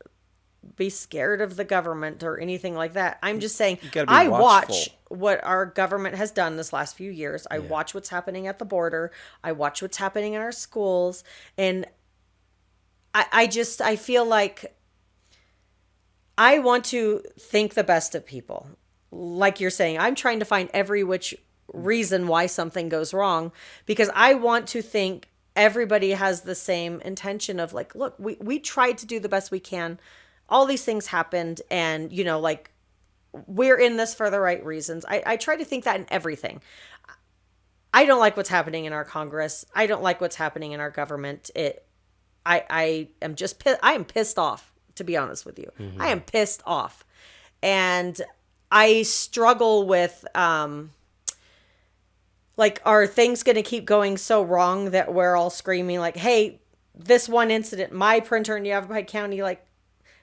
be scared of the government or anything like that. I'm just saying I watch what our government has done this last few years. I watch what's happening at the border. I watch what's happening in our schools. And I feel like I want to think the best of people. Like you're saying, I'm trying to find every which reason why something goes wrong, because I want to think everybody has the same intention of like, look, we tried to do the best we can. All these things happened, and like, we're in this for the right reasons. I try to think that in everything. I don't like what's happening in our Congress. I don't like what's happening in our government. I am pissed off, to be honest with you. Mm-hmm. I am pissed off. And I struggle with, like, are things going to keep going so wrong that we're all screaming like, hey, this one incident, my printer in Yavapai County, like,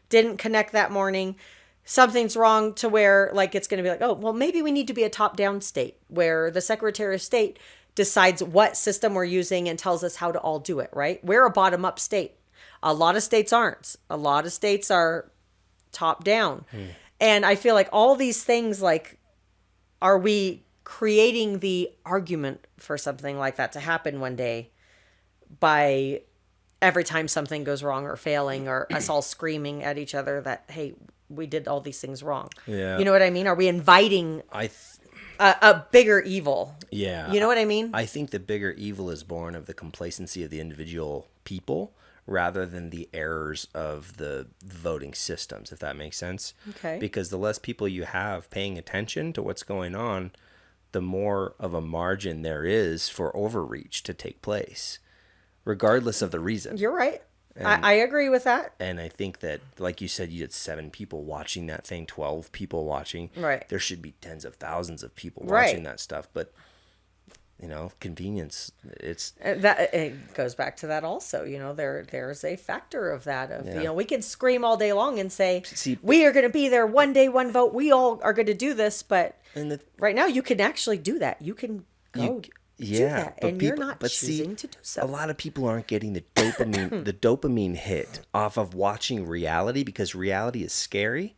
didn't connect that morning. Something's wrong, to where like it's going to be like, oh, well, maybe we need to be a top-down state where the Secretary of State decides what system we're using and tells us how to all do it, right? We're a bottom-up state. A lot of states aren't. A lot of states are top-down. And I feel like all these things, like, are we creating the argument for something like that to happen one day by every time something goes wrong or failing, or us all screaming at each other that, hey, we did all these things wrong. Yeah. You know what I mean? Are we inviting a bigger evil? Yeah. You know what I mean? I think the bigger evil is born of the complacency of the individual people rather than the errors of the voting systems, if that makes sense. Okay. Because the less people you have paying attention to what's going on, the more of a margin there is for overreach to take place, regardless of the reason. You're right. I agree with that. And I think that, like you said, you had 7 people watching that thing, 12 people watching. Right. There should be tens of thousands of people Right. watching that stuff. But, convenience, it's... That it goes back to that also. There's a factor of that. Yeah. We can scream all day long and say, See, we are going to be there one day, one vote. We all are going to do this. But and right now, you can actually do that. You can go do that, and you're not choosing to do so. A lot of people aren't getting the dopamine, the dopamine hit off of watching reality, because reality is scary,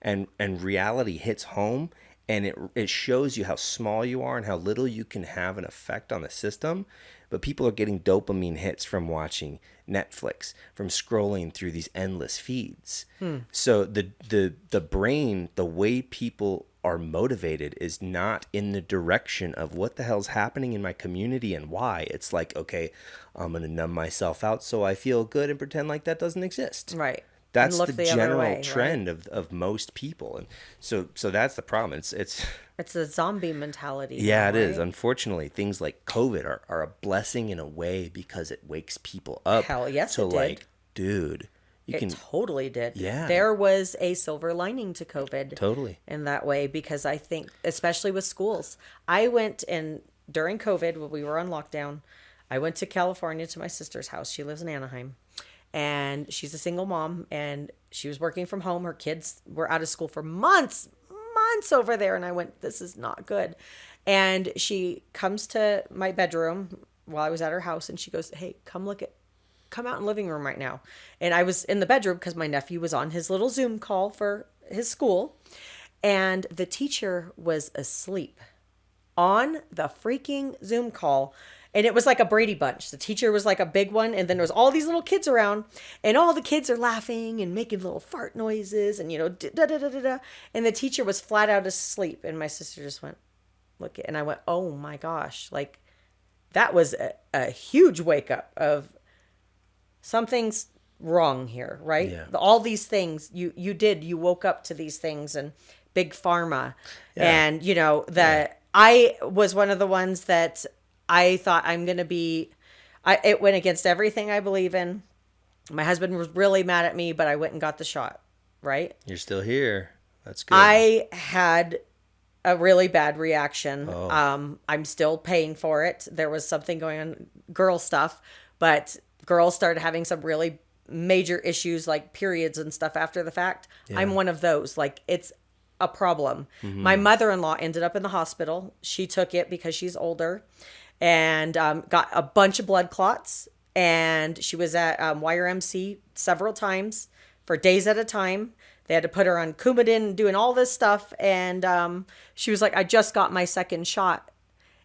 and reality hits home, and it shows you how small you are and how little you can have an effect on the system. But people are getting dopamine hits from watching Netflix, from scrolling through these endless feeds. So the brain, the way people are motivated, is not in the direction of what the hell's happening in my community and why. It's like, okay, I'm going to numb myself out so I feel good and pretend like that doesn't exist. Right. That's And look the the other general way, trend of most people. And so that's the problem. It's a zombie mentality. yeah, now, it is. right? Unfortunately, things like COVID are a blessing in a way, because it wakes people up. Hell yes, to it did. like, dude, you It can totally did. Yeah. There was a silver lining to COVID. totally. In that way, because I think, especially with schools, I went in during COVID when we were on lockdown. I went to California to my sister's house. She lives in Anaheim, and she's a single mom, and she was working from home. Her kids were out of school for months over there. And I went, this is not good. And she comes to my bedroom while I was at her house, and she goes, hey, come out in the living room right now. And I was in the bedroom because my nephew was on his little Zoom call for his school, and the teacher was asleep on the freaking Zoom call. And it was like a Brady Bunch. The teacher was like a big one, and then there was all these little kids around, and all the kids are laughing and making little fart noises, and da da da da da. And the teacher was flat out asleep, and my sister just went, look, and I went, oh my gosh, like that was a huge wake up of something's wrong here, right? Yeah. All these things you woke up to these things, and big pharma, and I was one of the ones that I thought it went against everything I believe in. My husband was really mad at me, but I went and got the shot, right? You're still here. That's good. I had a really bad reaction. Oh. I'm still paying for it. There was something going on, girl stuff, but girls started having some really major issues like periods and stuff after the fact. Yeah. I'm one of those. Like, it's a problem. Mm-hmm. My mother-in-law ended up in the hospital. She took it because she's older, and got a bunch of blood clots. And she was at YRMC several times for days at a time. They had to put her on Coumadin, doing all this stuff. And she was like, I just got my second shot.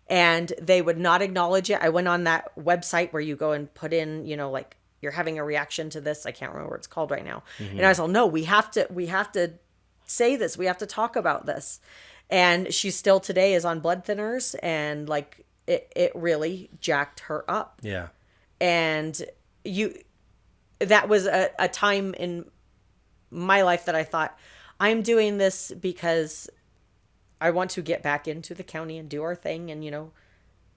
And they would not acknowledge it. I went on that website where you go and put in, like, you're having a reaction to this. I can't remember what it's called right now. Mm-hmm. And I was like, no, we have to say this. We have to talk about this. And she still today is on blood thinners, and like it really jacked her up. Yeah. And that was a time in my life that I thought, I'm doing this because I want to get back into the county and do our thing and,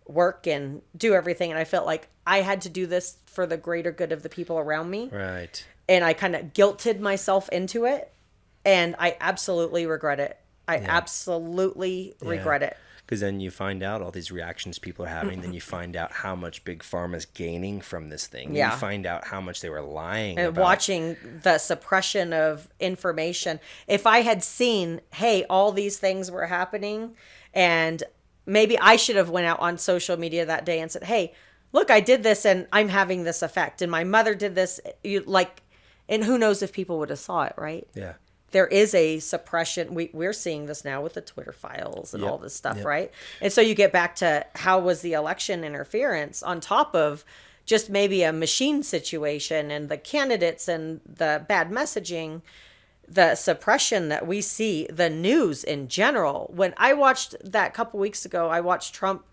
work and do everything. And I felt like I had to do this for the greater good of the people around me. Right. And I kind of guilted myself into it. And I absolutely regret it. I absolutely regret it. Because then you find out all these reactions people are having. Then you find out how much Big Pharma's gaining from this thing. Yeah. You find out how much they were lying and about. Watching the suppression of information. If I had seen, hey, all these things were happening, and maybe I should have went out on social media that day and said, hey, look, I did this and I'm having this effect. And my mother did this. And who knows if people would have saw it, right? Yeah. There is a suppression. We're seeing this now with the Twitter files and all this stuff, right? And so you get back to how was the election interference on top of just maybe a machine situation and the candidates and the bad messaging, the suppression that we see, the news in general. When I watched that a couple weeks ago, I watched Trump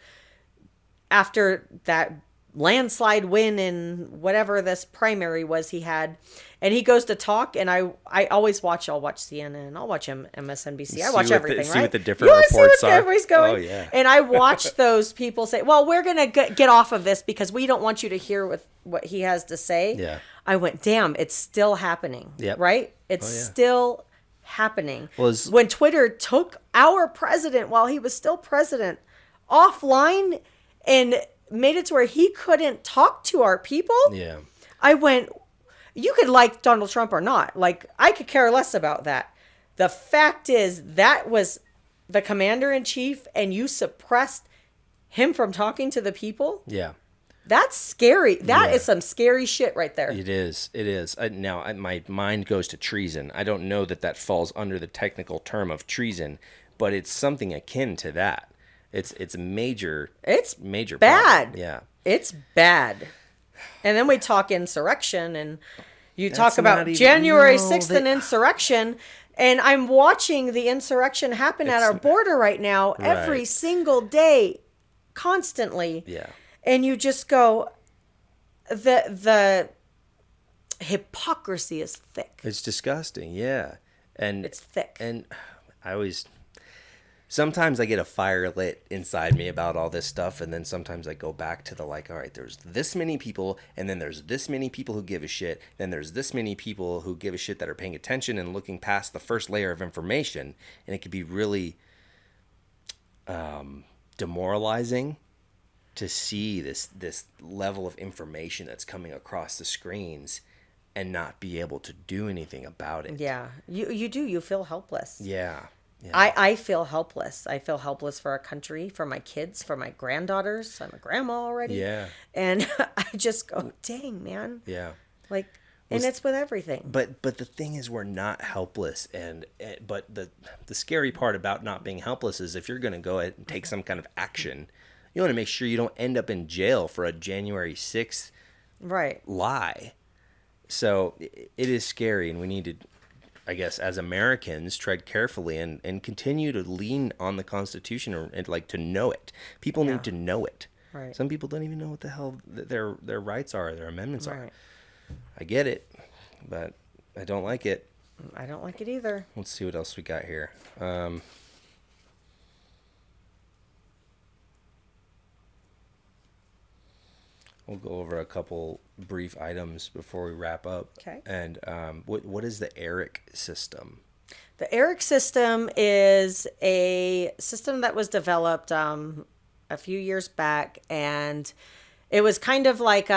after that landslide win in whatever this primary was he had. And he goes to talk, and I always watch. I'll watch CNN. I'll watch MSNBC. I watch everything, See right? what the different reports are. Everybody's going. Oh, yeah. And I watch those people say, well, we're going to get off of this because we don't want you to hear what he has to say. Yeah. I went, damn, it's still happening. Yep. Right? It's still happening. Well, when Twitter took our president while he was still president offline and made it to where he couldn't talk to our people. Yeah. I went, you could like Donald Trump or not. Like, I could care less about that. The fact is, that was the commander in chief, and you suppressed him from talking to the people. Yeah. That's scary. That is some scary shit right there. It is. It is. Now, my mind goes to treason. I don't know that falls under the technical term of treason, but it's something akin to that. It's major. It's major. Bad. Problem. Yeah. It's bad. And then we talk insurrection, and you talk about January 6th and insurrection. And I'm watching the insurrection happen at our border right now, every single day, constantly. Yeah. And you just go, the hypocrisy is thick. It's disgusting. Yeah. And it's thick. And sometimes I get a fire lit inside me about all this stuff, and then sometimes I go back to the all right, there's this many people, and then there's this many people who give a shit, then there's this many people who give a shit that are paying attention and looking past the first layer of information, and it could be really demoralizing to see this level of information that's coming across the screens and not be able to do anything about it. Yeah, you do. You feel helpless. Yeah. Yeah. I feel helpless. I feel helpless for our country, for my kids, for my granddaughters. I'm a grandma already. Yeah. And I just go, dang, man. Yeah. Like, and it's with everything. But the thing is, we're not helpless. But the scary part about not being helpless is if you're going to go ahead and take some kind of action, you want to make sure you don't end up in jail for a January 6th lie. So it is scary, and we need to, I guess, as Americans, tread carefully and continue to lean on the Constitution and like to know it. People need to know it. Right. Some people don't even know what the hell their rights are, their amendments are. Right. I get it, but I don't like it. I don't like it either. Let's see what else we got here. We'll go over a couple brief items before we wrap up. Okay. And what is the ERIC system? The ERIC system is a system that was developed a few years back, and it was kind of like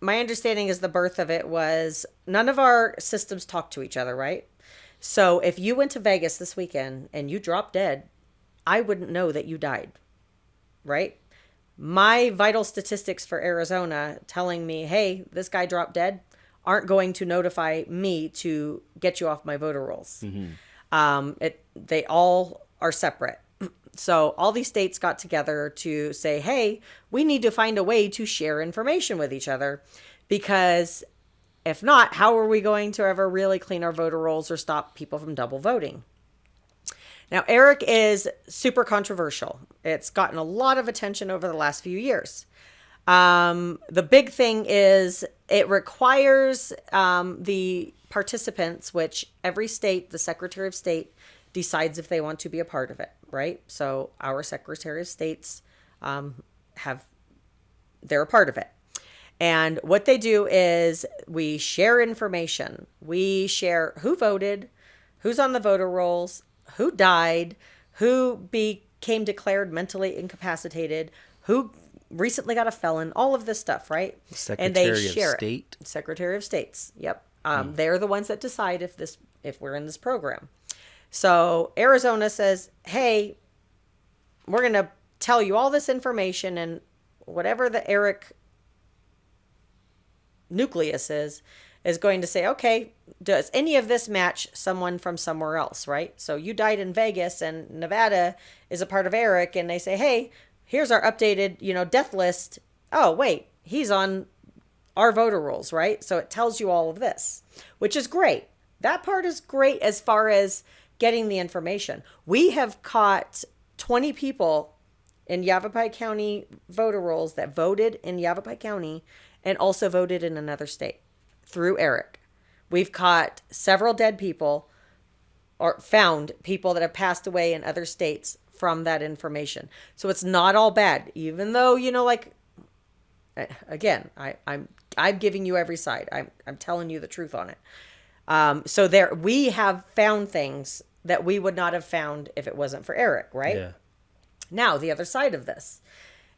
my understanding is the birth of it was none of our systems talk to each other, right? So if you went to Vegas this weekend and you dropped dead, I wouldn't know that you died, right? My vital statistics for Arizona telling me, hey, this guy dropped dead, aren't going to notify me to get you off my voter rolls. Mm-hmm. They all are separate. So all these states got together to say, hey, we need to find a way to share information with each other, because if not, how are we going to ever really clean our voter rolls or stop people from double voting? Now, ERIC is super controversial. It's gotten a lot of attention over the last few years. The big thing is it requires the participants, which every state, the Secretary of State, decides if they want to be a part of it, right? So our Secretary of States they're a part of it. And what they do is we share information. We share who voted, who's on the voter rolls, who died, who became declared mentally incapacitated, who recently got a felon, all of this stuff, right? Secretary of State? Secretary of States, yep. They're the ones that decide if we're in this program. So Arizona says, hey, we're going to tell you all this information, and whatever the ERIC nucleus is going to say, okay, does any of this match someone from somewhere else, right? So you died in Vegas and Nevada is a part of ERIC, and they say, hey, here's our updated, death list. Oh, wait, he's on our voter rolls, right? So it tells you all of this, which is great. That part is great as far as getting the information. We have caught 20 people in Yavapai County voter rolls that voted in Yavapai County and also voted in another state through Eric. We've caught several dead people or found people that have passed away in other states from that information. So it's not all bad, even though, like, again, I'm giving you every side. I'm telling you the truth on it. So there, we have found things that we would not have found if it wasn't for Eric, right? Yeah. Now, the other side of this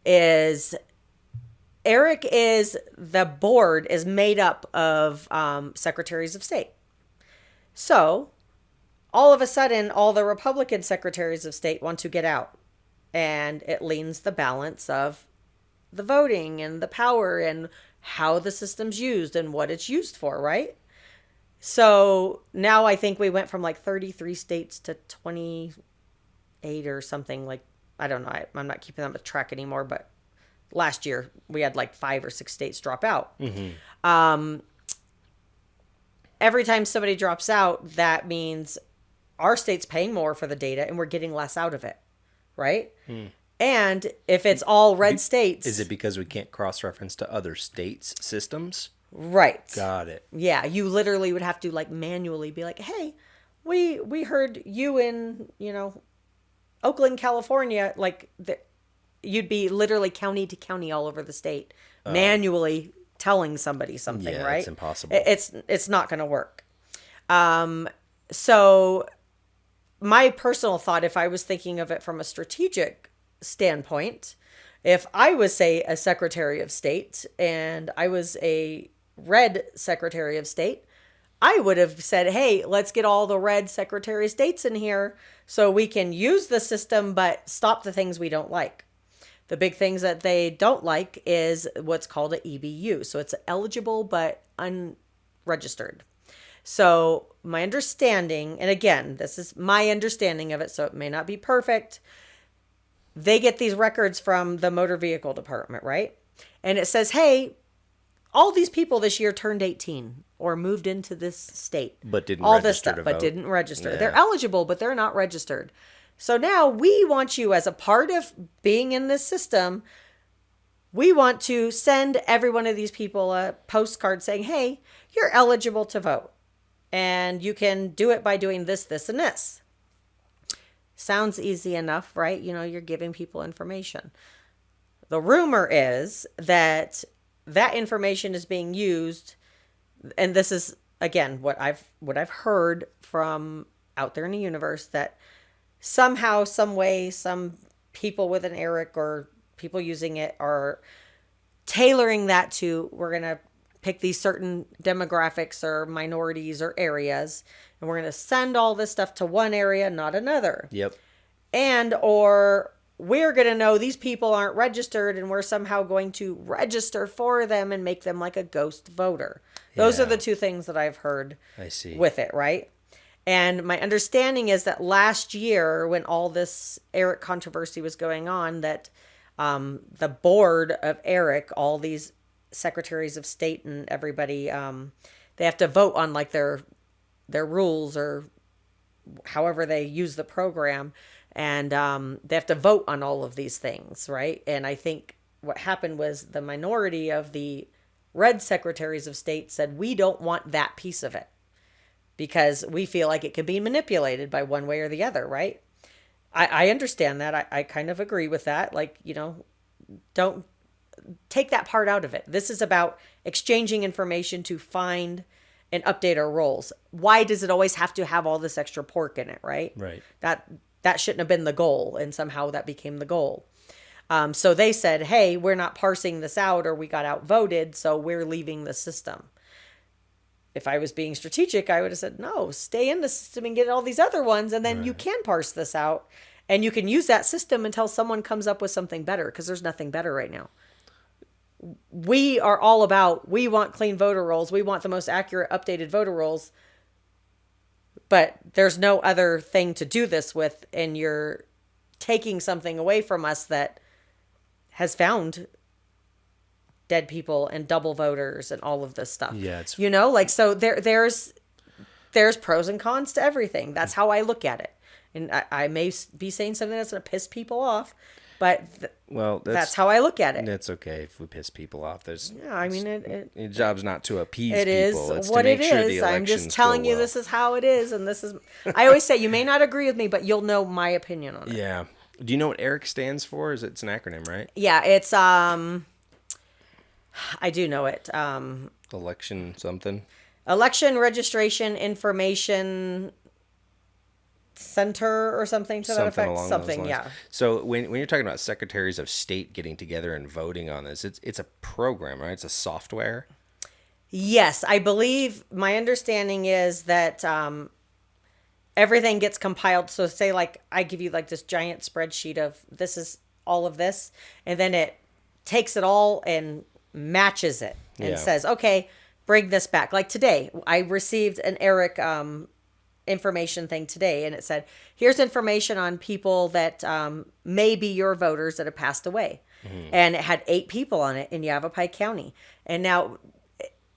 is the board is made up of secretaries of state. So all of a sudden, all the Republican secretaries of state want to get out. And it leans the balance of the voting and the power and how the system's used and what it's used for, right? So now I think we went from like 33 states to 28 or something. Like, I don't know. I'm not keeping that with track anymore, but last year we had like 5 or 6 states drop out. Mm-hmm. Every time somebody drops out, that means our state's paying more for the data and we're getting less out of it, right? Mm. And if it's all red states... Is it because we can't cross-reference to other states' systems? Right. Got it. Yeah, you literally would have to like manually be like, hey, we heard you in, Oakland, California. Like, you'd be literally county to county all over the state, manually telling somebody something, right? It's impossible. It's not going to work. So my personal thought, if I was thinking of it from a strategic standpoint, if I was, say, a Secretary of State and I was a red Secretary of State, I would have said, hey, let's get all the red Secretary of States in here so we can use the system, but stop the things we don't like. The big things that they don't like is what's called an EBU. So it's eligible but unregistered. So my understanding, and again, this is my understanding of it, so it may not be perfect. They get these records from the motor vehicle department, right? And it says, hey, all these people this year turned 18 or moved into this state. But didn't all register this stuff, to but vote. didn't register. Yeah. They're eligible, but they're not registered. So now we want you, as a part of being in this system, we want to send every one of these people a postcard saying, hey, you're eligible to vote. And you can do it by doing this, this, and this. Sounds easy enough, right? You're giving people information. The rumor is that that information is being used, and this is, again, what I've heard from out there in the universe, that somehow, some way, some people with an Eric or people using it are tailoring that to, we're going to pick these certain demographics or minorities or areas, and we're going to send all this stuff to one area, not another. Yep. And, or we're going to know these people aren't registered and we're somehow going to register for them and make them like a ghost voter. Those are the two things that I've heard with it, right? And my understanding is that last year, when all this Eric controversy was going on, that the board of Eric, all these secretaries of state and everybody, they have to vote on like their rules or however they use the program. And they have to vote on all of these things, right? And I think what happened was the minority of the red secretaries of state said, we don't want that piece of it because we feel like it could be manipulated by one way or the other, right? I understand that. I kind of agree with that. Like, don't take that part out of it. This is about exchanging information to find and update our roles. Why does it always have to have all this extra pork in it, right? Right. That shouldn't have been the goal, and somehow that became the goal. So they said, hey, we're not parsing this out, or we got outvoted, so we're leaving the system. If I was being strategic, I would have said, no, stay in the system and get all these other ones, and then you can parse this out, and you can use that system until someone comes up with something better, because there's nothing better right now. We are all about, we want clean voter rolls, we want the most accurate, updated voter rolls, but there's no other thing to do this with, and you're taking something away from us that has found dead people and double voters and all of this stuff. Yeah, it's so there's pros and cons to everything. That's how I look at it. And I may be saying something that's going to piss people off, But Well, that's how I look at it. That's okay if we piss people off. There's Yeah, I mean, your job's not to appease it people. is It's what to make it sure the is. I'm elections just telling go you well. this is how it is, and this is. I always say you may not agree with me, but you'll know my opinion on it. Yeah. Do you know what ERIC stands for? It's an acronym, right? Yeah, it's I do know it. Election something. Election Registration Information Center or something to that effect. Along Something, those lines. yeah. So when you're talking about secretaries of state getting together and voting on this, it's a program, right? It's a software. Yes, I believe my understanding is that everything gets compiled. So say like I give you like this giant spreadsheet of this is all of this, and then it takes it all and matches it and says, okay, bring this back. Like today, I received an ERIC information thing today, and it said, here's information on people that may be your voters that have passed away. And it had 8 people on it in Yavapai County. And now,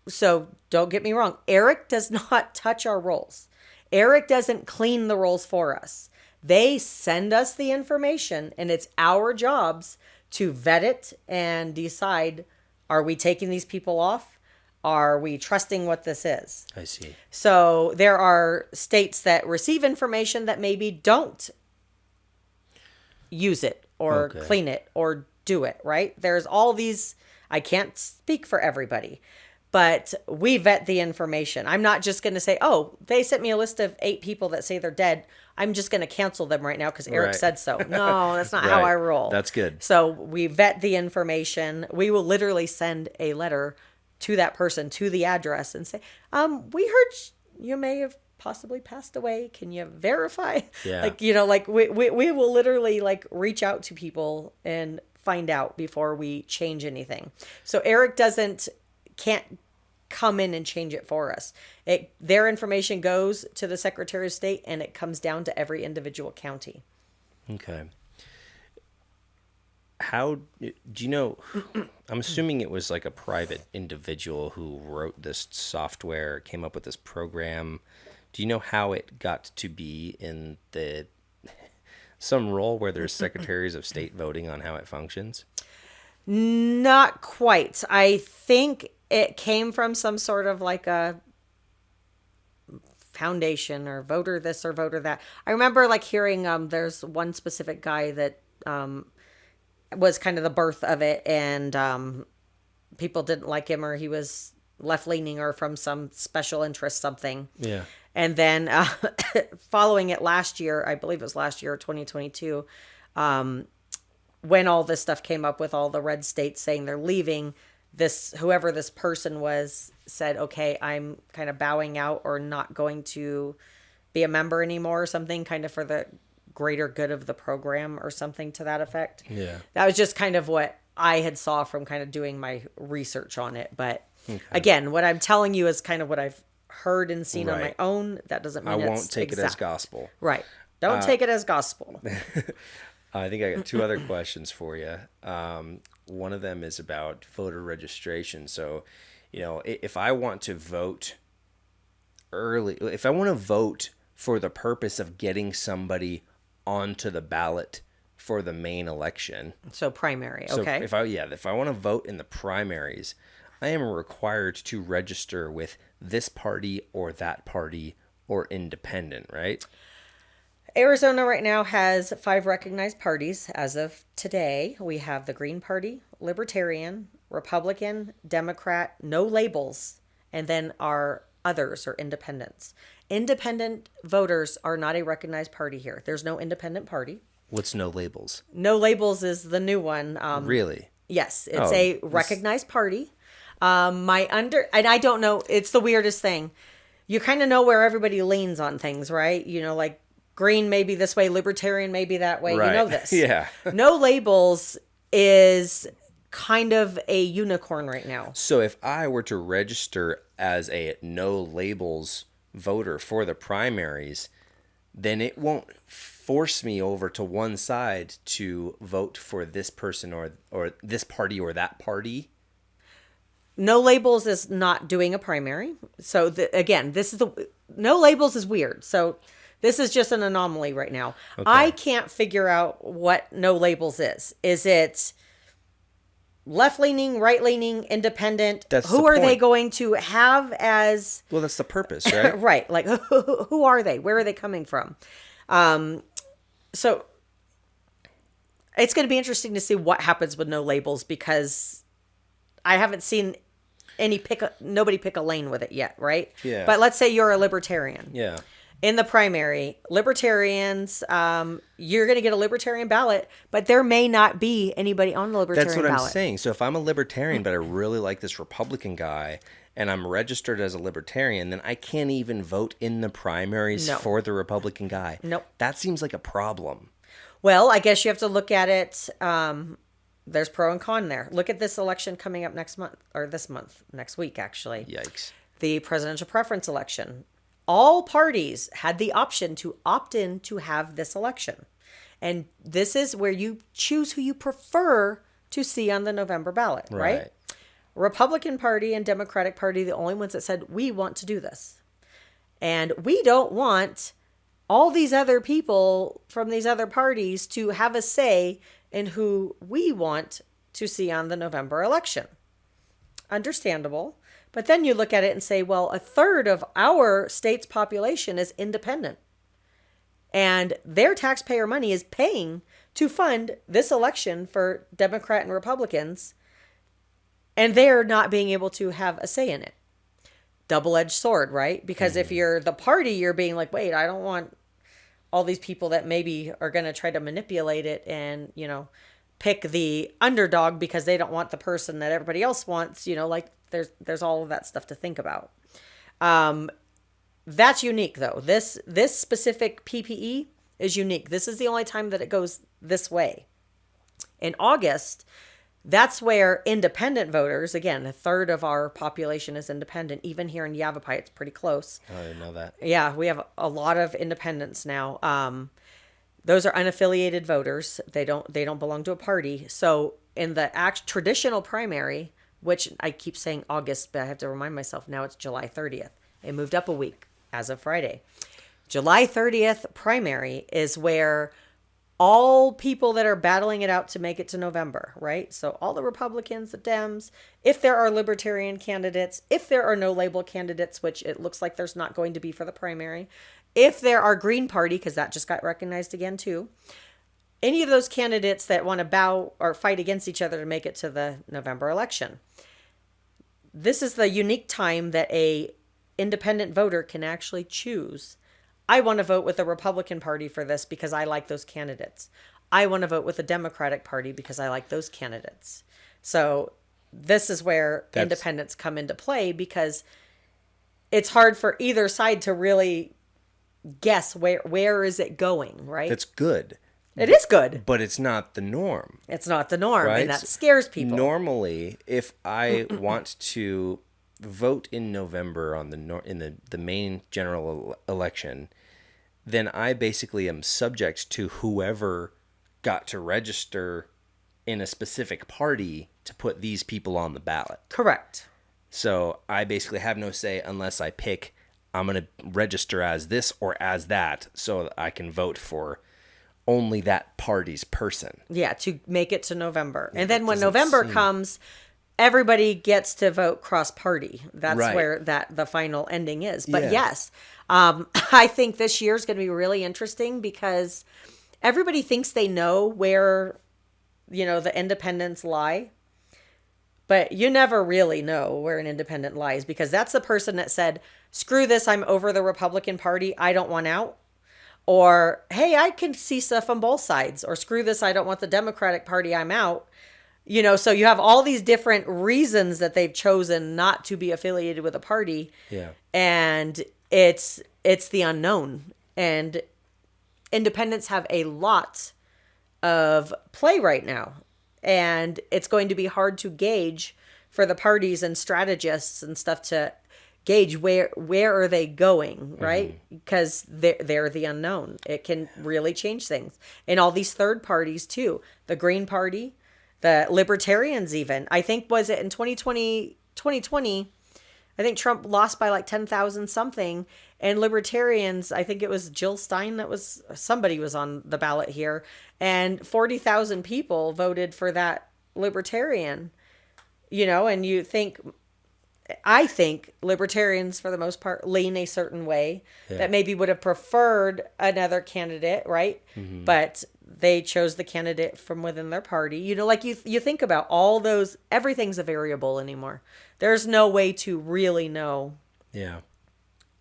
so don't get me wrong, ERIC does not touch our rolls. ERIC doesn't clean the rolls for us. They send us the information, and it's our jobs to vet it and decide, are we taking these people off? Are we trusting what this is? I see. So there are states that receive information that maybe don't use it or clean it or do it, right? There's all these, I can't speak for everybody, but we vet the information. I'm not just going to say, oh, they sent me a list of 8 people that say they're dead. I'm just going to cancel them right now because ERIC said so. No, that's not how I roll. That's good. So we vet the information. We will literally send a letter to that person, to the address, and say, we heard you may have possibly passed away. Can you verify? Yeah. Like, you know, like we will literally like reach out to people and find out before we change anything. So ERIC can't come in and change it for us. Their information goes to the Secretary of State, and it comes down to every individual county. Okay. How do you know? I'm assuming it was like a private individual who wrote this software, came up with this program. Do you know how it got to be in some role where there's secretaries of state voting on how it functions? Not quite. I think it came from some sort of like a foundation or voter this or voter that. I remember like hearing there's one specific guy that was kind of the birth of it, and people didn't like him, or he was left-leaning or from some special interest something. Yeah. And then following it last year, I believe it was last year, 2022, when all this stuff came up with all the red states saying they're leaving, whoever this person was said, okay, I'm kind of bowing out or not going to be a member anymore or something, kind of for the greater good of the program or something to that effect. Yeah. That was just kind of what I had saw from kind of doing my research on it. But again, what I'm telling you is kind of what I've heard and seen on my own. That doesn't mean I won't take it as gospel. Right. Don't take it as gospel. I think I got 2 other questions for you. One of them is about voter registration. So, you know, if I want to vote early, if I want to vote for the purpose of getting somebody onto the ballot for the main election. So primary, okay. So if I want to vote in the primaries, I am required to register with this party or that party or independent, right? Arizona right now has 5 recognized parties as of today. We have the Green Party, Libertarian, Republican, Democrat, no labels, and then our others or independents. Independent voters are not a recognized party here. There's no independent party. What's no labels? No labels is the new one. Really? Yes, it's a recognized party. And I don't know, it's the weirdest thing. You kind of know where everybody leans on things, right? You know, like Green may be this way, Libertarian may be that way. Right. You know this. Yeah. No labels is kind of a unicorn right now. So if I were to register as a no labels voter for the primaries, then it won't force me over to one side to vote for this person or this party or that party. No labels is not doing a primary. So again, no labels is weird. So This is just an anomaly right now. Okay. I can't figure out what no labels is. Is it left-leaning, right-leaning, independent? That's who the are they point. going to have as... Well, that's the purpose, right? Right. Like, who are they? Where are they coming from? So it's going to be interesting to see what happens with no labels, because I haven't seen nobody pick a lane with it yet, right? Yeah. But let's say you're a libertarian. Yeah. In the primary, libertarians, you're going to get a libertarian ballot, but there may not be anybody on the libertarian That's what ballot. I'm saying. So if I'm a libertarian, but I really like this Republican guy, and I'm registered as a libertarian, then I can't even vote in the primaries No. for the Republican guy. Nope. That seems like a problem. Well, I guess you have to look at it. There's pro and con there. Look at this election coming up next week, actually. Yikes. The presidential preference election. All parties had the option to opt in to have this election. And this is where you choose who you prefer to see on the November ballot, right? Republican Party and Democratic Party, the only ones that said, we want to do this. And we don't want all these other people from these other parties to have a say in who we want to see on the November election. Understandable. But then you look at it and say, well, a third of our state's population is independent. And their taxpayer money is paying to fund this election for Democrat and Republicans. And they're not being able to have a say in it. Double-edged sword, right? Because if you're the party, you're being like, wait, I don't want all these people that maybe are going to try to manipulate it and, pick the underdog because they don't want the person that everybody else wants, like there's all of that stuff to think about. That's unique though. This specific PPE is unique. This is the only time that it goes this way. In August, that's where independent voters, again, a third of our population is independent. Even here in Yavapai, it's pretty close. Oh, I didn't know that. Yeah, we have a lot of independents now. Those are unaffiliated voters. They don't belong to a party. So in the traditional primary, which I keep saying August, but I have to remind myself now it's July 30th. It moved up a week as of Friday. July 30th primary is where all people that are battling it out to make it to November, right? So all the Republicans, the Dems, if there are libertarian candidates, if there are no label candidates, which it looks like there's not going to be for the primary, if there are Green Party, because that just got recognized again too, any of those candidates that want to bow or fight against each other to make it to the November election. This is the unique time that a independent voter can actually choose. I want to vote with the Republican Party for this because I like those candidates. I want to vote with the Democratic Party because I like those candidates. So this is where independents come into play, because it's hard for either side to really guess where is it going, right? That's good. It is good. But it's not the norm. It's not the norm, right? and that scares people. Normally, if I want to vote in November on the main general election, then I basically am subject to whoever got to register in a specific party to put these people on the ballot. Correct. So I basically have no say unless I pick, I'm going to register as this or as that so that I can vote for only that party's person. Yeah, to make it to November. And then when November comes, everybody gets to vote cross-party. That's Right. where the final ending is. But Yeah. yes, I think this year is going to be really interesting because everybody thinks they know where, the independents lie. But you never really know where an independent lies, because that's the person that said, screw this, I'm over the Republican Party, I don't want out. Or, hey, I can see stuff on both sides. Or screw this, I don't want the Democratic Party, I'm out. So you have all these different reasons that they've chosen not to be affiliated with a party. Yeah. And it's the unknown. And independents have a lot of play right now. And it's going to be hard to gauge for the parties and strategists and stuff to gauge where are they going, right? Because they're the unknown. It can really change things. And all these third parties too. The Green Party, the Libertarians even. I think, was it in 2020, I think Trump lost by like 10,000 something. And libertarians, I think it was Jill Stein somebody was on the ballot here. And 40,000 people voted for that libertarian, and I think libertarians, for the most part, lean a certain way that maybe would have preferred another candidate, right? But they chose the candidate from within their party. Like you think about all those, everything's a variable anymore. There's no way to really know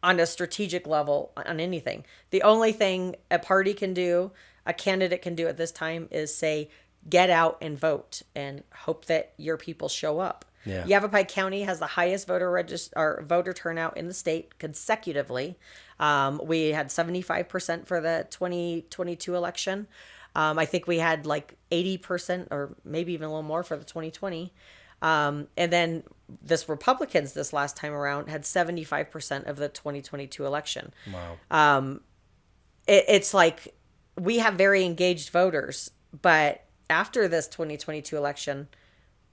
on a strategic level on anything. The only thing a party can do, a candidate can do at this time is say, get out and vote and hope that your people show up. Yeah. Yavapai County has the highest voter turnout in the state consecutively. We had 75% for the 2022 election. I think we had like 80% or maybe even a little more for the 2020. And then this Republicans this last time around had 75% of the 2022 election. Wow. It's like we have very engaged voters, but after this 2022 election,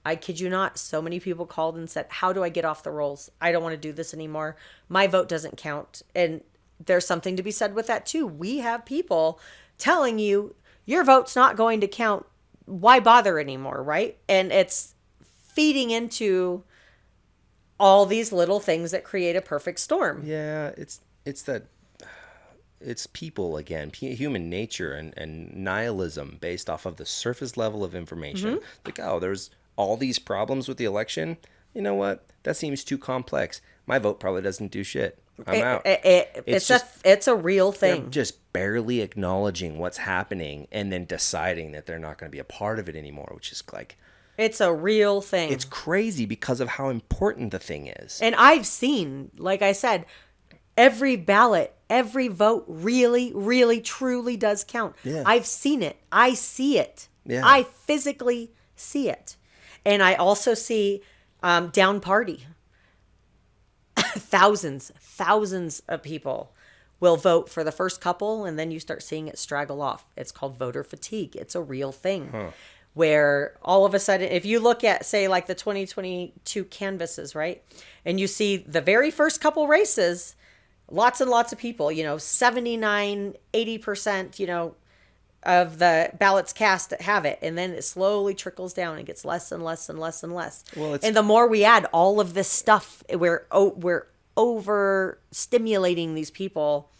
I kid you not, so many people called and said, how do I get off the rolls? I don't want to do this anymore. My vote doesn't count. And there's something to be said with that too. We have people telling you your vote's not going to count. Why bother anymore, right? And it's feeding into all these little things that create a perfect storm. Yeah, it's people again, human nature and nihilism based off of the surface level of information. Like, oh, there's all these problems with the election. You know what? That seems too complex. My vote probably doesn't do shit. I'm out. It's a real thing. They're just barely acknowledging what's happening and then deciding that they're not going to be a part of it anymore, which is like... It's a real thing. It's crazy because of how important the thing is. And I've seen, like I said, every ballot, every vote really, really, truly does count. Yeah. I've seen it. I see it. Yeah. I physically see it. And I also see down party. Thousands of people will vote for the first couple, and then you start seeing it straggle off. It's called voter fatigue. It's a real thing. Where all of a sudden, if you look at, say, like the 2022 canvases, right? And you see the very first couple races, lots and lots of people, 79, 80%, of the ballots cast that have it. And then it slowly trickles down and gets less and less and less and less. Well, and the more we add all of this stuff, we're over stimulating these people.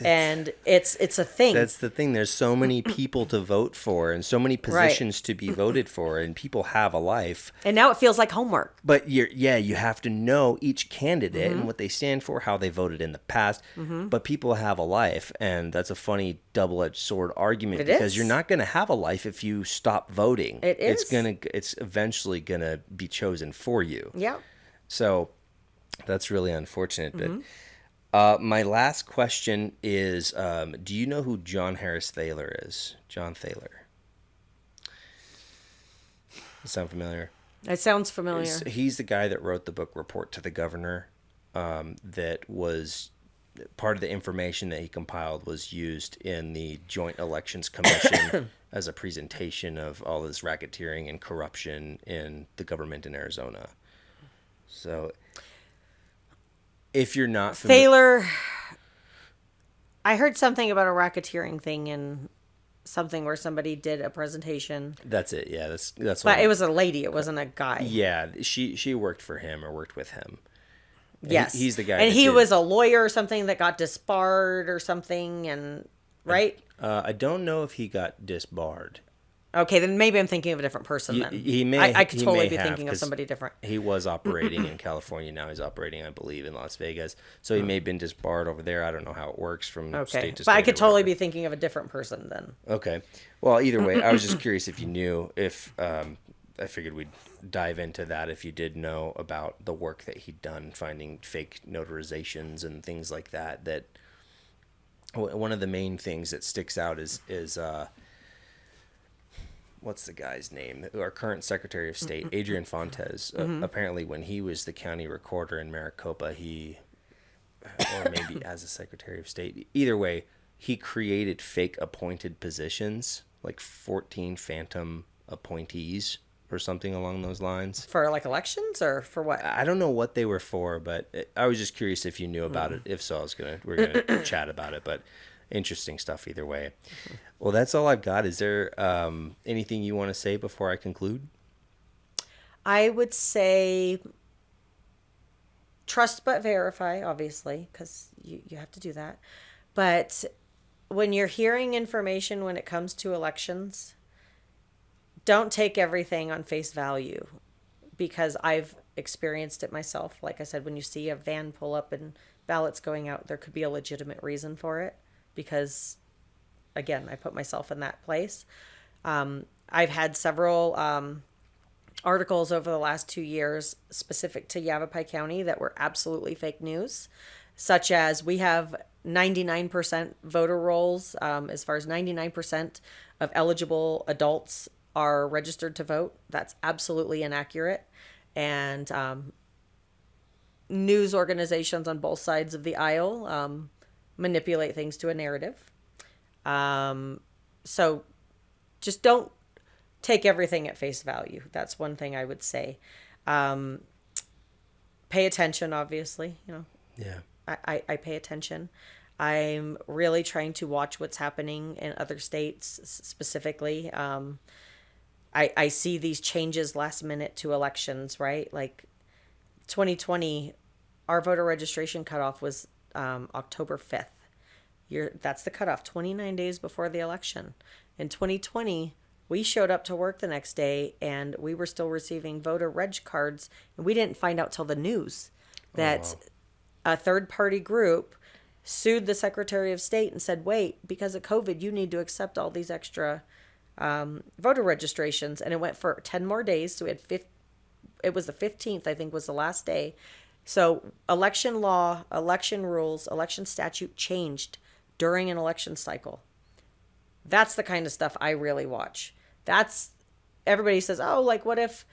And it's a thing. That's the thing. There's so many people to vote for and so many positions to be voted for, and people have a life. And now it feels like homework. But you have to know each candidate and what they stand for, how they voted in the past. But people have a life, and that's a funny double-edged sword argument because you're not going to have a life if you stop voting. It is. It's eventually going to be chosen for you. Yeah. So that's really unfortunate, but my last question is, do you know who John Harris Thaler is? John Thaler. Sound familiar? It sounds familiar. He's the guy that wrote the book Report to the Governor, that was part of the information that he compiled was used in the Joint Elections Commission as a presentation of all this racketeering and corruption in the government in Arizona. So... if you're not Thaler, I heard something about a racketeering thing in something where somebody did a presentation. That's it. Yeah, that's. But it was a lady. It wasn't a guy. Yeah, she worked for him or worked with him. And yes, he's the guy. And he was a lawyer or something that got disbarred or something, and right. I don't know if he got disbarred. Okay, then maybe I'm thinking of a different person. Then He may. I could he totally may be have, thinking of somebody different. He was operating in California. Now he's operating, I believe, in Las Vegas. So he may have been disbarred over there. I don't know how it works from state to state. But I could totally be thinking of a different person then. Okay. Well, either way, I was just curious if you knew. If I figured we'd dive into that if you did know about the work that he'd done, finding fake notarizations and things like that. That one of the main things that sticks out is what's the guy's name? Our current Secretary of State, Adrian Fontes. Apparently, when he was the county recorder in Maricopa, or maybe as a Secretary of State, either way, he created fake appointed positions, like 14 phantom appointees or something along those lines. For like elections or for what? I don't know what they were for, but I was just curious if you knew about it. If so, we're gonna chat about it. But interesting stuff either way. Well, that's all I've got. Is there anything you want to say before I conclude? I would say trust but verify, obviously, because you have to do that. But when you're hearing information when it comes to elections, don't take everything on face value, because I've experienced it myself. Like I said, when you see a van pull up and ballots going out, there could be a legitimate reason for it, because, again, I put myself in that place. I've had several articles over the last 2 years specific to Yavapai County that were absolutely fake news, such as we have 99% voter rolls, as far as 99% of eligible adults are registered to vote. That's absolutely inaccurate. And news organizations on both sides of the aisle manipulate things to a narrative. So just don't take everything at face value. That's one thing I would say. Pay attention, obviously. Yeah. I pay attention. I'm really trying to watch what's happening in other states specifically. I see these changes last minute to elections, right? Like 2020, our voter registration cutoff was October 5th. That's the cutoff, 29 days before the election. In 2020, we showed up to work the next day and we were still receiving voter reg cards. And we didn't find out till the news that a third-party group sued the Secretary of State and said, wait, because of COVID, you need to accept all these extra voter registrations. And it went for 10 more days. So it was the 15th, I think, was the last day. So election law, election rules, election statute changed during an election cycle. That's the kind of stuff I really watch. Everybody says, oh, like what if,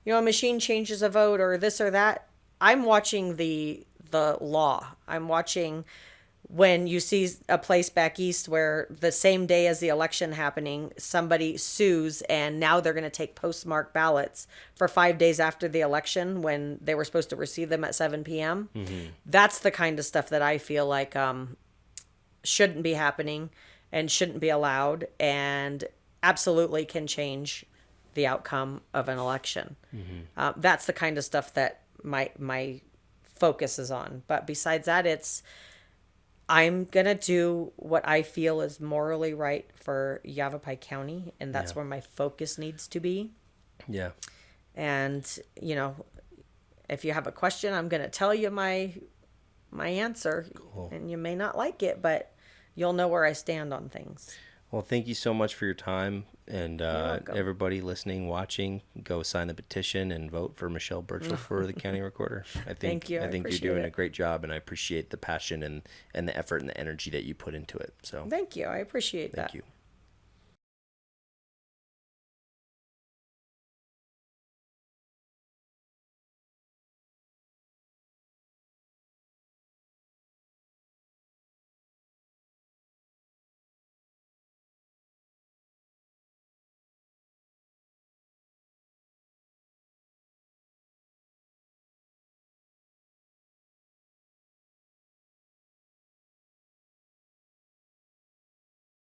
a machine changes a vote or this or that. I'm watching the law. I'm watching when you see a place back east where the same day as the election happening, somebody sues and now they're going to take postmarked ballots for 5 days after the election when they were supposed to receive them at 7 p.m. Mm-hmm. That's the kind of stuff that I feel like shouldn't be happening and shouldn't be allowed, and absolutely can change the outcome of an election. Mm-hmm. That's the kind of stuff that my focus is on. But besides that, I'm going to do what I feel is morally right for Yavapai County, and that's where my focus needs to be. Yeah. And, if you have a question, I'm going to tell you my answer. Cool. And you may not like it, but you'll know where I stand on things. Well, thank you so much for your time, and everybody listening, watching, go sign the petition and vote for Michelle Burchill for the county recorder. Thank you. I think you're doing a great job, and I appreciate the passion and the effort and the energy that you put into it. So thank you. I appreciate that. Thank you.